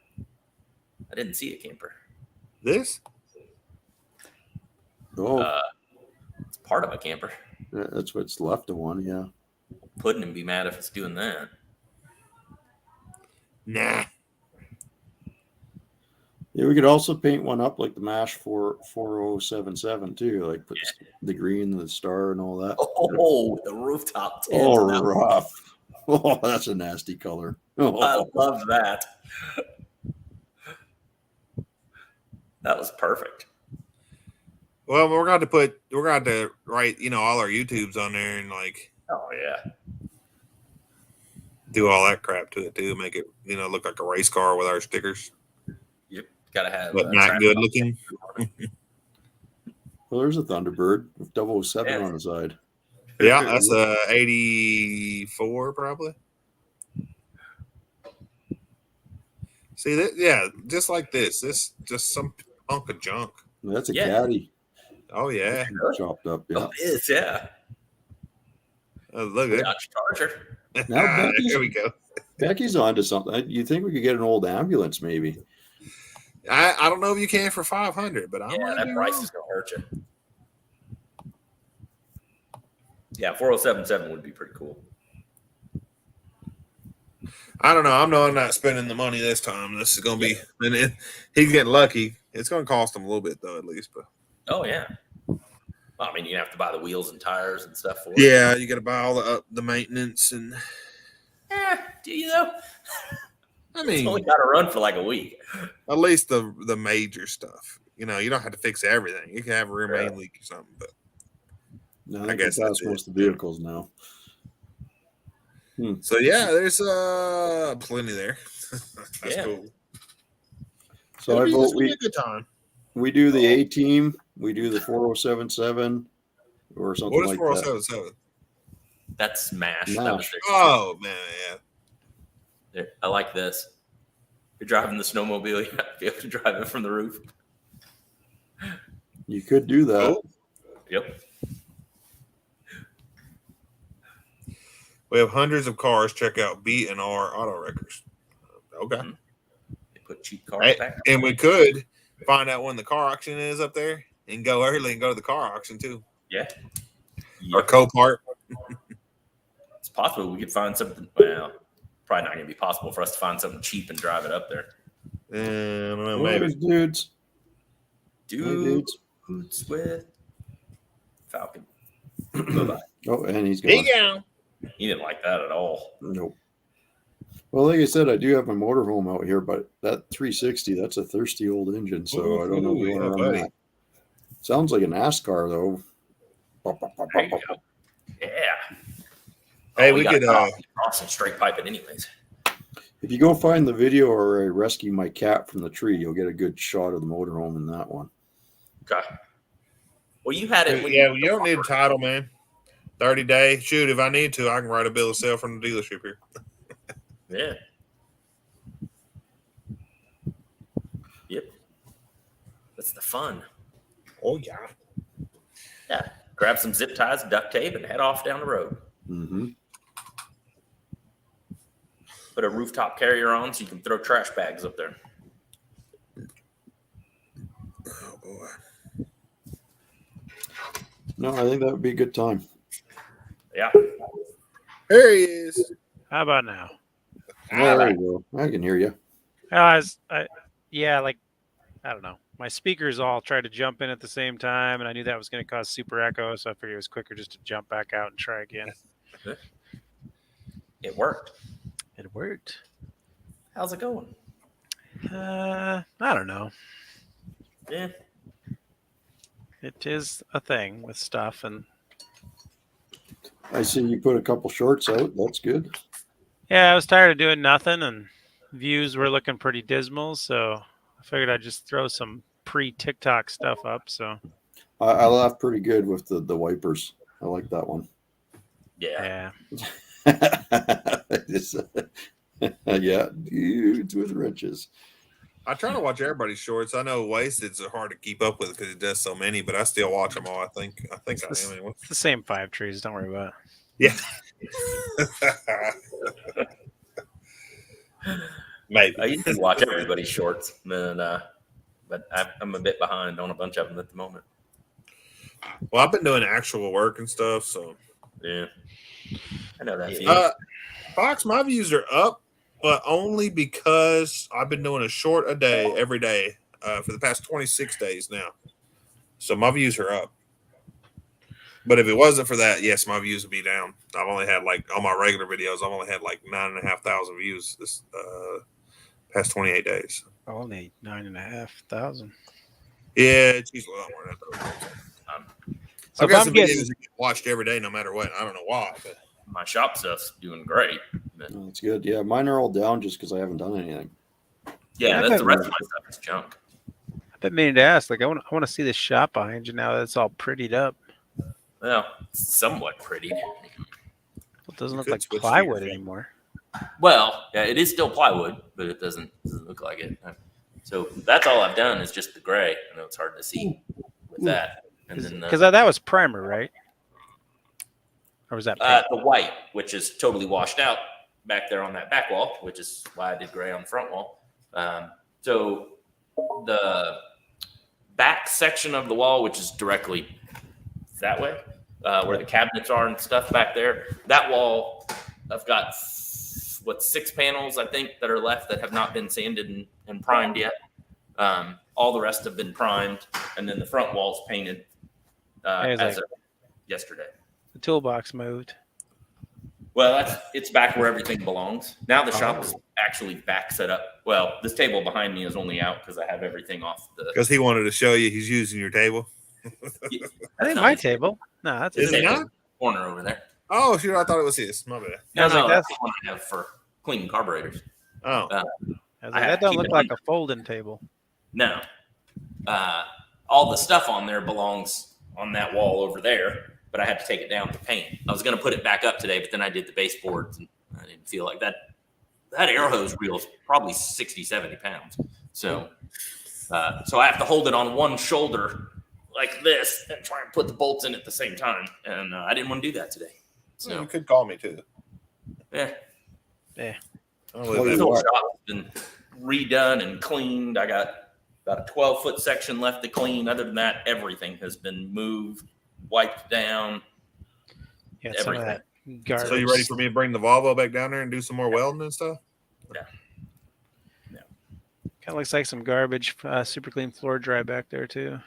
I didn't see a camper. This? Oh, It's part of a camper. that's what's left of one. Yeah. Puddin' be mad if it's doing that. Nah. Yeah, we could also paint one up like the MASH 4077 too, like put the green, the star, and all that. Oh, the rooftop tint. Oh, That was- rough. Oh, that's a nasty color. I Oh, love that. That was perfect. Well, we're going to write, all our YouTubes on there and like Oh yeah. do all that crap to it too. Make it, look like a race car with our stickers, Yep. Gotta have. but not track good on. looking. well, there's a Thunderbird with 007 Yeah. on the side. Yeah, that's a 84 probably. See that? Yeah, just like this. This just some hunk of junk. That's a Yeah. caddy. Oh yeah. Chopped up. Yeah. Oh, it is, yeah. Oh, look at Dodge Charger. Now, Becky's- there we go. Becky's onto something. You think we could get an old ambulance, maybe? I don't know if you can for 500, but I Yeah, might that be price wrong. is gonna hurt you. Yeah, 4077 would be pretty cool. I don't know. I'm not spending the money this time. This is gonna be, and he's getting lucky. It's gonna cost him a little bit though, at least. But Oh yeah. Well, I mean, you have to buy the wheels and tires and stuff for it. yeah, you got to buy all the maintenance and. Do you though? I It's mean, only got to run for like a week. at least the major stuff. You don't have to fix everything. You can have a rear main Yeah. leak or something, but No, I guess that's that's it. most of the vehicles now. so yeah, there's plenty there. That's Yeah. cool. So I vote It's gonna be a good time. we do the A-Team, we do the 4077 or something What is like that. 4077? That's Smash. That was Smash. their Oh man, yeah. There. I like this. You're driving the snowmobile, you have to be able to drive it from the roof. You could do that. Cool. Yep. We have hundreds of cars. Check out B&R Auto Wreckers. Okay. They put cheap cars Hey, back. and we could find out when the car auction is up there and go early and go to the car auction too. Yeah. Or Copart. It's possible we could find something. Well, probably not going to be possible for us to find something cheap and drive it up there. I don't know, Oh, maybe. there's dudes. Hey, Dudes dudes. with Falcon. Bye-bye. Oh, and he's There gone. you go. He didn't like that at all. Nope. Well, like I said, I do have my motorhome out here, but that 360, that's a thirsty old engine, so I don't know if we Ooh, want yeah, to run buddy. that. Sounds like a NASCAR, though. There you go. Yeah. Hey, Oh, we gotta could, cut off the cross and straight pipe it anyways. If you go find the video or I rescue my cat from the tree, you'll get a good shot of the motorhome in that one. Okay. Well, you had it. When Yeah, you don't need a title, man. 30 day. Shoot, if I need to, I can write a bill of sale from the dealership here. Yeah. Yep. That's the fun. Oh, yeah. Yeah. Grab some zip ties, duct tape, and head off down the road. Mm-hmm. Put a rooftop carrier on so you can throw trash bags up there. Oh, boy. No, I think that would be a good time. Yeah. There he is. How about now? There you go. I can hear you. Yeah, like I don't know. My speakers all tried to jump in at the same time, and I knew that was going to cause super echo, so I figured it was quicker just to jump back out and try again. It worked. It worked. How's it going? I don't know. Yeah. It is a thing with stuff, and I see you put a couple shorts out. That's good. yeah, I was tired of doing nothing, and views were looking pretty dismal, so I figured I'd just throw some pre-TikTok stuff up. So I laughed pretty good with the wipers. I like that one. Yeah. Yeah, dudes with wrenches. I try to watch everybody's shorts. I know Wasted's are hard to keep up with because it does so many, but I still watch them all. I think I am anyway. It's the same 5 trees. Don't worry about it. Yeah. Maybe. I used to watch everybody's shorts, but I'm a bit behind on a bunch of them at the moment. Well, I've been doing actual work and stuff, so Yeah. I know that feeling. Fox, my views are up, but only because I've been doing a short a day every day for the past 26 days now. So my views are up. But if it wasn't for that, yes, my views would be down. I've only had on my regular videos, I've only had 9,500 views this past 28 days. Only 9,500. Yeah, it's usually a lot more than that. So I've if got I'm some getting, videos that get watched every day, no matter what. I don't know why, but My shop stuff's doing great. But That's good. Yeah, mine are all down just because I haven't done anything. yeah, that's the rest of my stuff is junk. I've been meaning to ask. Like, I want to see the shop behind you now that it's all prettied up. Well, it's somewhat pretty. It doesn't You look could like switch to plywood your anymore. Well, yeah, it is still plywood, but it doesn't look like it. So that's all I've done is just the gray. I know it's hard to see with that. And then Because that was primer, right? Or was that paint? the white, which is totally washed out back there on that back wall, which is why I did gray on the front wall. So the back section of the wall, which is directly that way, where the cabinets are and stuff back there, that wall, I've got 6 panels, I think, that are left that have not been sanded and primed yet. All the rest have been primed, and then the front wall's painted as of yesterday. The toolbox moved. Well, it's back where everything belongs. Now the shop is actually back set up. Well, this table behind me is only out because I have everything off the. because he wanted to show you he's using your table. That ain't my table. No, that's Is his it table. not? Corner over there. Oh, shoot, I thought it was his. My bad. I was like, No, that's the one I have for cleaning carburetors. Oh, I was I like, have that to don't keep look it like on. a folding table. No, all the stuff on there belongs on that wall over there. But I had to take it down to paint. I was going to put it back up today, but then I did the baseboards, and I didn't feel like that. That air hose reel is probably 60, 70 pounds. So I have to hold it on one shoulder like this and try and put the bolts in at the same time. And I didn't want to do that today. So you could call me too. yeah, I'll Oh, leave this that. whole shop's been redone and cleaned. I got about a 12-foot section left to clean. Other than that, everything has been moved, wiped down. Yeah, some of that garbage. So you ready for me to bring the Volvo back down there and do some more welding and stuff? Kind of looks like some garbage. Super clean floor dry back there too.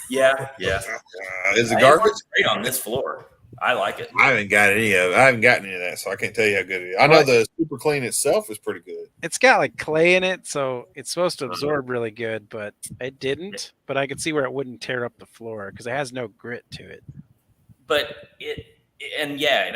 Yeah. Is it It garbage? works great on this floor. I like it. I haven't got any of it. I haven't gotten any of that, so I can't tell you how good it is. I know the Super Clean itself is pretty good. It's got like clay in it, so it's supposed to absorb really good, but it didn't. But I could see where it wouldn't tear up the floor because it has no grit to it. But it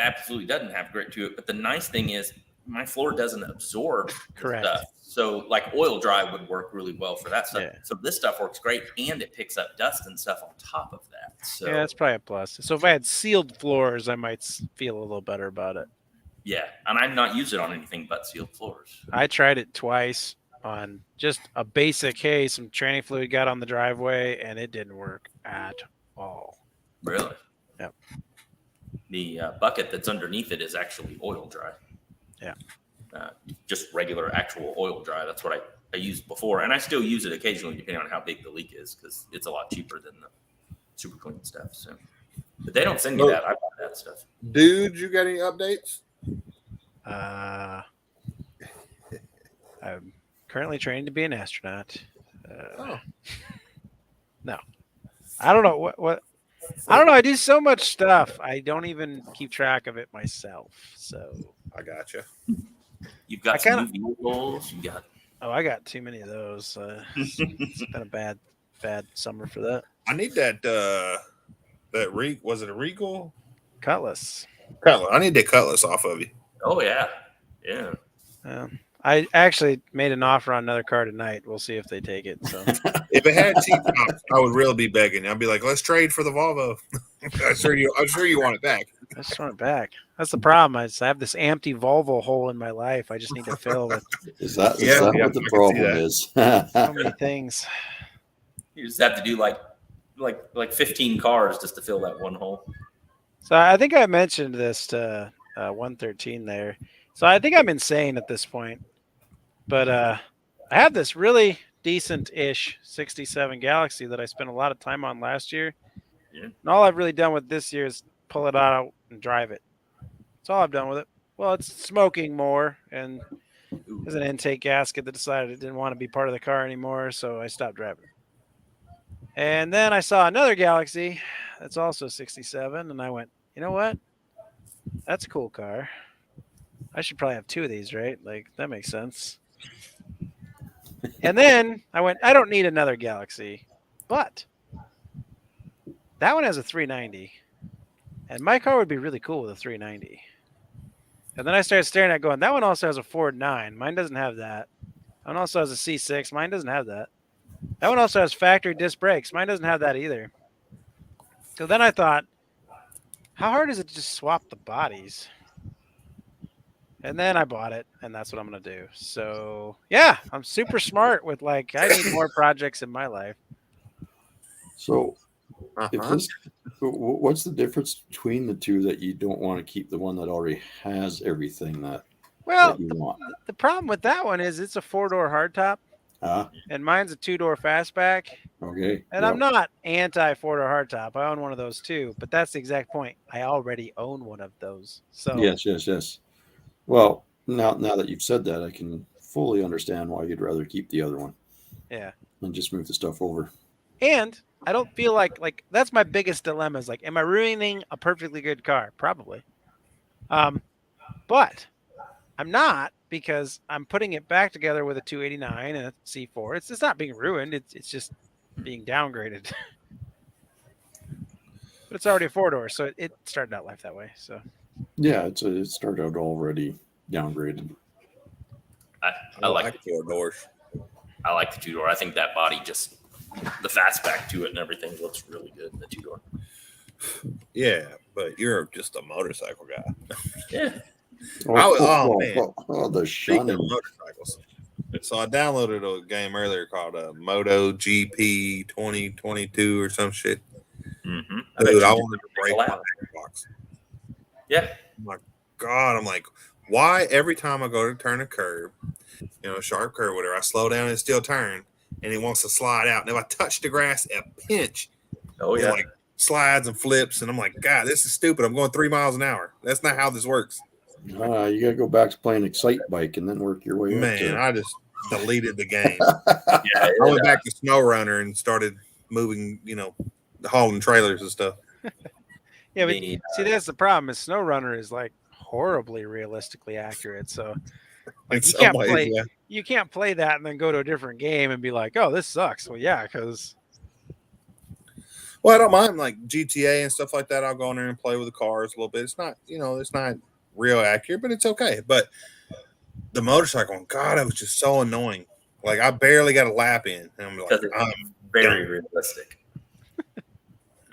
absolutely doesn't have grit to it. But the nice thing is my floor doesn't absorb Correct. stuff. So like oil dry would work really well for that stuff. Yeah. So this stuff works great, and it picks up dust and stuff on top of that. So Yeah, that's probably a plus. So if I had sealed floors, I might feel a little better about it. yeah, and I'm not using it on anything but sealed floors. I tried it twice on just a basic, hey, some tranny fluid got on the driveway, and it didn't work at all. Really? Yep. The bucket that's underneath it is actually oil dry. Yeah. Just regular actual oil dry. That's what I used before. And I still use it occasionally depending on how big the leak is because it's a lot cheaper than the super clean stuff. So But they don't send you that. I buy that stuff. Dude, you got any updates? I'm currently training to be an astronaut. No, I don't know what. I don't know. I do so much stuff. I don't even keep track of it myself. So I got you. You've got some new vehicles. You got. Oh, I got too many of those. It's been a bad summer for that. I need that. Was it a Regal? Cutlass. Cutlass. I need that Cutlass off of you. Oh yeah, yeah. I actually made an offer on another car tonight. We'll see if they take it. So if it had T-tops, I would really be begging. I'd be like, let's trade for the Volvo. I'm sure you want it back. I just want it back. That's the problem. I have this empty Volvo hole in my life. I just need to fill it. Is that what the problem is? So many things. You just have to do like 15 cars just to fill that one hole. So I think I mentioned this to 113 there. So I think I'm insane at this point. But I have this really decent-ish 67 Galaxy that I spent a lot of time on last year. Yeah. And all I've really done with this year is pull it out and drive it. That's all I've done with it. Well, it's smoking more, and there's an intake gasket that decided it didn't want to be part of the car anymore, so I stopped driving it. And then I saw another Galaxy that's also 67, and I went, you know what? That's a cool car. I should probably have two of these, right? Like, that makes sense. And then I went, I don't need another Galaxy, but that one has a 390, and my car would be really cool with a 390. And then I started staring at it going, that one also has a Ford 9. Mine doesn't have that. That one also has a C6. Mine doesn't have that. That one also has factory disc brakes. Mine doesn't have that either. So then I thought, how hard is it to just swap the bodies? And then I bought it, and that's what I'm going to do. So, yeah, I'm super smart with, I need more projects in my life. So, what's the difference between the two that you don't want to keep the one that already has everything that you want? The problem with that one is it's a 4-door hardtop, and mine's a 2-door fastback. Okay. And I'm not anti 4-door hardtop. I own one of those too, but that's the exact point. I already own one of those. So yes. Well, now that you've said that, I can fully understand why you'd rather keep the other one. Yeah. And just move the stuff over. And I don't feel like that's my biggest dilemma is am I ruining a perfectly good car? Probably. But I'm not, because I'm putting it back together with a 289 and a C4. It's not being ruined. It's just being downgraded. But it's already a 4-door, so it started out life that way. So yeah, it started out already downgraded. I like the 4 doors. I like the 2-door. I think that body just the fastback to it and everything looks really good in the 2-door. Yeah, but you're just a motorcycle guy. Yeah. Man. The shunning. Motorcycles. So I downloaded a game earlier called Moto GP 2022 or some shit. Mm-hmm. Dude, I wanted to break my Xbox. Yeah. Oh my God, I'm like, why every time I go to turn a curb, sharp curve, whatever, I slow down and still turn, and it wants to slide out. And if I touch the grass a pinch, it slides and flips, and I'm like, God, this is stupid. I'm going 3 miles an hour. That's not how this works. You gotta go back to playing Excite Bike and then work your way up. Man, I just deleted the game. I went back to SnowRunner and started moving, hauling trailers and stuff. Yeah, but see, that's the problem. Is SnowRunner is horribly realistically accurate. So you can't play that and then go to a different game and be like, oh, this sucks. Well, yeah, because. Well, I don't mind GTA and stuff like that. I'll go in there and play with the cars a little bit. It's not, it's not real accurate, but it's okay. But the motorcycle, God, it was just so annoying. I barely got a lap in. And I'm like, I'm very realistic.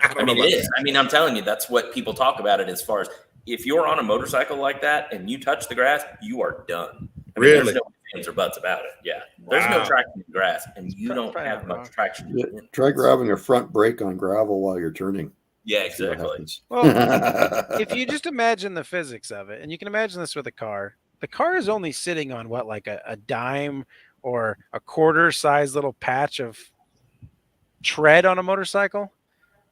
I mean, it is. I mean, I'm telling you, that's what people talk about it as far as if you're on a motorcycle like that and you touch the grass, you are done. Really? There's no ifs or buts about it. Yeah. There's no traction in the grass, and you don't have much traction. Yeah, try grabbing a front brake on gravel while you're turning. Yeah, exactly. Well, if you just imagine the physics of it, and you can imagine this with a car, the car is only sitting on a dime or a quarter size little patch of tread on a motorcycle.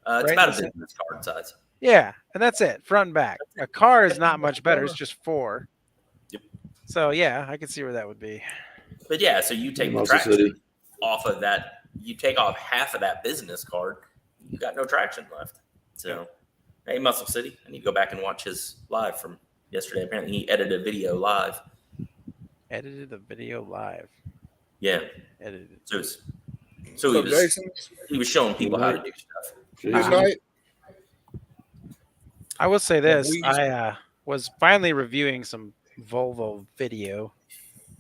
It's about a business card size. Yeah, and that's it, front and back. A car is not much better. It's just 4. Yep. So yeah, I can see where that would be. But yeah, so you take the Muscle traction City. off of that. You take off half of that business card. You got no traction left. So, hey, Muscle City, I need to go back and watch his live from yesterday. Apparently, he edited a video live. Edited the video live. Yeah. Edited. So Jason, he was showing people how to do stuff. good Jason, night. I will say this: we- I was finally reviewing some Volvo video.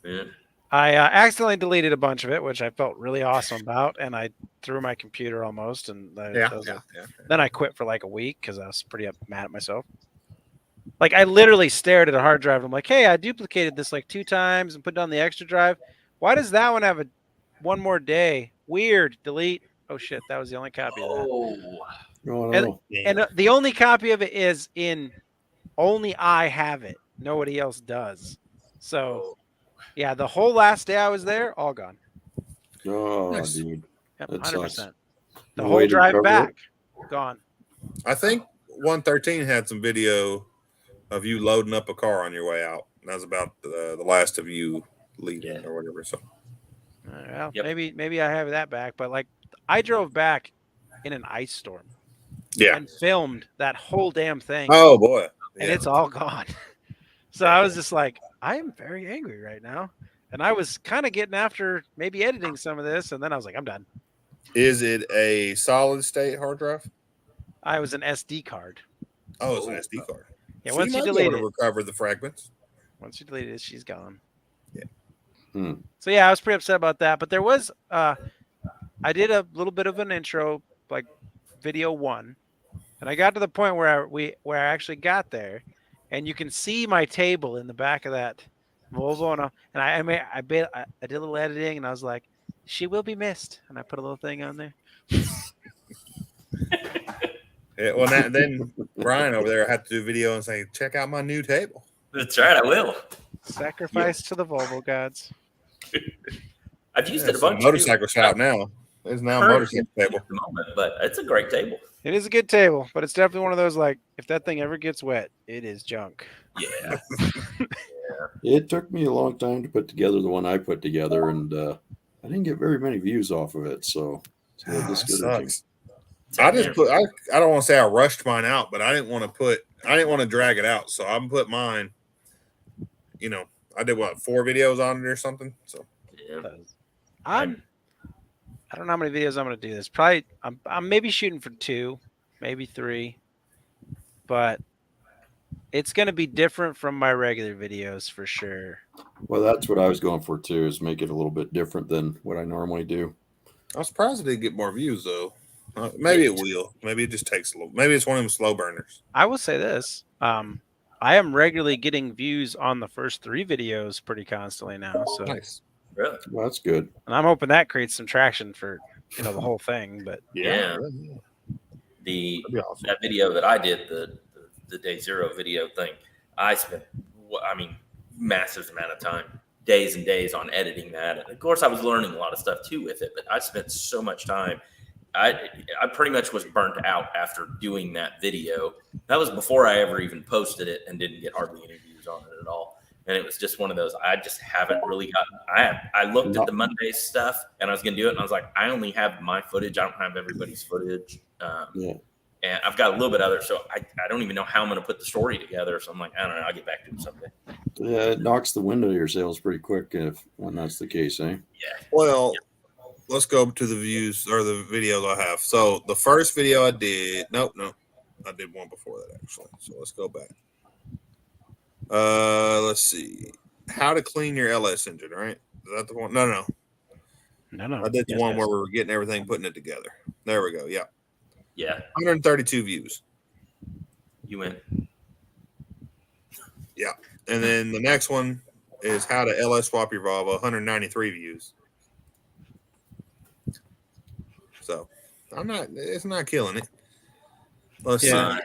Yeah. I accidentally deleted a bunch of it, which I felt really awesome about, and I threw my computer almost, and Yeah. then I quit for like a week because I was pretty mad at myself. Like I literally stared at a hard drive. I'm like, hey, I duplicated this like 2 times and put it on the extra drive. Why does that one have one more day? Weird. Delete. Oh shit, that was the only copy of that. Oh, no. And the only copy of it is in only I have it. Nobody else does. So yeah, the whole last day I was there, all gone. Oh, Nice. dude. Yep, That 100%. sucks. The No whole way to drive recover back, it? gone. I think 113 had some video of you loading up a car on your way out. That was about the last of you leaving or whatever. So Well, Yep. maybe I have that back, but like I drove back in an ice storm yeah. and filmed that whole damn thing, Oh boy. and Yeah. it's all gone. So I was just like, I am very angry right now, and I was kind of getting after maybe editing some of this, and then I was like, I'm done. Is it a solid state hard drive? I was an SD card. Oh, it's an SD card. Yeah, So once you might be delete able it, to recover the fragments. once you delete it, she's gone. Hmm. So yeah, I was pretty upset about that. But there was, I did a little bit of an intro, like video 1, and I got to the point where I actually got there, and you can see my table in the back of that Volvo, and I did a little editing, and I was like, she will be missed, and I put a little thing on there. Yeah, well, then Brian over there had to do video and say, check out my new table. that's right. I will. Sacrifice to the Volvo gods. I've used Yeah, it a it's a bunch. motorcycle shop now. There's now a Currently motorcycle table. at the moment, but it's a great table. It is a good table, but it's definitely one of those like, if that thing ever gets wet, it is junk. Yeah. It took me a long time to put together the one I put together, and I didn't get very many views off of it. So it's a little That discouraging. sucks. I don't want to say I rushed mine out, but I didn't want to drag it out. So I'm put mine, I did 4 videos on it or something. So Yeah. I don't know how many videos I'm going to do this. Probably I'm maybe shooting for 2, maybe 3, but it's going to be different from my regular videos for sure. Well, that's what I was going for too, is make it a little bit different than what I normally do. I'm surprised it didn't get more views though. Maybe it will. Maybe it just takes a little. Maybe it's one of them slow burners. I will say this. I am regularly getting views on the first 3 videos pretty constantly now. So Nice. Really? Well, that's good. and I'm hoping that creates some traction for the whole thing. But Yeah. That'd be awesome. That video that I did, the day 0 video thing, I spent, massive amount of time, days and days on editing that. And of course, I was learning a lot of stuff too with it, but I spent so much time. I pretty much was burnt out after doing that video. That was before I ever even posted it and didn't get hardly any views on it at all. And it was just one of those, I just haven't really gotten, I looked at the Monday stuff and I was going to do it. And I was like, I only have my footage. I don't have everybody's footage. And I've got a little bit of it. So I don't even know how I'm going to put the story together. So I'm like, I don't know. I'll get back to it someday. Yeah, it knocks the wind out of your sails pretty quick when that's the case, eh? Yeah. Well, let's go to the views or the videos I have. So the first video I did, no, I did one before that actually. So let's go back. Let's see. How to clean your LS engine, right? Is that the one? No. I did the one where we were getting everything, putting it together. There we go. Yeah. Yeah. 132 views. You win. Yeah. And then the next one is how to LS swap your Volvo, 193 views. So it's not killing it. Let's see.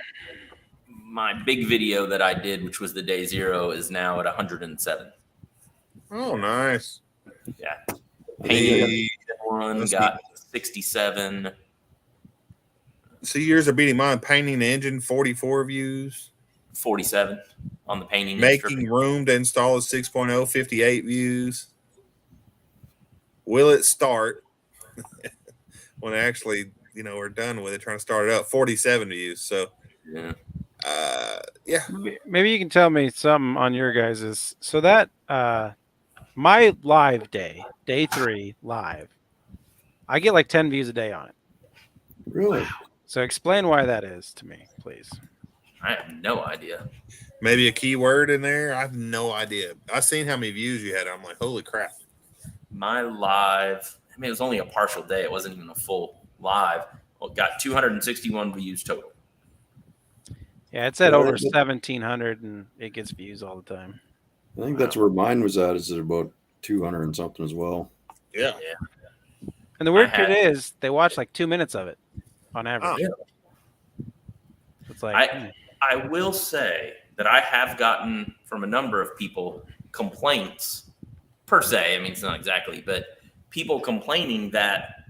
My big video that I did, which was the day 0, is now at 107. Oh, nice. Yeah. The One got 67. So yours are beating mine. Painting the engine, 44 views. 47 on the painting. Making room to install a 6.0, 58 views. Will it start? When actually, we're done with it, trying to start it up, 47 views. So, yeah. Maybe you can tell me something on your guys's. So that my live day 3 live, I get like 10 views a day on it. Really? So explain why that is to me, please. I have no idea. Maybe a keyword in there. I have no idea. I've seen how many views you had. I'm like, holy crap. My live, it was only a partial day. It wasn't even a full live. Well, it got 261 views total. Yeah, it's at over 1,700 and it gets views all the time. I think that's where mine was at, is at about 200 and something as well. Yeah. And the weird part is they watch like 2 minutes of it on average. It's like I will say that I have gotten from a number of people complaints per se. I mean, it's not exactly, but people complaining that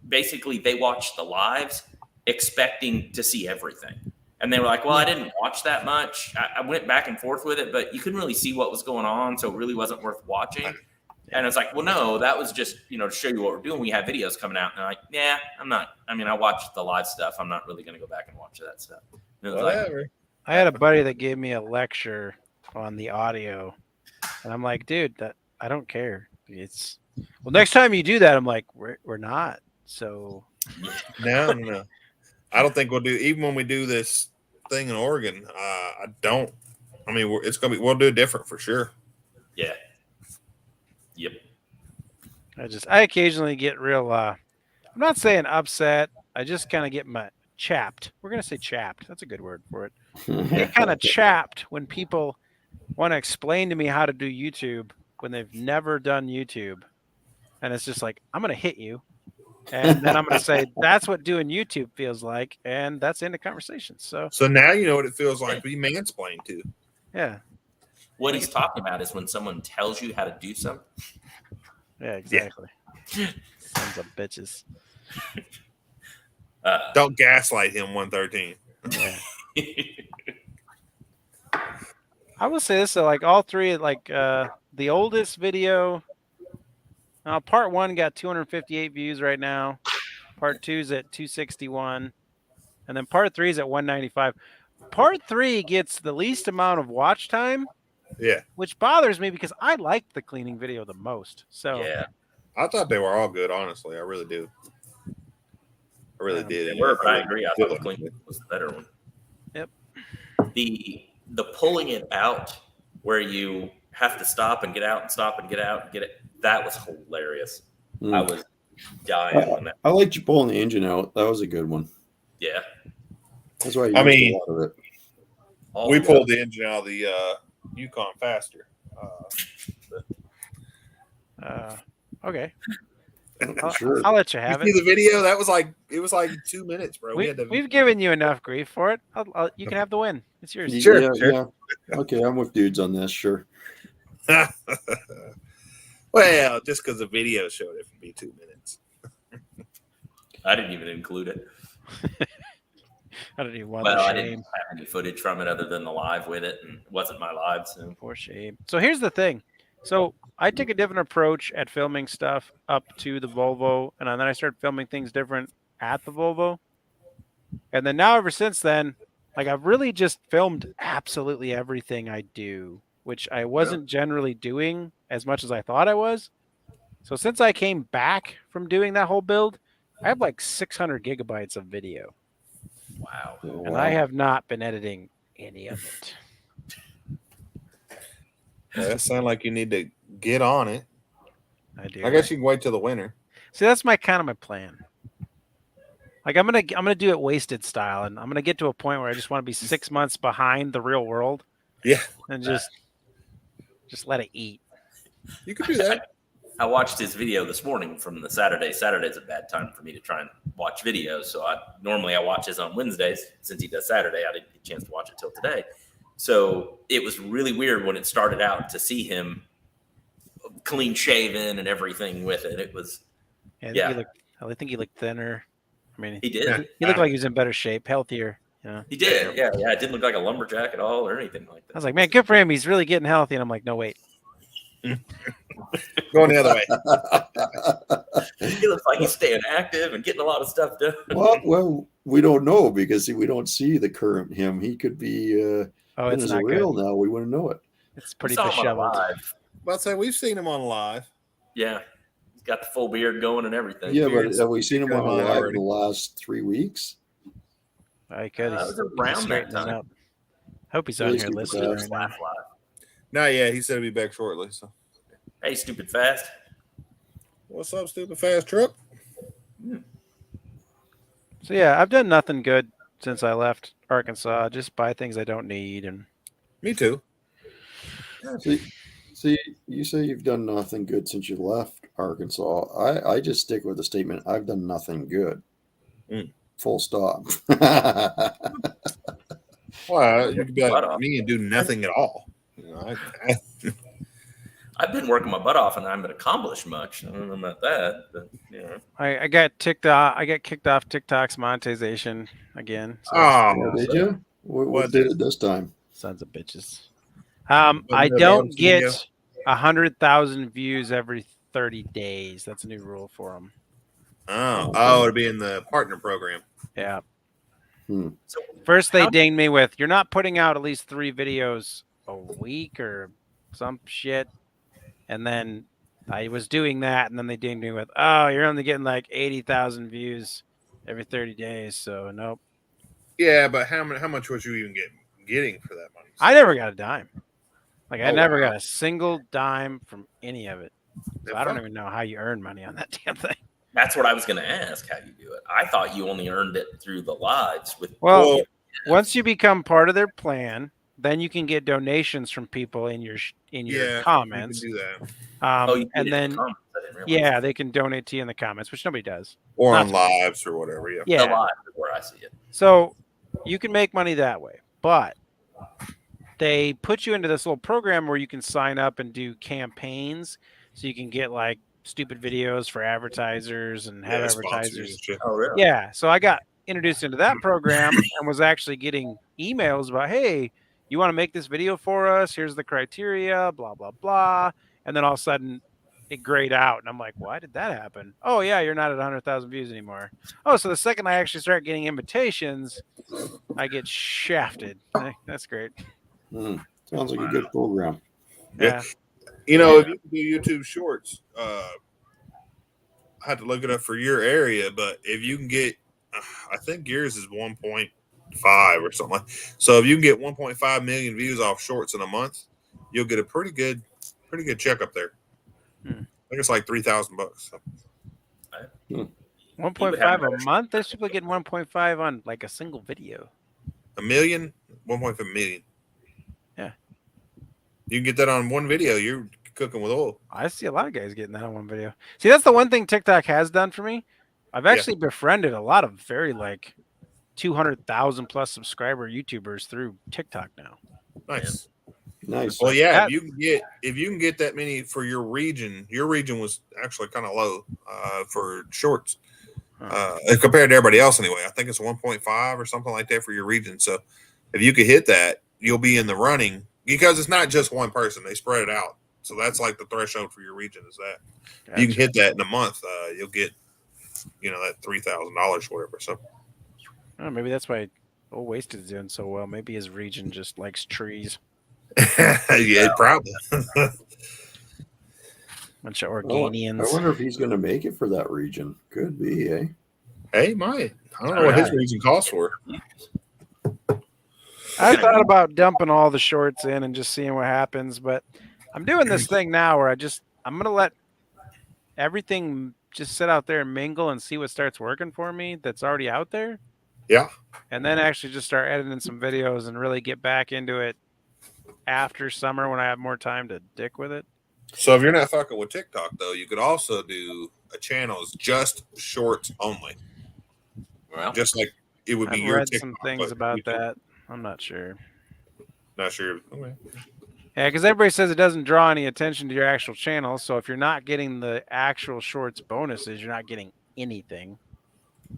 basically they watch the lives expecting to see everything. And they were like, well, I didn't watch that much. I went back and forth with it, but you couldn't really see what was going on. So it really wasn't worth watching. And it's like, well, no, that was just, to show you what we're doing. We have videos coming out. And they're like, yeah, I'm not. I mean, I watched the live stuff. I'm not really going to go back and watch that stuff. And it was Whatever. I had a buddy that gave me a lecture on the audio. And I'm like, dude, I don't care. It's next time you do that, I'm like, we're not. So No. I don't think we'll do, even when we do this thing in Oregon. It's going to be, we'll do it different for sure. Yeah. Yep. I occasionally get real, I'm not saying upset. I just kind of get chapped. We're going to say chapped. That's a good word for it. I get kind of chapped when people want to explain to me how to do YouTube when they've never done YouTube. And it's just like, I'm going to hit you. And then I'm going to say, that's what doing YouTube feels like. And that's in the conversation. So now you know what it feels like to be mansplained to. Yeah. What he's talking about is when someone tells you how to do something. Yeah, exactly. Sons of bitches. Don't gaslight him, 113. Yeah. I will say this, though, like all three, like the oldest video, part 1 got 258 views right now. Part 2's at 261. And then part 3 is at 195. Part 3 gets the least amount of watch time. Yeah. Which bothers me because I liked the cleaning video the most. So yeah. I thought they were all good, honestly. I really do. I really did. I agree. I thought the cleaning was the better one. Yep. The pulling it out where you have to stop and get out and stop and get out and get it. That was hilarious. I was dying on that. I liked you pulling the engine out. That was a good one. Yeah. That's why I used a lot of it. We pulled the engine out of the Yukon faster. Okay. Sure. I'll let you have You see it. the video? It was like 2 minutes, bro. We've given you enough grief for it. You can have the win. It's yours. Sure. Yeah. Okay, I'm with dudes on this. Sure. Well, just because the video showed it would be 2 minutes. I didn't even include it. I don't even want I didn't have any footage from it other than the live with it, and it wasn't my live. So for shame. So here's the thing. So I took a different approach at filming stuff up to the Volvo, and then I started filming things different at the Volvo. And then now ever since then, like I've really just filmed absolutely everything I do, which I wasn't generally doing as much as I thought I was. So since I came back from doing that whole build, I have like 600 gigabytes of video. wow. And I have not been editing any of it. Yeah, that sounds like you need to get on it. I do. I guess you can wait till the winter. See, that's my plan. Like I'm gonna do it wasted style, and I'm gonna get to a point where I just want to be 6 months behind the real world. Yeah, and just let it eat. You could do that. I watched his video this morning from the Saturday. Saturday's a bad time for me to try and watch videos. So normally I watch his on Wednesdays. Since he does Saturday, I didn't get a chance to watch it till today. So it was really weird when it started out to see him clean shaven and everything with it. It was, I think he looked thinner. I mean, He did. he looked like he was in better shape, healthier. Yeah. He did. Yeah. It didn't look like a lumberjack at all or anything like that. I was like, man, good for him. He's really getting healthy. And I'm like, no, wait. Going the other way. He looks like he's staying active and getting a lot of stuff done. Well, we don't know because we don't see the current him. He could be It's not real good. now. We wouldn't know it. It's pretty Saw him on disheveled. live. But I'd say we've seen him on live. Yeah. He's got the full beard going and everything. Yeah, but Beard's have we seen him on come on live in already. the last 3 weeks? I could. It He's was around that straightening time. up. Hope he's on He's here super listening fast. right now. Laugh live. Not yet. He said he'll be back shortly. So, Hey, stupid fast. what's up, stupid fast truck? So yeah, I've done nothing good since I left Arkansas. Just buy things I don't need, and Me too. See, you say you've done nothing good since you left Arkansas. I just stick with the statement, I've done nothing good. Full stop. Well, you could be Butt like off. me and do nothing at all. You know, I've been working my butt off and I haven't accomplished much. I don't know about that, but I got kicked off TikTok's monetization again. So Oh, Did you? What did it this time? sons of bitches. I Another don't bonus video. get 100,000 views every 30 days. That's a new rule for them. it'd be in the partner program. Yeah. So First, they How- dinged me with, "You're not putting out at least 3 videos a week or some shit." And then I was doing that, and then they dinged me with, "Oh, you're only getting like 80,000 views every 30 days." So nope. Yeah, but how much was you even getting for that money? I never got a dime. Like I Oh, never wow. got a single dime from any of it. So I don't Fuck. even know how you earn money on that damn thing. that's what I was going to ask, how you do it. I thought you only earned it through the lives with. Well, Well, once you become part of their plan, then you can get donations from people in your comments. You can do that. You did it in And the then comments. I didn't realize. yeah, they can donate to you in the comments, which nobody does. Or Not on lives or whatever. Yeah. The Yeah. live is where I see it. So you can make money that way, but they put you into this little program where you can sign up and do campaigns, so you can get like stupid videos for advertisers and have Yeah, sponsors advertisers. and shit. Oh, really? Yeah, so I got introduced into that program and was actually getting emails about, "Hey, you want to make this video for us? Here's the criteria, blah blah blah." And then all of a sudden, it grayed out, and I'm like, "Why did that happen?" "Oh yeah, you're not at 100,000 views anymore." Oh, so the second I actually start getting invitations, I get shafted. That's great. Sounds like a good program. Yeah. You know, if you can do YouTube Shorts, I had to look it up for your area, but if you can get, I think yours is 1.5 or something like. So if you can get 1.5 million views off Shorts in a month, you'll get a pretty good check up there. I think it's like $3,000. So. 1.5 a month. There's people getting 1.5 on like a single video. A million, 1.5 million. Yeah. You can get that on one video. You're cooking with oil. I see a lot of guys getting that on one video. See, that's the one thing TikTok has done for me. I've actually befriended a lot of very like 200,000 plus subscriber YouTubers through TikTok now. Nice. Nice. Well, yeah, That- if you can get that many for your region was actually kind of low for Shorts compared to everybody else anyway. I think it's 1.5 or something like that for your region. So if you could hit that, you'll be in the running because it's not just one person; they spread it out. So that's like the threshold for your region is that if you can hit that in a month, you'll get that $3,000 whatever. So Oh, maybe that's why Old Wasted is doing so well. Maybe his region just likes trees. yeah, probably. Bunch of I Organians. wonder if he's going to make it for that region. Could be, eh? Hey, might. I don't know what his region calls for. I thought about dumping all the shorts in and just seeing what happens, but I'm doing this thing now where I'm gonna let everything just sit out there and mingle and see what starts working for me that's already out there. Yeah. And then actually just start editing some videos and really get back into it after summer when I have more time to dick with it. So if you're not fucking with TikTok though, you could also do a channel as just shorts only. Well, Just like it would be I've your read TikTok. some things but about YouTube. that. I'm not sure. Not sure. Okay. Yeah, because everybody says it doesn't draw any attention to your actual channel. So if you're not getting the actual shorts bonuses, you're not getting anything.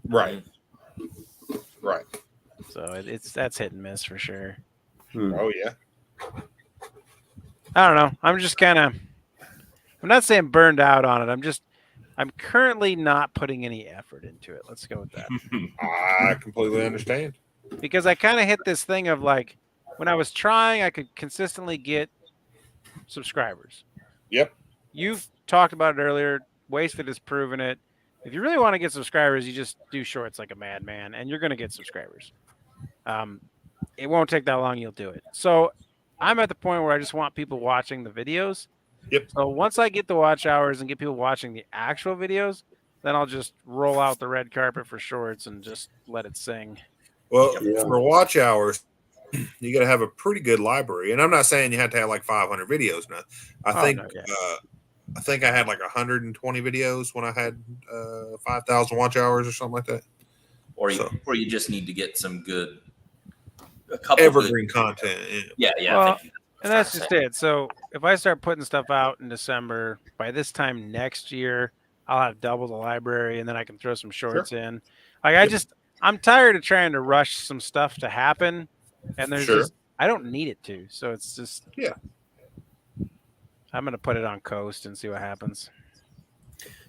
Right. Right. So that's hit and miss for sure. Oh yeah. I don't know. I'm just kind of. I'm not saying burned out on it. I'm currently not putting any effort into it. Let's go with that. I completely understand. Because I kind of hit this thing of like, when I was trying, I could consistently get subscribers. Yep. You've talked about it earlier. Wasted has proven it. If you really want to get subscribers, you just do shorts like a madman, and you're going to get subscribers. It won't take that long. You'll do it. So I'm at the point where I just want people watching the videos. Yep. So once I get the watch hours and get people watching the actual videos, then I'll just roll out the red carpet for shorts and just let it sing. Well, for watch hours, you got to have a pretty good library, and I'm not saying you have to have like 500 videos. No, I think I had like 120 videos when I had 5,000 watch hours or something like that. Or you just need to get some good, a couple evergreen content. Yeah. Well, and that's just it. So if I start putting stuff out in December, by this time next year, I'll have double the library, and then I can throw some shorts in. Like I'm tired of trying to rush some stuff to happen, and there's I don't need it to. So it's just I'm gonna put it on coast and see what happens.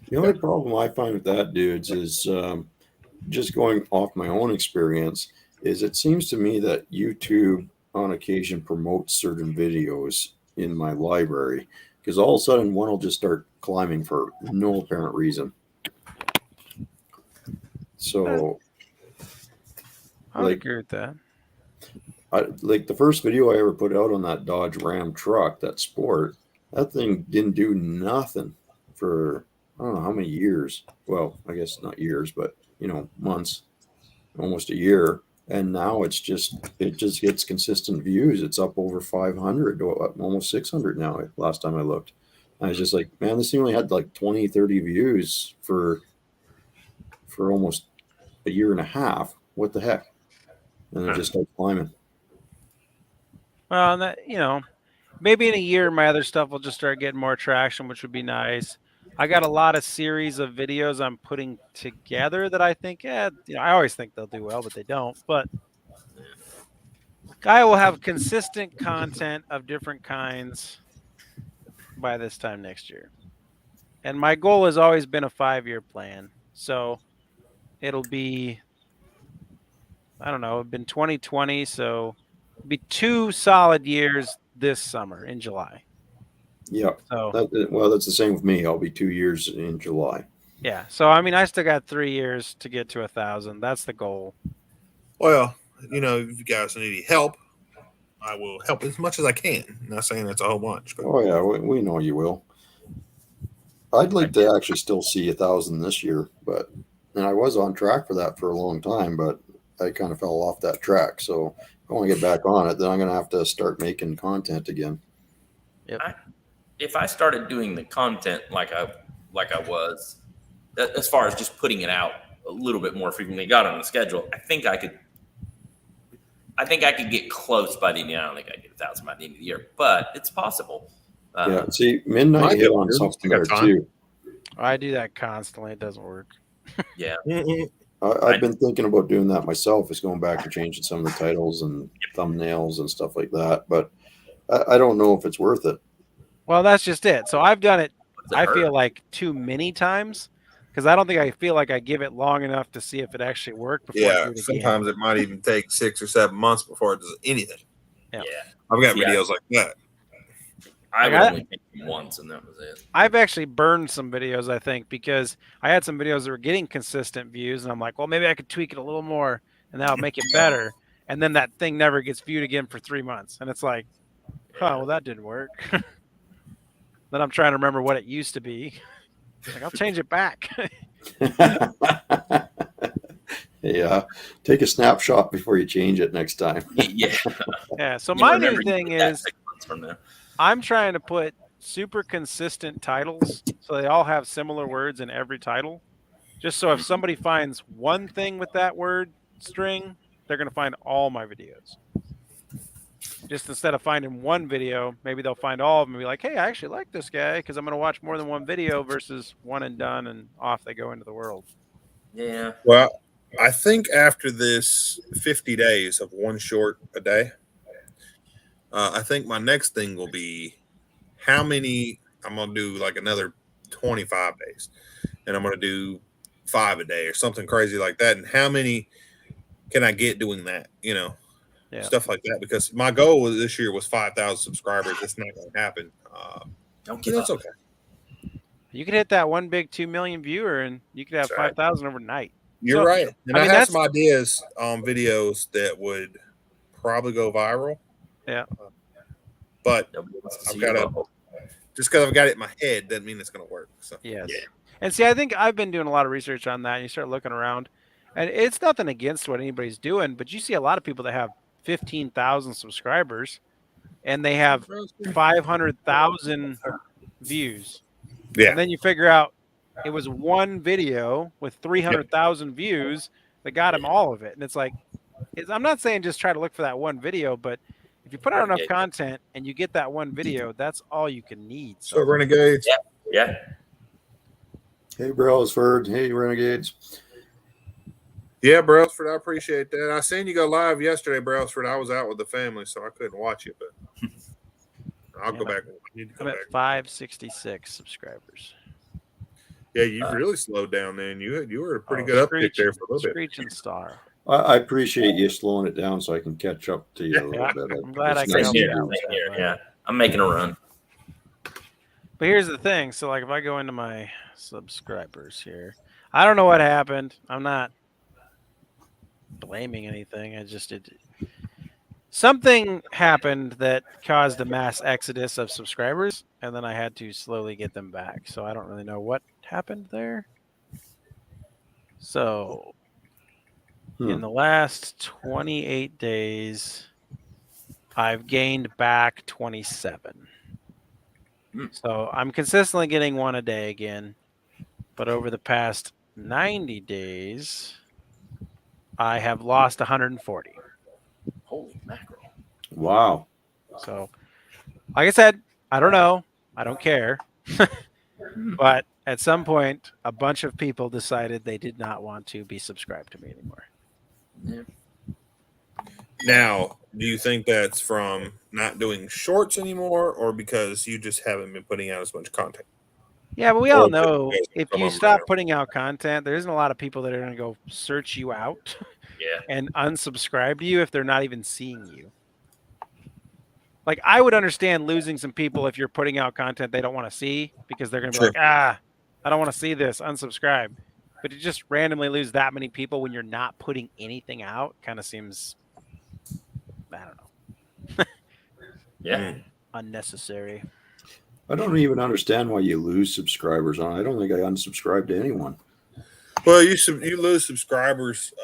The only problem I find with that, dudes, is just going off my own experience, is it seems to me that YouTube on occasion promotes certain videos in my library, because all of a sudden one will just start climbing for no apparent reason. So I would agree with that. Like the first video I ever put out on that Dodge Ram truck, that Sport, that thing didn't do nothing for I don't know how many years. Well, I guess not years, but months, almost a year. And now it just gets consistent views. It's up over 500, almost 600 now. Last time I looked, I was just like, man, this thing only had like 20, 30 views for almost a year and a half. What the heck? And it just started climbing. Well, that maybe in a year my other stuff will just start getting more traction, which would be nice. I got a lot of series of videos I'm putting together that I think, I always think they'll do well, but they don't. But I will have consistent content of different kinds by this time next year. And my goal has always been a 5-year plan. So it'll be, I don't know, it's been 2020. So it'll be 2 solid years this summer in July. Yeah. So, that's the same with me. I'll be 2 years in July. Yeah. So, I mean, I still got 3 years to get to 1,000. That's the goal. Well, if you guys need any help, I will help as much as I can. I'm not saying that's a whole bunch. But. Oh, yeah. We know you will. I'd like to actually still see 1,000 this year, and I was on track for that for a long time, but I kind of fell off that track. So if I want to get back on it, then I'm going to have to start making content again. Yep. If I started doing the content like I was, as far as just putting it out a little bit more frequently, got on the schedule, I think I could get close by the end. I don't think I get 1,000 by the end of the year, but it's possible. See, midnight hit on something there too. I do that constantly. It doesn't work. Yeah. I've been thinking about doing that myself, is going back and changing some of the titles and thumbnails and stuff like that. But I don't know if it's worth it. Well, that's just it. So I've done it, I feel like, too many times, because I don't think I feel like I give it long enough to see if it actually worked before I do it sometimes it might even take 6 or 7 months before it does anything. Yeah. I've got videos like that. I would only make them once, and that was it. I've actually burned some videos, I think, because I had some videos that were getting consistent views, and I'm like, well, maybe I could tweak it a little more, and that'll make it better. And then that thing never gets viewed again for 3 months, and it's like, well, that didn't work. Then I'm trying to remember what it used to be. Like, I'll change it back. Yeah, take a snapshot before you change it next time. Yeah. So my new thing is, I'm trying to put super consistent titles so they all have similar words in every title. Just so if somebody finds one thing with that word string, they're going to find all my videos. Just instead of finding one video, maybe they'll find all of them and be like, hey, I actually like this guy because I'm going to watch more than one video versus one and done, and off they go into the world. Yeah. Well, I think after this 50 days of one short a day, I think my next thing will be how many I'm going to do like another 25 days and I'm going to do 5 a day or something crazy like that. And how many can I get doing that? Yeah. Stuff like that. Because my goal this year was 5,000 subscribers. It's not going to happen. Don't But give that's up. okay. You could hit that one big 2 million viewer, and you could have That's right. 5,000 overnight. You're So, right. And I I, mean, have that's some ideas on videos that would probably go viral. Yeah. But Nobody wants to I've see got your to, bubble. just because I've got it in my head doesn't mean it's going to work. So yes. Yeah. And see, I think I've been doing a lot of research on that. And you start looking around, and it's nothing against what anybody's doing, but you see a lot of people that have 15,000 subscribers, and they have 500,000 views. yeah. And then you figure out it was one video with 300,000 views that got him all of it. And it's like, I'm not saying just try to look for that one video, but if you put out enough content and you get that one video, that's all you can need. So Renegades. Yeah. Hey, Brailsford. Hey, Renegades. Yeah, Brailsford, I appreciate that. I seen you go live yesterday, Brailsford. I was out with the family, so I couldn't watch it, but I'll go back. I need to I'm go at back. 566 subscribers. Yeah, you've really slowed down then. You were a pretty good uptick there for a little bit. Screeching star. I appreciate you slowing it down so I can catch up to you a little bit. I'm glad I It's can nice help to you do. out with that, bud. Yeah. I'm making a run. But here's the thing. So, like, if I go into my subscribers here, I don't know what happened. I'm not blaming anything. Something happened that caused a mass exodus of subscribers, and then I had to slowly get them back. So I don't really know what happened there. So in the last 28 days, I've gained back 27. So I'm consistently getting one a day again. But over the past 90 days, I have lost 140. Holy mackerel. Wow. So, like I said, I don't know. I don't care. But at some point, a bunch of people decided they did not want to be subscribed to me anymore. Yeah. Now, do you think that's from not doing shorts anymore or because you just haven't been putting out as much content? Yeah, but we all Or know because if some you of them stop are- putting out content, there isn't a lot of people that are going to go search you out Yeah. and unsubscribe to you if they're not even seeing you. Like, I would understand losing some people if you're putting out content they don't want to see because they're going to be like, I don't want to see this, unsubscribe. But to just randomly lose that many people when you're not putting anything out kind of seems, I don't know. Yeah. Unnecessary. I don't even understand why you lose subscribers on. I don't think I unsubscribe to anyone. Well, you lose subscribers.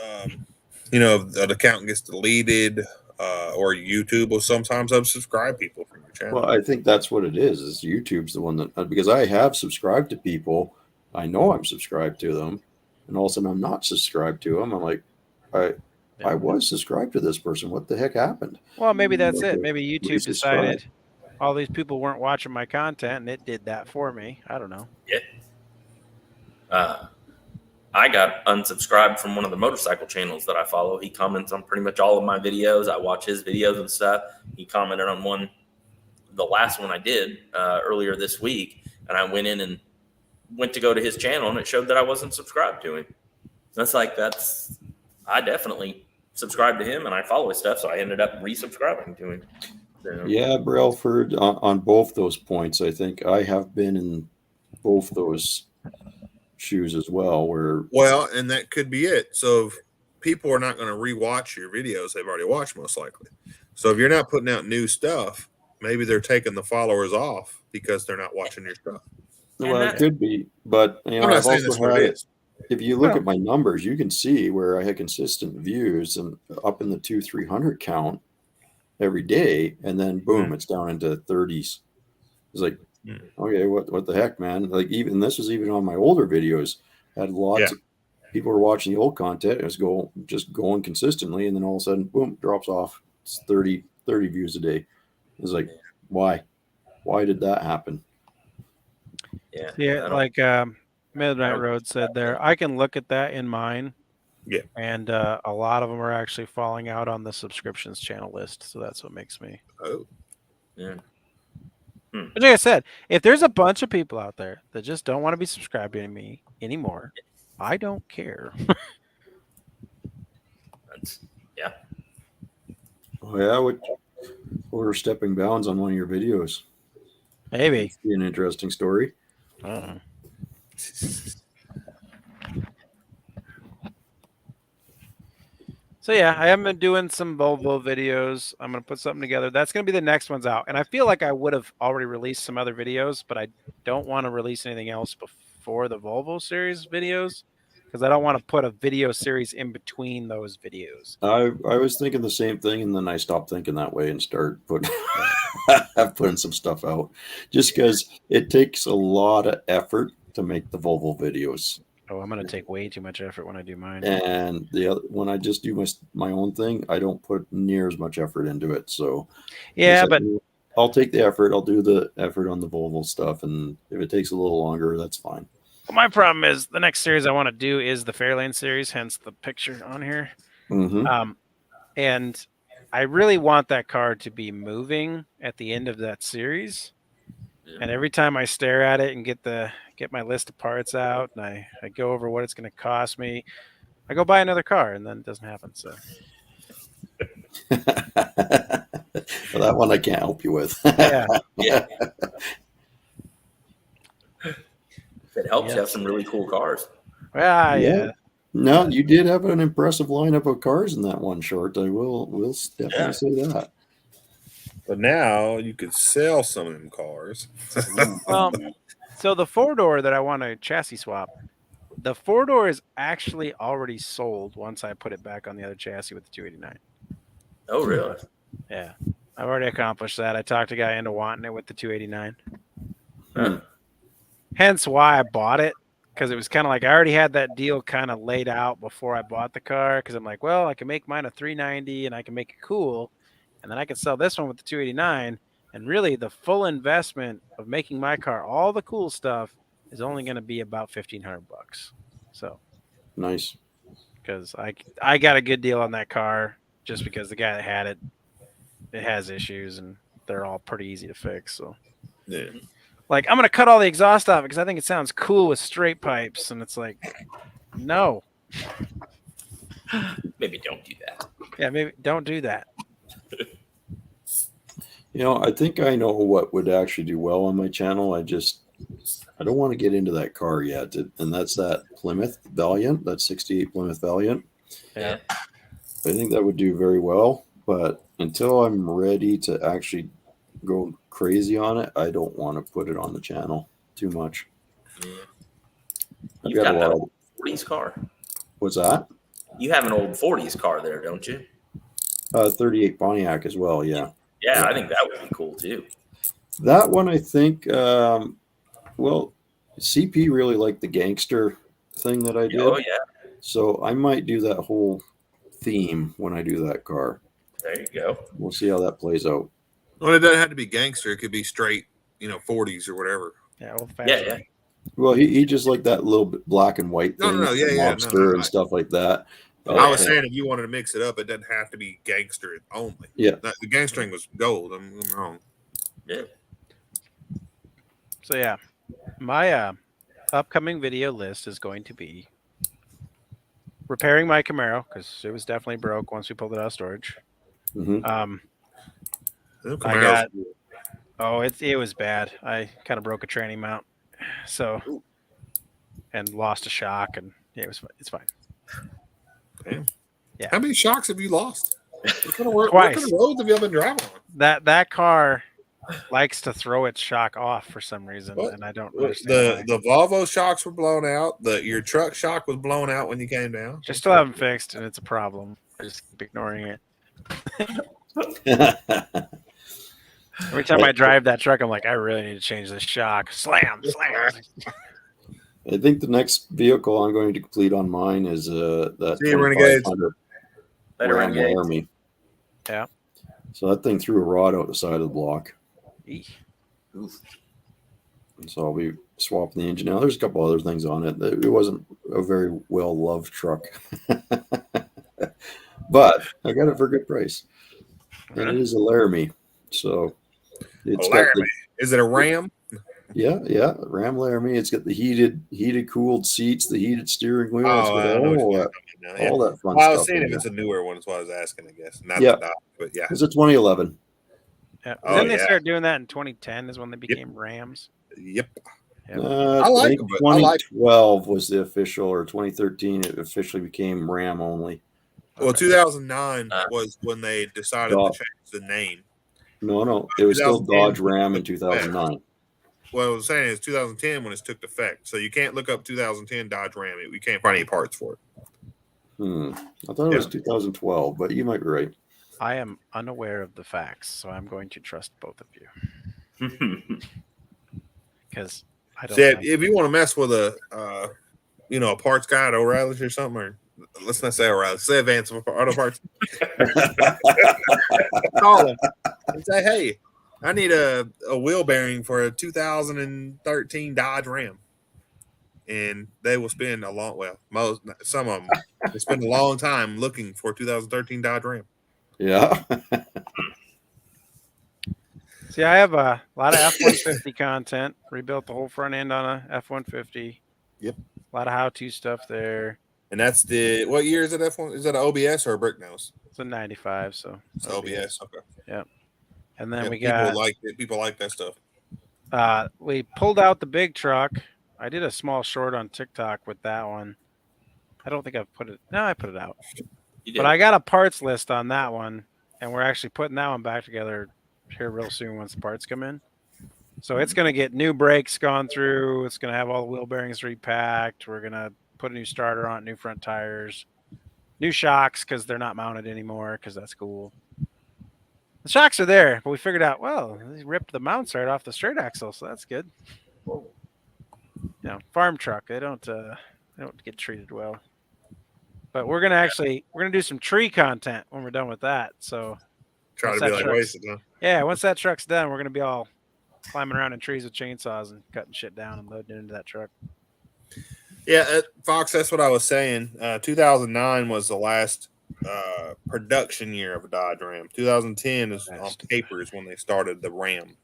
The account gets deleted, or YouTube will sometimes unsubscribe people from your channel. Well, I think that's what it is. Is YouTube's the one that because I have subscribed to people, I know I'm subscribed to them, and all of a sudden I'm not subscribed to them. I'm like, I was subscribed to this person. What the heck happened? Well, maybe that's it. Maybe YouTube Resubscribe. decided all these people weren't watching my content, and it did that for me. I don't know. Yeah. I got unsubscribed from one of the motorcycle channels that I follow. He comments on pretty much all of my videos. I watch his videos and stuff. He commented on the last one I did earlier this week, and I went in and went to go to his channel, and it showed that I wasn't subscribed to him. I definitely subscribed to him, and I follow his stuff, so I ended up resubscribing to him. So, Yeah, Brailford, on both those points, I think I have been in both those shoes as well. And that could be it. So if people are not going to rewatch your videos, they've already watched most likely. So if you're not putting out new stuff, maybe they're taking the followers off because they're not watching your stuff. Well, it could be, but I'm not saying that's what it is. If you look at my numbers, you can see where I had consistent views and up in the 200-300 count every day, and then boom, it's down into 30s. It's like, okay, what the heck, man? Like this was even on my older videos. Had lots of people were watching the old content. It was just going consistently, and then all of a sudden, boom, drops off. It's 30 views a day. It's like, why? Why did that happen? Yeah, like Midnight Road said there. I can look at that in mine. Yeah. And a lot of them are actually falling out on the subscriptions channel list. So that's what makes me. Oh, Yeah. But like I said, if there's a bunch of people out there that just don't want to be subscribed to me anymore, I don't care. Yeah. Oh yeah, what are stepping bounds on one of your videos? Maybe. That'd be an interesting story. So yeah, I haven't been doing some Volvo videos. I'm gonna put something together. That's gonna be the next one's out. And I feel like I would have already released some other videos, but I don't want to release anything else before the Volvo series videos because I don't want to put a video series in between those videos. I was thinking the same thing, and then I stopped thinking that way and started putting some stuff out, just because it takes a lot of effort to make the Volvo videos. Oh, I'm gonna take way too much effort when I do mine. And the other, when I just do my own thing, I don't put near as much effort into it. So yeah, but I'll take the effort. I'll do the effort on the Volvo stuff, and if it takes a little longer, that's fine. Well, my problem is the next series I want to do is the Fairlane series, hence the picture on here. Mm-hmm. And I really want that car to be moving at the end of that series. Yeah. And every time I stare at it and get my list of parts out and I go over what it's going to cost me, I go buy another car and then it doesn't happen. So Well, that one I can't help you with. yeah. It helps you have some really cool cars. Well, yeah. No, you did have an impressive lineup of cars in that one short. I will definitely say that. but now you could sell some of them cars. Well, so the 4-door that I want to chassis swap, the 4-door is actually already sold once I put it back on the other chassis with the 289. Oh, really? Yeah. I've already accomplished that. I talked a guy into wanting it with the 289. Hence why I bought it, because it was kind of like I already had that deal kind of laid out before I bought the car, because I'm like, well, I can make mine a 390 and I can make it cool, and then I can sell this one with the 289, and really the full investment of making my car all the cool stuff is only going to be about $1,500. So Nice. because I got a good deal on that car just because the guy that had it has issues and they're all pretty easy to fix. So Yeah. like I'm gonna cut all the exhaust off because I think it sounds cool with straight pipes, and it's like, no. Maybe don't do that. Yeah, maybe don't do that. You know, I think I know what would actually do well on my channel. I don't want to get into that car yet, and that's that Plymouth Valiant, that 68 Plymouth Valiant. Yeah. I think that would do very well, but until I'm ready to actually go crazy on it, I don't want to put it on the channel too much. Yeah. I've You've got got a that lot old 40s car. What's that? You have an old 40s car there, don't you? 38 Pontiac as well, yeah. Yeah, I think that would be cool too. That one, I think, well, CP really liked the gangster thing that I did. Oh, yeah. So I might do that whole theme when I do that car. There you go. We'll see how that plays out. Well, it doesn't have to be gangster. It could be straight, 40s or whatever. Yeah, old Yeah, fashioned. yeah. Well, he just liked that little bit black and white No, thing, no, yeah, with the yeah, lobster no, and I- stuff like that. I was saying if you wanted to mix it up, it doesn't have to be gangster only. Yeah. The gangstering was gold. I'm wrong. Yeah. So yeah, my upcoming video list is going to be repairing my Camaro because it was definitely broke once we pulled it out of storage. Mhm. I got it was bad. I kind of broke a tranny mount, so and lost a shock, and yeah, it's fine. Damn. Yeah. How many shocks have you lost? What kind of Twice. roads have you been driving on? That car likes to throw its shock off for some reason, What? and I don't understand The why. Volvo shocks were blown out. Your truck shock was blown out when you came down. Just still haven't fixed, and it's a problem. I just keep ignoring it. Every time I drive that truck, I'm like, I really need to change this shock. Slam. I think the next vehicle I'm going to complete on mine is that See you, Renegades. 2500 Later, Ram Renegades. Laramie. Yeah. So that thing threw a rod out the side of the block. Eesh. Oof. And so I'll be swapping the engine out. There's a couple other things on it. It wasn't a very well-loved truck. But I got it for a good price. And it is a Laramie. So it's got Laramie. Is it a Ram? yeah, Ram Laramie. It's got the heated cooled seats, the heated steering wheel. It's got I know what all you're that, talking about now, yeah. all that fun Well, I stuff. was saying in if it's there. a newer one, is what I was asking, I guess. Not Yeah. the Dodge, but yeah. It's a 2011. Yeah. Oh, Then they yeah. started doing that in 2010 is when they became Rams. Yep. Yep. I like think them, but I like 2012 was the official, or 2013 it officially became Ram only. Well, Okay. 2009 was when they decided to Dodge. change the name. No, it was still 2010 Dodge Ram in 2009. What I was saying is 2010 when it took effect. So you can't look up 2010 Dodge Ram. We can't find any parts for it. I thought it was 2012, but you might be right. I am unaware of the facts, so I'm going to trust both of you because I don't. See, know. if you want to mess with a parts guy at O'Reilly's or something, or let's not say O'Reilly's, say Advance Auto Parts, call them and say, hey, I need a wheel bearing for a 2013 Dodge Ram. And they will spend some of them, they spend a long time looking for 2013 Dodge Ram. Yeah. See, I have a lot of F-150 content. Rebuilt the whole front end on a F-150. Yep. A lot of how-to stuff there. And that's what year is it? F1? Is that an OBS or a brick nose? It's a 95, so It's OBS. Okay. Yep. And then we people got like it. People like that stuff. we pulled out the big truck. I did a small short on TikTok with that one. I don't think I've put it. No, I put it out. You did. But I got a parts list on that one, and we're actually putting that one back together here real soon once the parts come in. So it's going to get new brakes gone through. It's going to have all the wheel bearings repacked. We're going to put a new starter on it, new front tires, new shocks because they're not mounted anymore because that's cool. The shocks are there, but we figured out, well, they ripped the mounts right off the straight axle, so that's good. Farm truck, they don't get treated well. But we're gonna do some tree content when we're done with that. So Try once to be that like truck's- wasted, huh? yeah, once that truck's done, we're gonna be all climbing around in trees with chainsaws and cutting shit down and loading it into that truck. Yeah, Fox, that's what I was saying. 2009 was the last production year of a Dodge Ram. 2010 is on paper is when they started the Ram.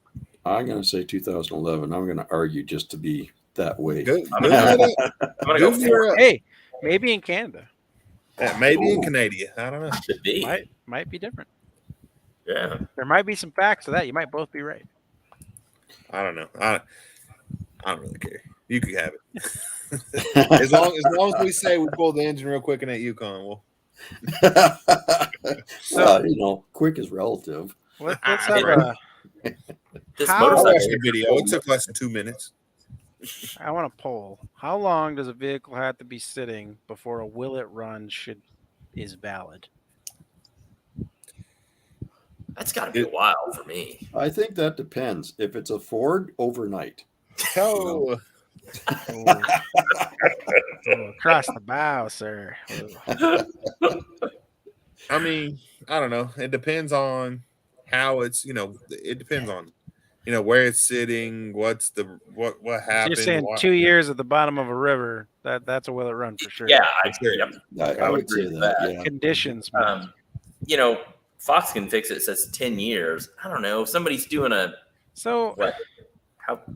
I'm going to say 2011. I'm going to argue just to be that way. Good. I'm gonna go for it. Hey, maybe in Canada. Maybe in Canada. I don't know. Should be. Might be different. Yeah. There might be some facts to that. You might both be right. I don't know. I don't really care. You can have it. as long as we say we pulled the engine real quick in that Yukon, well. So quick is relative. Let's have This How- I motorcycle. watched the video. It took less than 2 minutes. I want to poll. How long does a vehicle have to be sitting before a will it run is valid? That's got to be a while for me. I think that depends. If it's a Ford, overnight. Oh, Across the bow, sir. I mean, I don't know. It depends on how it's. It depends on, where it's sitting. What happened. You're saying 2 years at the bottom of a river. That's a will it run for sure. Yeah, I would say that. Yeah. Conditions. Fox can fix it. It says 10 years. I don't know. If somebody's doing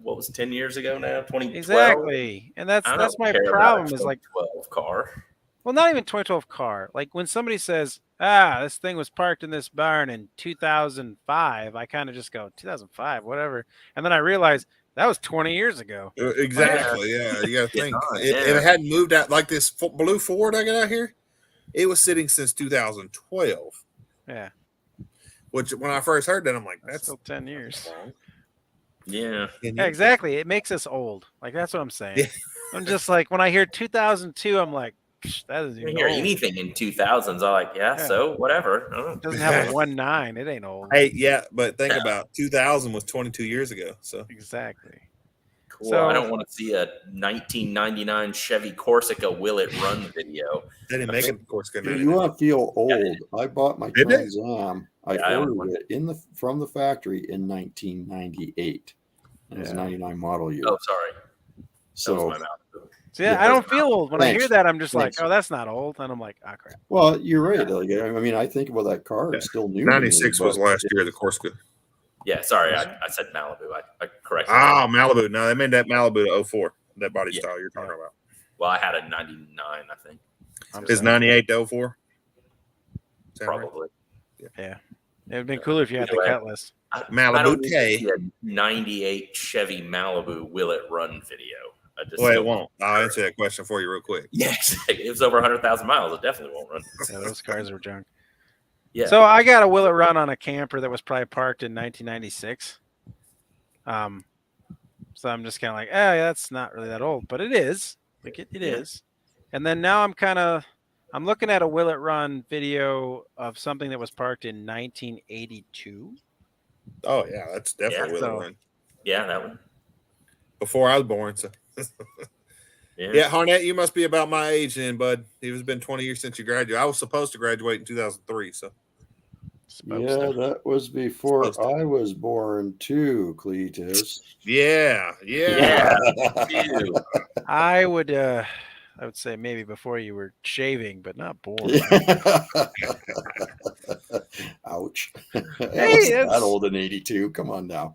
what was 10 years ago now? 2012? Exactly. And that's my problem is like 2012 car. Well, not even 2012 car. Like when somebody says, this thing was parked in this barn in 2005, I kind of just go, 2005, whatever. And then I realize that was 20 years ago. Exactly. Yeah. You got to think. If Yeah. it hadn't moved out like this blue Ford I got out here, it was sitting since 2012. Yeah. Which when I first heard that, I'm like, That's still 10 years. wrong. Yeah. Yeah, exactly. It makes us old. Like that's what I'm saying. Yeah. I'm just like when I hear 2002, I'm like, that is You even hear old. anything in 2000s, I'm like, Yeah. so whatever. It doesn't have a 1.9. It ain't old. Hey, yeah, but think about 2000 was 22 years ago. So Exactly. Cool. So- I don't want to see a 1999 Chevy Corsica will it run video. they didn't make it, of course. If you want to feel old, I bought my Did they? Trans Am. I Yeah, I own ordered it from the factory in 1998. It was a 99 model year. Oh, sorry. So, my Malibu. See, I don't feel old when I Thanks. hear that. I'm just Thanks. like, oh, that's not old, and I'm like, oh crap. well, you're right. Like, I mean, I think about that car; it's still new. to me, 96 was but last year, the Corsica. Yeah, sorry, I said Malibu. I corrected. Ah, Malibu. No, they made that Malibu 04, that body Yeah. style you're talking about. Well, I had a 99, I think. Is 98 to 04? Is that right? Probably. Yeah, it would been cooler if you had the Anyway. Cutlass. I Malibu don't need to K. see a 98 Chevy Malibu Will It Run video. I just Well, it don't- won't. I'll answer that question for you real quick. Yes, it was over 100,000 miles. It definitely won't run. Yeah, those cars were junk. Yeah. So I got a Will It Run on a camper that was probably parked in 1996. So I'm just kind of like, yeah, that's not really that old, but it is. Like it Yeah. is. And then now I'm looking at a Will It Run video of something that was parked in 1982. Oh, yeah, that's definitely Yeah, Will It so- Run. Yeah, that one. Before I was born. So, yeah, Harnett, you must be about my age then, bud. It's been 20 years since you graduated. I was supposed to graduate in 2003. So, yeah, that was before Supposed to. I was born too, Cleatus. yeah. Yeah. Ew. I would say maybe before you were shaving, but not born. Ouch. Hey, I wasn't it's- that old in 82. Come on now.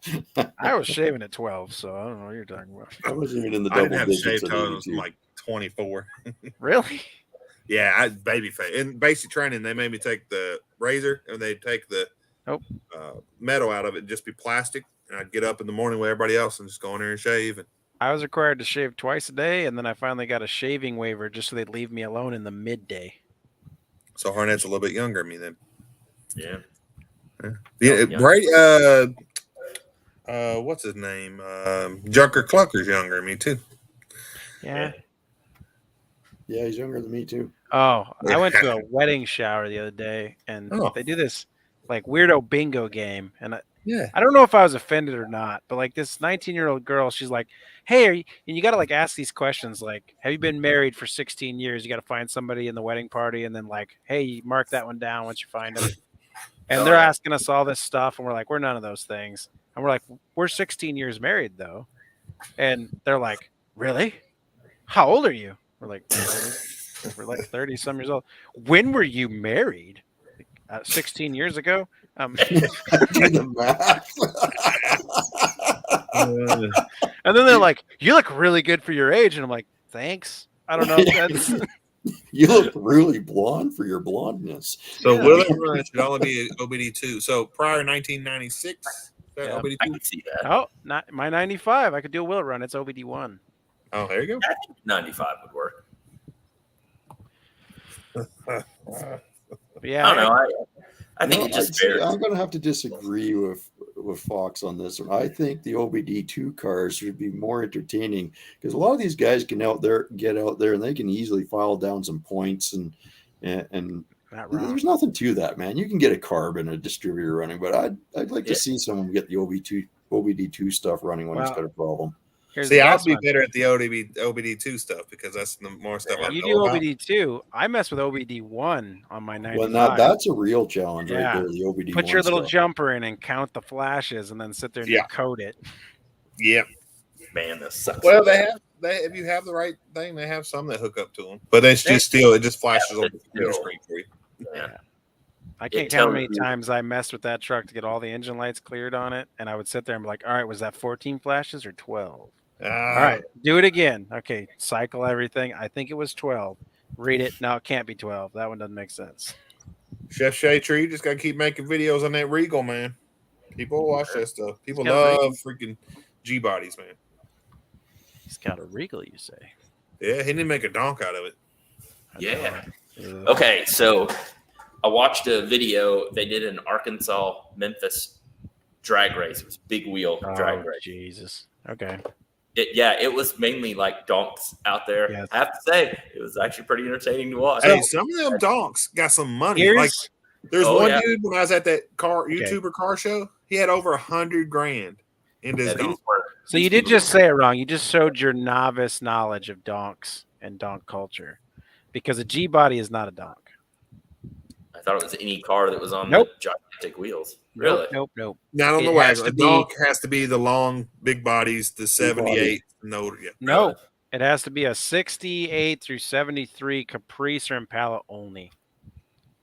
I was shaving at 12, so I don't know what you're talking about. I wasn't even in the I double didn't have digits shaved at toes until 82. like 24. Really? Yeah, I baby face. In basic training, they made me take the razor and they take the metal out of it and just be plastic. And I'd get up in the morning with everybody else and just go in there and shave. And I was required to shave twice a day, and then I finally got a shaving waiver just so they'd leave me alone in the midday. so Harnett's a little bit younger than me then. Yeah. Yeah, Yeah. Brady. What's his name? Junker Clucker's younger than me too. Yeah. Yeah, he's younger than me too. Oh, I went to a wedding shower the other day, and Oh. they do this like weirdo bingo game, and Yeah. I don't know if I was offended or not, but like this 19-year-old girl, she's like, "Hey, and you got to like ask these questions like, have you been married for 16 years? You got to find somebody in the wedding party, and then like, hey, mark that one down once you find them." And they're asking us all this stuff, and we're like, we're none of those things, and we're like, we're 16 years married though, and they're like, really? How old are you? We're like, 30. We're like 30 some years old. When were you married? 16 years ago. Do the math. And then they're like, you look really good for your age. And I'm like, thanks. I don't know if that's You look really blonde for your blondness. So Yeah. Will It Run should only be OBD2. So prior 1996, that Yeah. OBD2. I can see that. oh, not my 95. I could do a Will It Run. It's OBD1. Oh, there you go. I think 95 would work. But yeah, I don't know. I think No, it just I'd say varies. I'm going to have to disagree with Fox on this one. I think the OBD2 cars would be more entertaining because a lot of these guys can get out there, and they can easily file down some points and not wrong. there's nothing to that, man. You can get a carb and a distributor running, but I'd like to Yeah. see someone get the OBD2 stuff running when it's Well, got a problem. Here's See, the I'd last be one. better at the OBD2 stuff because that's the more stuff I You know do about. OBD2. I mess with OBD1 on my 95. Well, now that's a real challenge right Yeah. there. The OBD1 Put your little stuff. jumper in and count the flashes, and then sit there and Yeah. code it. Yeah. Man, this sucks. Well, they if you have the right thing, they have some that hook up to them, but it's just still it just flashes on the computer screen for you. Yeah. I can't tell count how many me- times I messed with that truck to get all the engine lights cleared on it, and I would sit there and be like, all right, was that 14 flashes or 12? All right, do it again. Okay, cycle everything. I think it was 12. Read it. No, it can't be 12. That one doesn't make sense. Chef Shay Tree, you just gotta keep making videos on that Regal, man. People watch that stuff. People He's got a love freaking G bodies, man. He's got a Regal, you say? Yeah, he didn't make a donk out of it. Yeah. Ugh. Okay, so I watched a video they did in Arkansas, Memphis drag race. It was big wheel drag Oh, race. Jesus. Okay. It was mainly like donks out there. Yes. I have to say, it was actually pretty entertaining to watch. Hey, some of them donks got some money. Here's Like there's Oh, one yeah. dude when I was at that car Okay. YouTuber car show, he had over $100,000 in his Yeah, donk. these were- So you did just say it wrong. You just showed your novice knowledge of donks and donk culture, because a G body is not a donk. I thought it was any car that was on Nope. the gigantic wheels. Really? Nope. Not on It the has wagon. to A be- donk has to be the long, big bodies, the body. 78. No, yeah. No, it has to be a 68 through 73 Caprice or Impala only.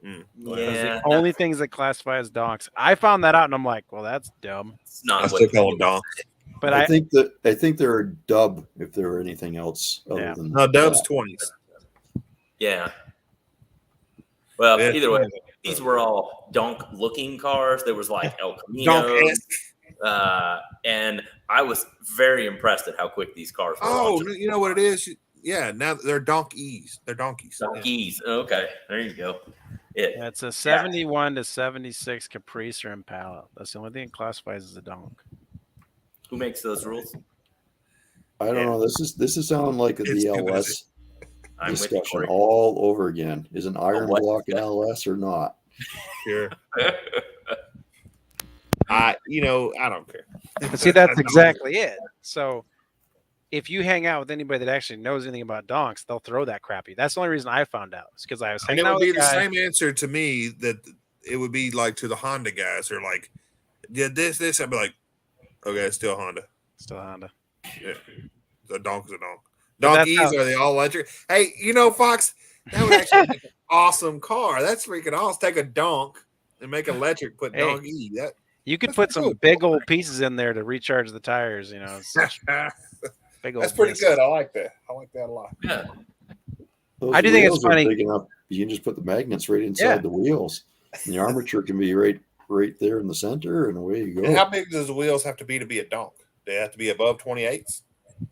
Mm. Because Yeah. the only things that classify as donks. I found that out and I'm like, well, that's dumb. It's not I what still call them donk. But I think they're a dub if there were anything else other Yeah. than No, Dub's that. 20s. Yeah. Well, Yeah, either way, 20s. these were all donk-looking cars. There was like El Camino, Donk-esque. and I was very impressed at how quick these cars were. Oh, launching. you know what it is? Yeah, now they're donkeys. They're donkeys. Yeah. Donkeys. Okay, there you go. yeah, it's a 71 to 76 Caprice or Impala. That's the only thing it classifies as a donk. Who makes those rules? I don't know. This is sounding like a It's too DLS I'm with you, discussion Corey. all over again. Is an iron what? block an LS or not? Sure. I don't care. But see, that's exactly it. So if you hang out with anybody that actually knows anything about donks, they'll throw that crap at you. That's the only reason I found out. It's because I was And hanging it out would with be a the guy. same answer to me that it would be like to the Honda guys. They're like, did this. I'd be like, okay, it's still Honda. Still Honda. Yeah. The donk is a donk. But that's Donkeys how- are they all electric? Hey, Fox, that would actually be an awesome car. That's freaking awesome. Take a donk and make electric, put Hey. donkey. You could That's put some cool. big old pieces in there to recharge the tires. It's such big old. That's pretty mess. good. I like that. I like that a lot. Yeah. Those I do think it's wheels are funny. big enough. You can just put the magnets right inside Yeah. the wheels. And the armature can be right there in the center, and away you go. And how big does the wheels have to be a donk? They have to be above 28s.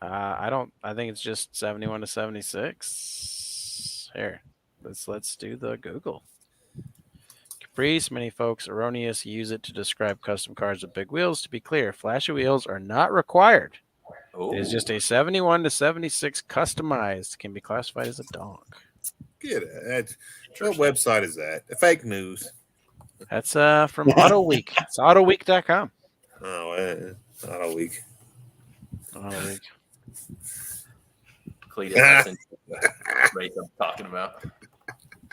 I don't. I think it's just 71 to 76. Here, let's do the Google. Caprice. Many folks erroneously use it to describe custom cars with big wheels. To be clear, flashy wheels are not required. It is just a 71 to 76 customized. Can be classified as a donk. Get it. What website is that? Fake news. That's from Auto Week. It's autoweek.com. Oh, not a week. Auto Week. Cleatus, that's in the race I'm talking about.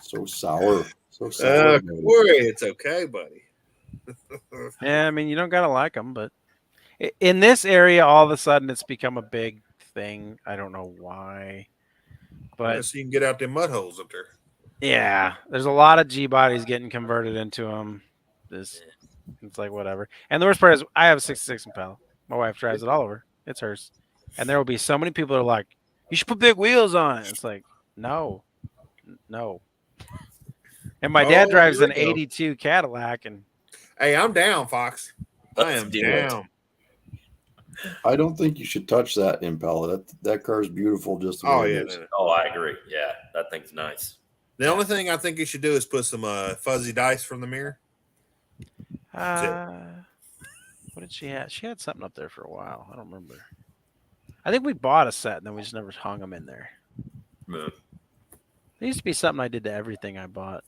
So sour. So sour. Corey, it's okay, buddy. Yeah, I mean, you don't gotta like them, but in this area, all of a sudden, it's become a big thing. I don't know why, but So you can get out them mud holes up there. yeah, there's a lot of G bodies getting converted into them. It's like whatever. And the worst part is, I have a 66 Impala. My wife drives it all over. It's hers, and there will be so many people that are like, "You should put big wheels on it." It's like, no. And my dad drives here an we go. '82 Cadillac, and Hey, I'm down, Fox. I Let's am do it. down. I don't think you should touch that Impala. That car is beautiful just the way Oh it yeah. is. Oh, I agree. Yeah, that thing's nice. The only thing I think you should do is put some fuzzy dice from the mirror. what did she have? She had something up there for a while. I don't remember. I think we bought a set and then we just never hung them in there. Mm. There used to be something I did to everything I bought.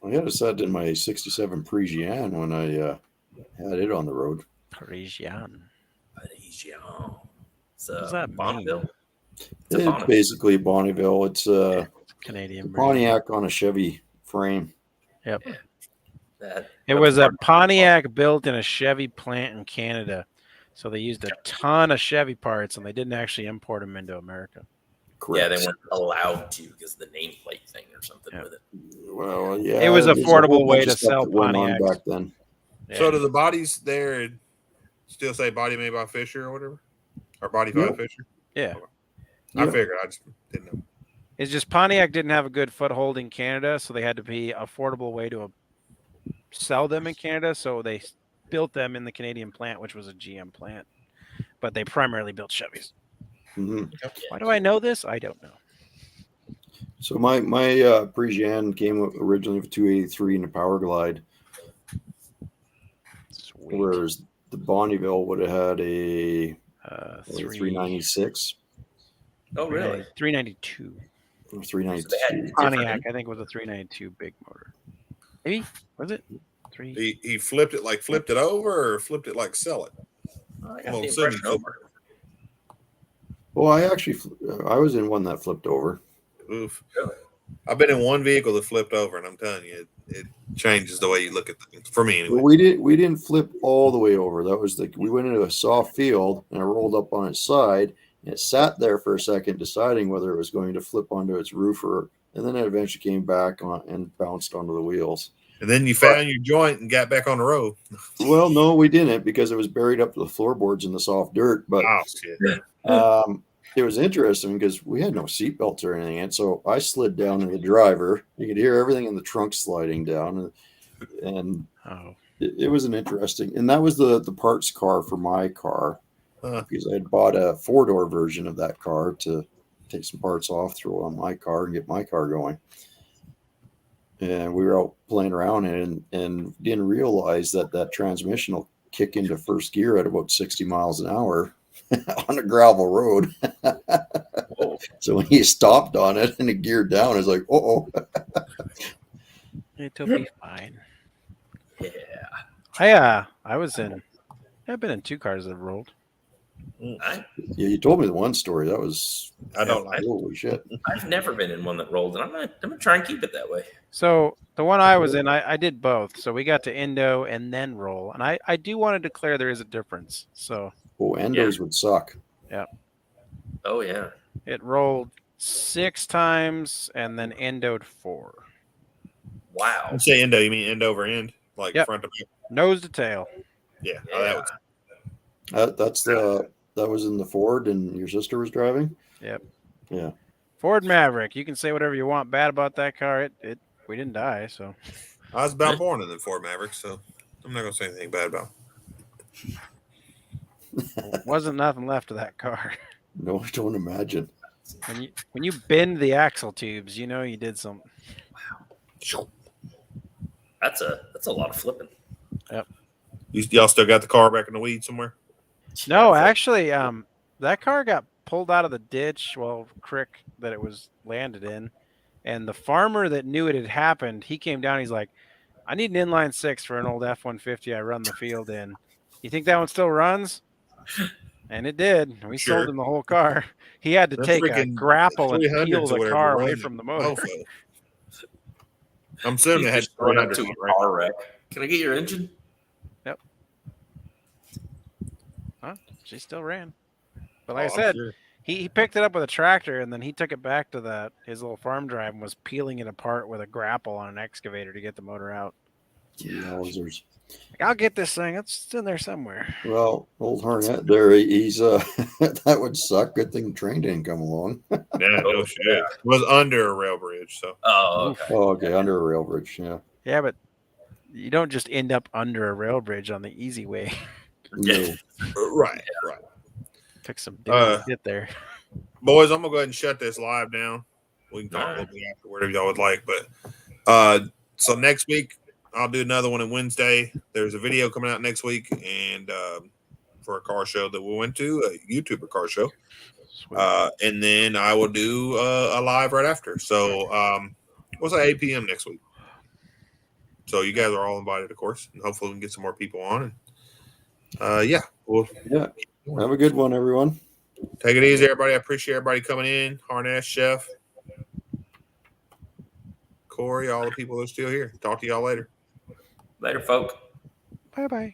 I had a set in my 67 Parisienne when I had it on the road. Parisian. So, What does that mean? Bonneville? It's a It's Bonneville. basically Bonneville. It's a Canadian. brand. Pontiac on a Chevy frame. Yep. That- It was a Pontiac built in a Chevy plant in Canada. So they used a ton of Chevy parts and they didn't actually import them into America. Yeah, Correct. they weren't allowed to because the nameplate thing or something Yeah. with it. Well, yeah. It was there's a affordable whole way bunch to of stuff sell that went on Pontiacs. back then. Yeah. So do the bodies there still say body made by Fisher or whatever? Or body by Yep. Fisher? Yeah. I Yep. figured. I just didn't know. It's just Pontiac didn't have a good foothold in Canada, so they had to be affordable way to sell them in Canada. So they built them in the Canadian plant, which was a GM plant, but they primarily built Chevys. Mhm. Why do I know this? I don't know. So my Parisienne came originally with 283 and a Power Glide, Sweet. whereas the Bonneville would have had a 396 Oh, really? 392. or So 392. they had Pontiac, I think, was a 392 big motor. Maybe was it three? He flipped it over or flipped it like sell it? I got Well, the Sydney impression over. Well, I was in one that flipped over. Oof. I've been in one vehicle that flipped over, and I'm telling you, it changes the way you look at things. For me, anyway. Well, we didn't flip all the way over. That was we went into a soft field and I rolled up on its side and it sat there for a second, deciding whether it was going to flip onto its roof and then it eventually came back on and bounced onto the wheels. And then you found your joint and got back on the road. Well, no, we didn't because it was buried up to the floorboards in the soft dirt. But Oh shit! it was interesting because we had no seatbelts or anything, and so I slid down in the driver. You could hear everything in the trunk sliding down, and it was an interesting. And that was the parts car for my car because I had bought a 4-door version of that car to take some parts off, throw on my car, and get my car going. And we were out playing around and didn't realize that transmission will kick into first gear at about 60 miles an hour on a gravel road. So when he stopped on it and it geared down, it's like, oh. It'll be fine. Yeah. I've been in 2 cars that have rolled. Yeah, you told me the one story. That was holy shit. I've never been in one that rolled, and I'm gonna try and keep it that way. So the one I was in, I did both. So we got to endo and then roll, and I do want to declare there is a difference. So endos would suck. Yeah. Oh yeah. It rolled 6 times and then endoed 4. Wow. You say endo, you mean end over end, like front to back? Nose to tail. Yeah. That was in the Ford, and your sister was driving. Yep. Yeah. Ford Maverick. You can say whatever you want bad about that car. We didn't die, so. I was about born in the Ford Maverick, so I'm not gonna say anything bad about it. Wasn't nothing left of that car. No, I don't imagine. When you bend the axle tubes, you know you did something. Wow. That's a lot of flipping. Yep. Y'all still got the car back in the weed somewhere? No, actually, that car got pulled out of the ditch, creek that it was landed in, and the farmer that knew it had happened, he came down. He's like, "I need an inline 6 for an old F-150 I run the field in. You think that one still runs?" And it did. We sold him the whole car. He had to take a grapple and peel the car away from the motor. I'm assuming it had going up to a car wreck. Can I get your engine? Yep. Huh? She still ran. But like I said, he picked it up with a tractor and then he took it back to his little farm drive and was peeling it apart with a grapple on an excavator to get the motor out. Yeah. I'll get this thing. It's in there somewhere. Well, old Harnett there, he's that would suck. Good thing the train didn't come along. Yeah, no shit. It was under a rail bridge, so. Oh, okay. Okay, under a rail bridge, yeah. Yeah, but you don't just end up under a rail bridge on the easy way. No. Right. Took some digging to get there. Boys, I'm gonna go ahead and shut this live down. We can talk a little bit after, whatever y'all would like. But so next week I'll do another one on Wednesday. There's a video coming out next week, and for a car show that we went to, a YouTuber car show. And then I will do a live right after. So what's that, 8 p.m. next week? So you guys are all invited, of course, and hopefully we can get some more people on. And Have a good one, everyone. Take it easy, everybody. I appreciate everybody coming in. Harness, Chef, Corey, all the people that are still here. Talk to y'all later. Later, folk. Bye-bye.